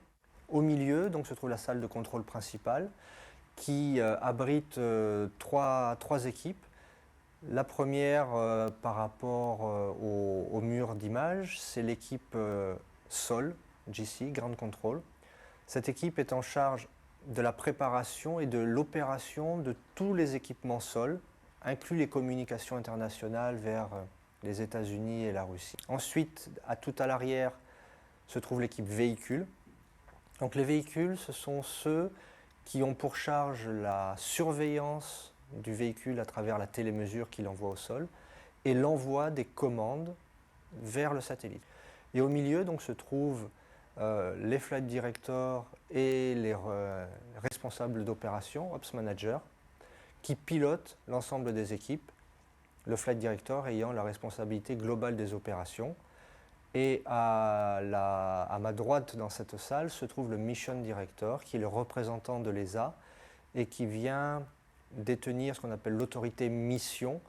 S21: Au milieu donc, se trouve la salle de contrôle principale qui abrite trois équipes. La première par rapport au mur d'image, c'est l'équipe SOL, GC, Ground Control. Cette équipe est en charge de la préparation et de l'opération de tous les équipements sol, inclus les communications internationales vers les États-Unis et la Russie. Ensuite, tout à l'arrière, se trouve l'équipe véhicule. Donc les véhicules, ce sont ceux qui ont pour charge la surveillance du véhicule à travers la télémesure qu'il envoie au sol et l'envoi des commandes vers le satellite. Et au milieu, donc, se trouvent les flight directors et les responsables d'opération, Ops Manager, qui pilotent l'ensemble des équipes, le flight director ayant la responsabilité globale des opérations. Et à ma droite dans cette salle se trouve le Mission Director, qui est le représentant de l'ESA et qui vient détenir ce qu'on appelle l'autorité mission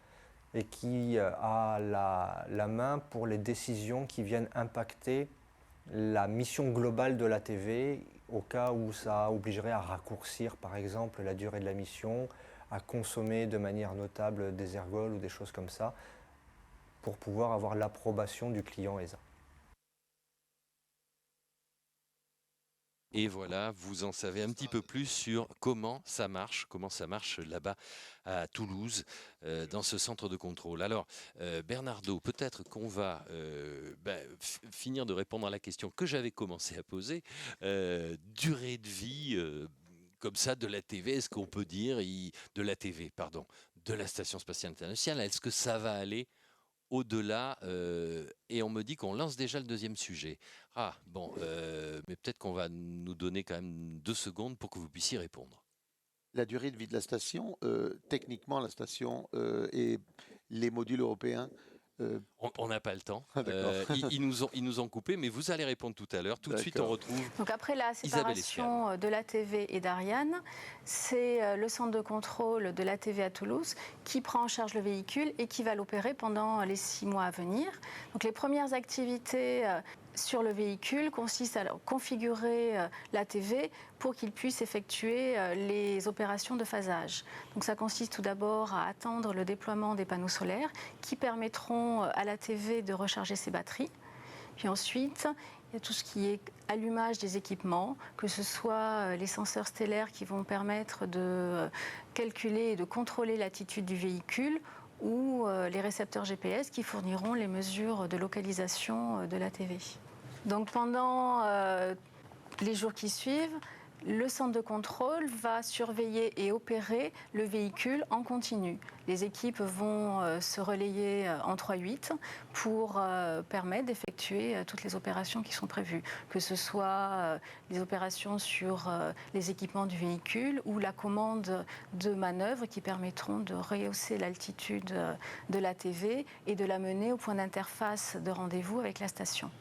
S21: et qui a la main pour les décisions qui viennent impacter la mission globale de la TV au cas où ça obligerait à raccourcir par exemple la durée de la mission, à consommer de manière notable des ergols ou des choses comme ça pour pouvoir avoir l'approbation du client ESA.
S1: Et voilà, vous en savez un petit peu plus sur comment ça marche là-bas à Toulouse, dans ce centre de contrôle. Alors, Bernardo, peut-être qu'on va finir de répondre à la question que j'avais commencé à poser. Durée de vie, comme ça, de la TV, est-ce qu'on peut dire, de la Station Spatiale Internationale, est-ce que ça va aller au-delà, et on me dit qu'on lance déjà le deuxième sujet. Ah, bon, mais peut-être qu'on va nous donner quand même 2 secondes pour que vous puissiez répondre.
S20: La durée de vie de la station, techniquement, la station et les modules européens.
S1: On n'a pas le temps.
S20: Ah,
S1: ils nous ont coupé, mais vous allez répondre tout à l'heure. Tout de suite, on retrouve.
S2: Donc après la séparation de l'ATV et d'Ariane, c'est le centre de contrôle de l'ATV à Toulouse qui prend en charge le véhicule et qui va l'opérer pendant les 6 mois à venir. Donc les premières activités sur le véhicule consistent à configurer l'ATV pour qu'il puisse effectuer les opérations de phasage. Donc ça consiste tout d'abord à attendre le déploiement des panneaux solaires qui permettront à l'ATV de recharger ses batteries. Puis ensuite, il y a tout ce qui est allumage des équipements, que ce soit les senseurs stellaires qui vont permettre de calculer et de contrôler l'attitude du véhicule ou les récepteurs GPS qui fourniront les mesures de localisation de l'ATV. Donc pendant les jours qui suivent,
S7: Le centre de contrôle va surveiller et opérer le véhicule en continu. Les équipes vont se relayer en 3-8 pour permettre d'effectuer toutes les opérations qui sont prévues, que ce soit les opérations sur les équipements du véhicule ou la commande de manœuvres qui permettront de rehausser l'altitude de l'ATV et de la mener au point d'interface de rendez-vous avec la station.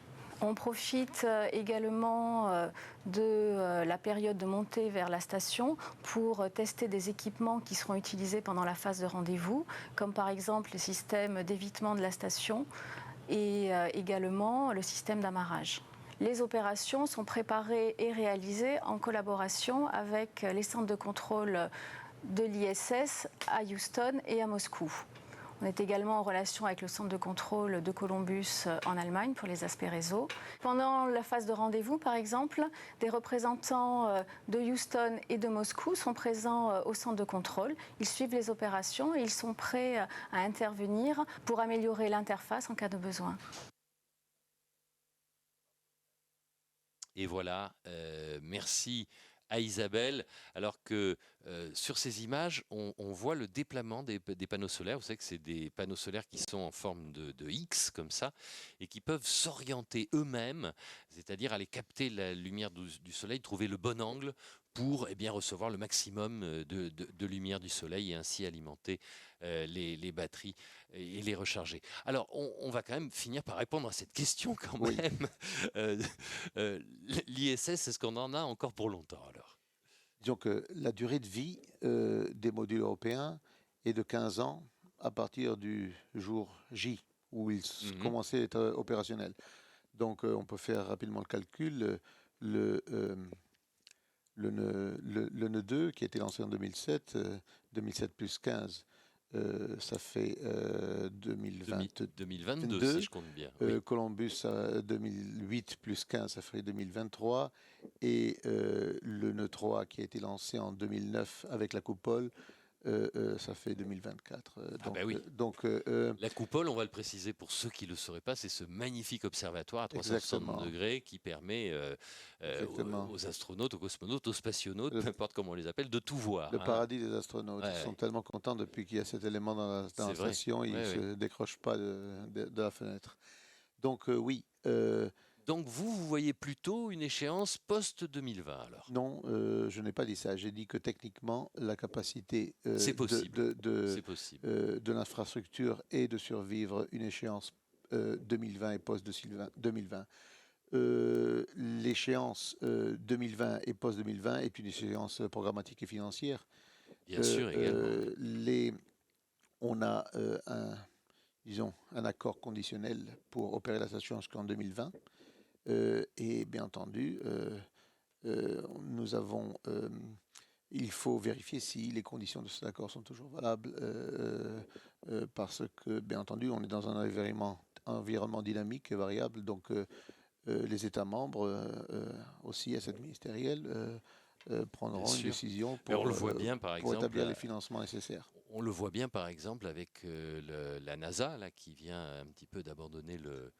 S7: On profite également de la période de montée vers la station pour tester des équipements qui seront utilisés pendant la phase de rendez-vous, comme par exemple le système d'évitement de la station et également le système d'amarrage. Les opérations sont préparées et réalisées en collaboration avec les centres de contrôle de l'ISS à Houston et à Moscou. On est également en relation avec le centre de contrôle de Columbus en Allemagne pour les aspects réseau. Pendant la phase de rendez-vous, par exemple, des représentants de Houston et de Moscou sont présents au centre de contrôle. Ils suivent les opérations et ils sont prêts à intervenir pour améliorer l'interface en cas de besoin.
S1: Et voilà, merci à Isabelle, alors que sur ces images, on voit le déploiement des panneaux solaires. Vous savez que c'est des panneaux solaires qui sont en forme de X, comme ça, et qui peuvent s'orienter eux-mêmes, c'est-à-dire aller capter la lumière du soleil, trouver le bon angle pour recevoir le maximum de lumière du soleil et ainsi alimenter les batteries et les recharger. Alors, on va quand même finir par répondre à cette question quand même. L'ISS, est-ce qu'on en a encore pour longtemps alors?
S20: Disons que la durée de vie des modules européens est de 15 ans à partir du jour J, où ils commençaient à être opérationnels. Donc, on peut faire rapidement le calcul. Le nœud 2, qui a été lancé en 2007, 2007 plus 15, ça fait
S1: 2022, si je compte bien. Oui.
S20: Columbus, 2008 plus 15, ça ferait 2023. Et le nœud 3, qui a été lancé en 2009 avec la coupole, ça fait 2024.
S1: La coupole, on va le préciser pour ceux qui ne le sauraient pas, c'est ce magnifique observatoire à 360 degrés qui permet aux astronautes, aux cosmonautes, aux spationautes, peu importe comment on les appelle, de tout voir.
S20: Le paradis des astronautes. Ils sont tellement contents depuis qu'il y a cet élément dans la station, ils ne se décrochent pas de la fenêtre. Donc oui.
S1: Donc vous voyez plutôt une échéance post-2020 alors?
S20: Non, je n'ai pas dit ça. J'ai dit que techniquement, la capacité de l'infrastructure est de survivre une échéance 2020 et post-2020. L'échéance 2020 et post-2020 est une échéance programmatique et financière.
S1: Bien sûr, également.
S20: On a un accord conditionnel pour opérer la station jusqu'en 2020. Et bien entendu, il faut vérifier si les conditions de cet accord sont toujours valables, parce que, bien entendu, on est dans un environnement dynamique et variable, donc les États membres, aussi à cette ministérielle, prendront une décision pour établir les financements nécessaires.
S1: On le voit bien, par exemple, avec la NASA, là, qui vient un petit peu d'abandonner le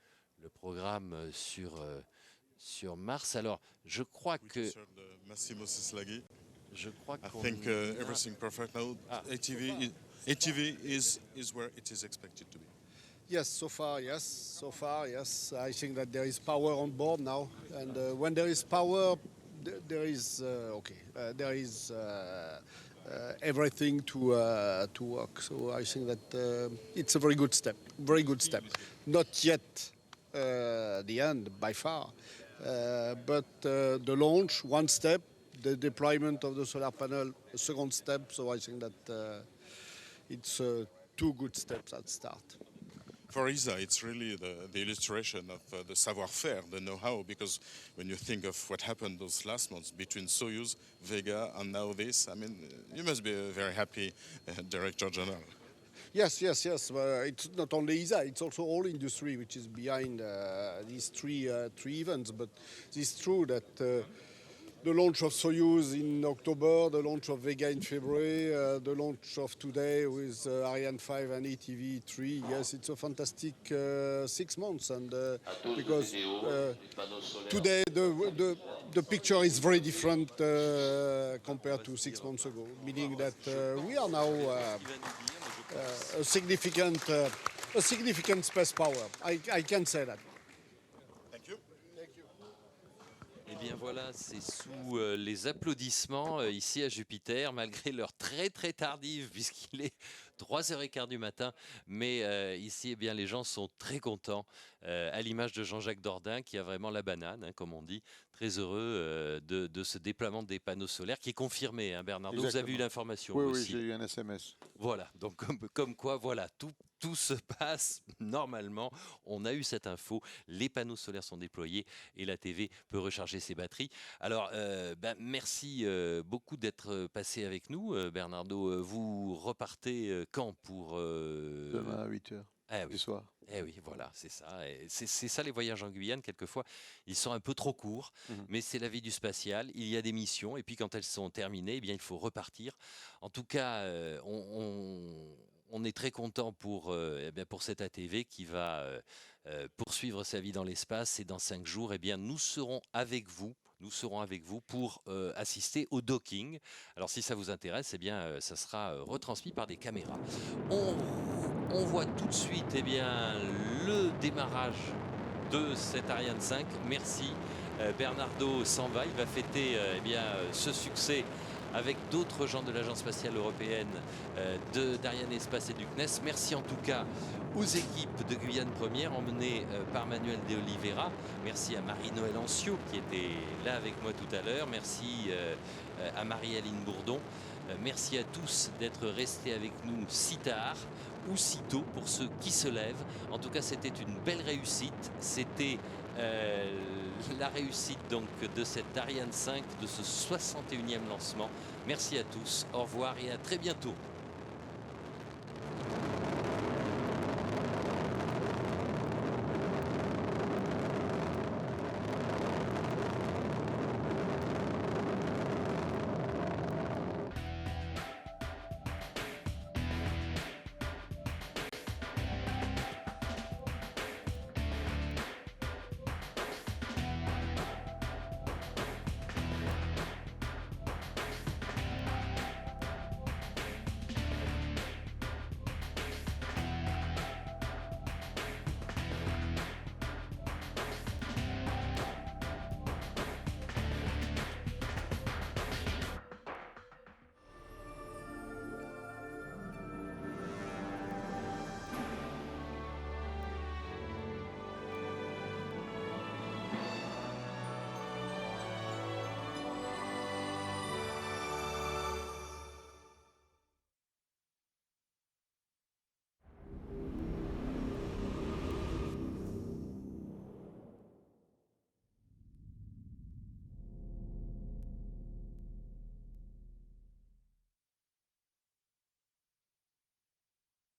S1: programme sur Mars. Alors, je crois que...
S22: Massimo Sislaghi.
S1: Je crois
S22: I think everything perfect now. ATV is where it is expected to be.
S3: Yes, so far, yes. I think that there is power on board now. And when there is power, there is, everything to work. So I think that it's a very good step. Not yet the end by far, but the launch, one step, the deployment of the solar panel, a second step. So I think that it's two good steps at start.
S22: For ESA, it's really the illustration of the savoir-faire, the know-how, because when you think of what happened those last months between Soyuz, Vega, and now this, I mean, you must be a very happy Director General.
S3: Yes. It's not only ESA, it's also all industry which is behind these three events. But it's true that
S8: the launch of Soyuz in October, the launch of Vega in February, the launch of today with Ariane 5 and ETV3. Yes, it's a fantastic 6 months, and because today the picture is very different compared to 6 months ago, meaning that we are now a significant space power. I can say that.
S1: Eh bien voilà, c'est sous les applaudissements ici à Jupiter, malgré l'heure très très tardive, puisqu'il est 3h15 du matin. Mais ici, eh bien, les gens sont très contents, à l'image de Jean-Jacques Dordain, qui a vraiment la banane, hein, comme on dit, très heureux de ce déploiement des panneaux solaires, qui est confirmé, hein, Bernardo. Exactement. Vous avez eu l'information aussi.
S20: Oui, j'ai eu un SMS.
S1: Voilà, donc comme quoi, voilà, tout se passe normalement. On a eu cette info, les panneaux solaires sont déployés et la TV peut recharger ses batteries. Alors, merci beaucoup d'être passé avec nous, Bernardo. Vous repartez quand pour...
S20: Demain à 8h du soir.
S1: Eh oui, voilà, c'est ça. C'est ça les voyages en Guyane, quelquefois, ils sont un peu trop courts, mais c'est la vie du spatial. Il y a des missions et puis quand elles sont terminées, eh bien, il faut repartir. En tout cas, on est très content pour cette ATV qui va poursuivre sa vie dans l'espace et dans 5 jours, eh bien, nous serons avec vous. Nous serons avec vous pour assister au docking. Alors si ça vous intéresse, eh bien, ça sera retransmis par des caméras. On voit tout de suite eh bien, le démarrage de cette Ariane 5. Merci. Bernardo s'en va. Il va fêter ce succès avec d'autres gens de l'Agence spatiale européenne, d'Ariane Espace et du CNES. Merci en tout cas aux équipes de Guyane Première emmenées par Manuel de Oliveira. Merci à Marie-Noël Ancio qui était là avec moi tout à l'heure. Merci à Marie-Aline Bourdon. Merci à tous d'être restés avec nous si tard ou si tôt pour ceux qui se lèvent. En tout cas, c'était une belle réussite. C'était la réussite donc de cette Ariane 5, de ce 61e lancement. Merci à tous, au revoir et à très bientôt.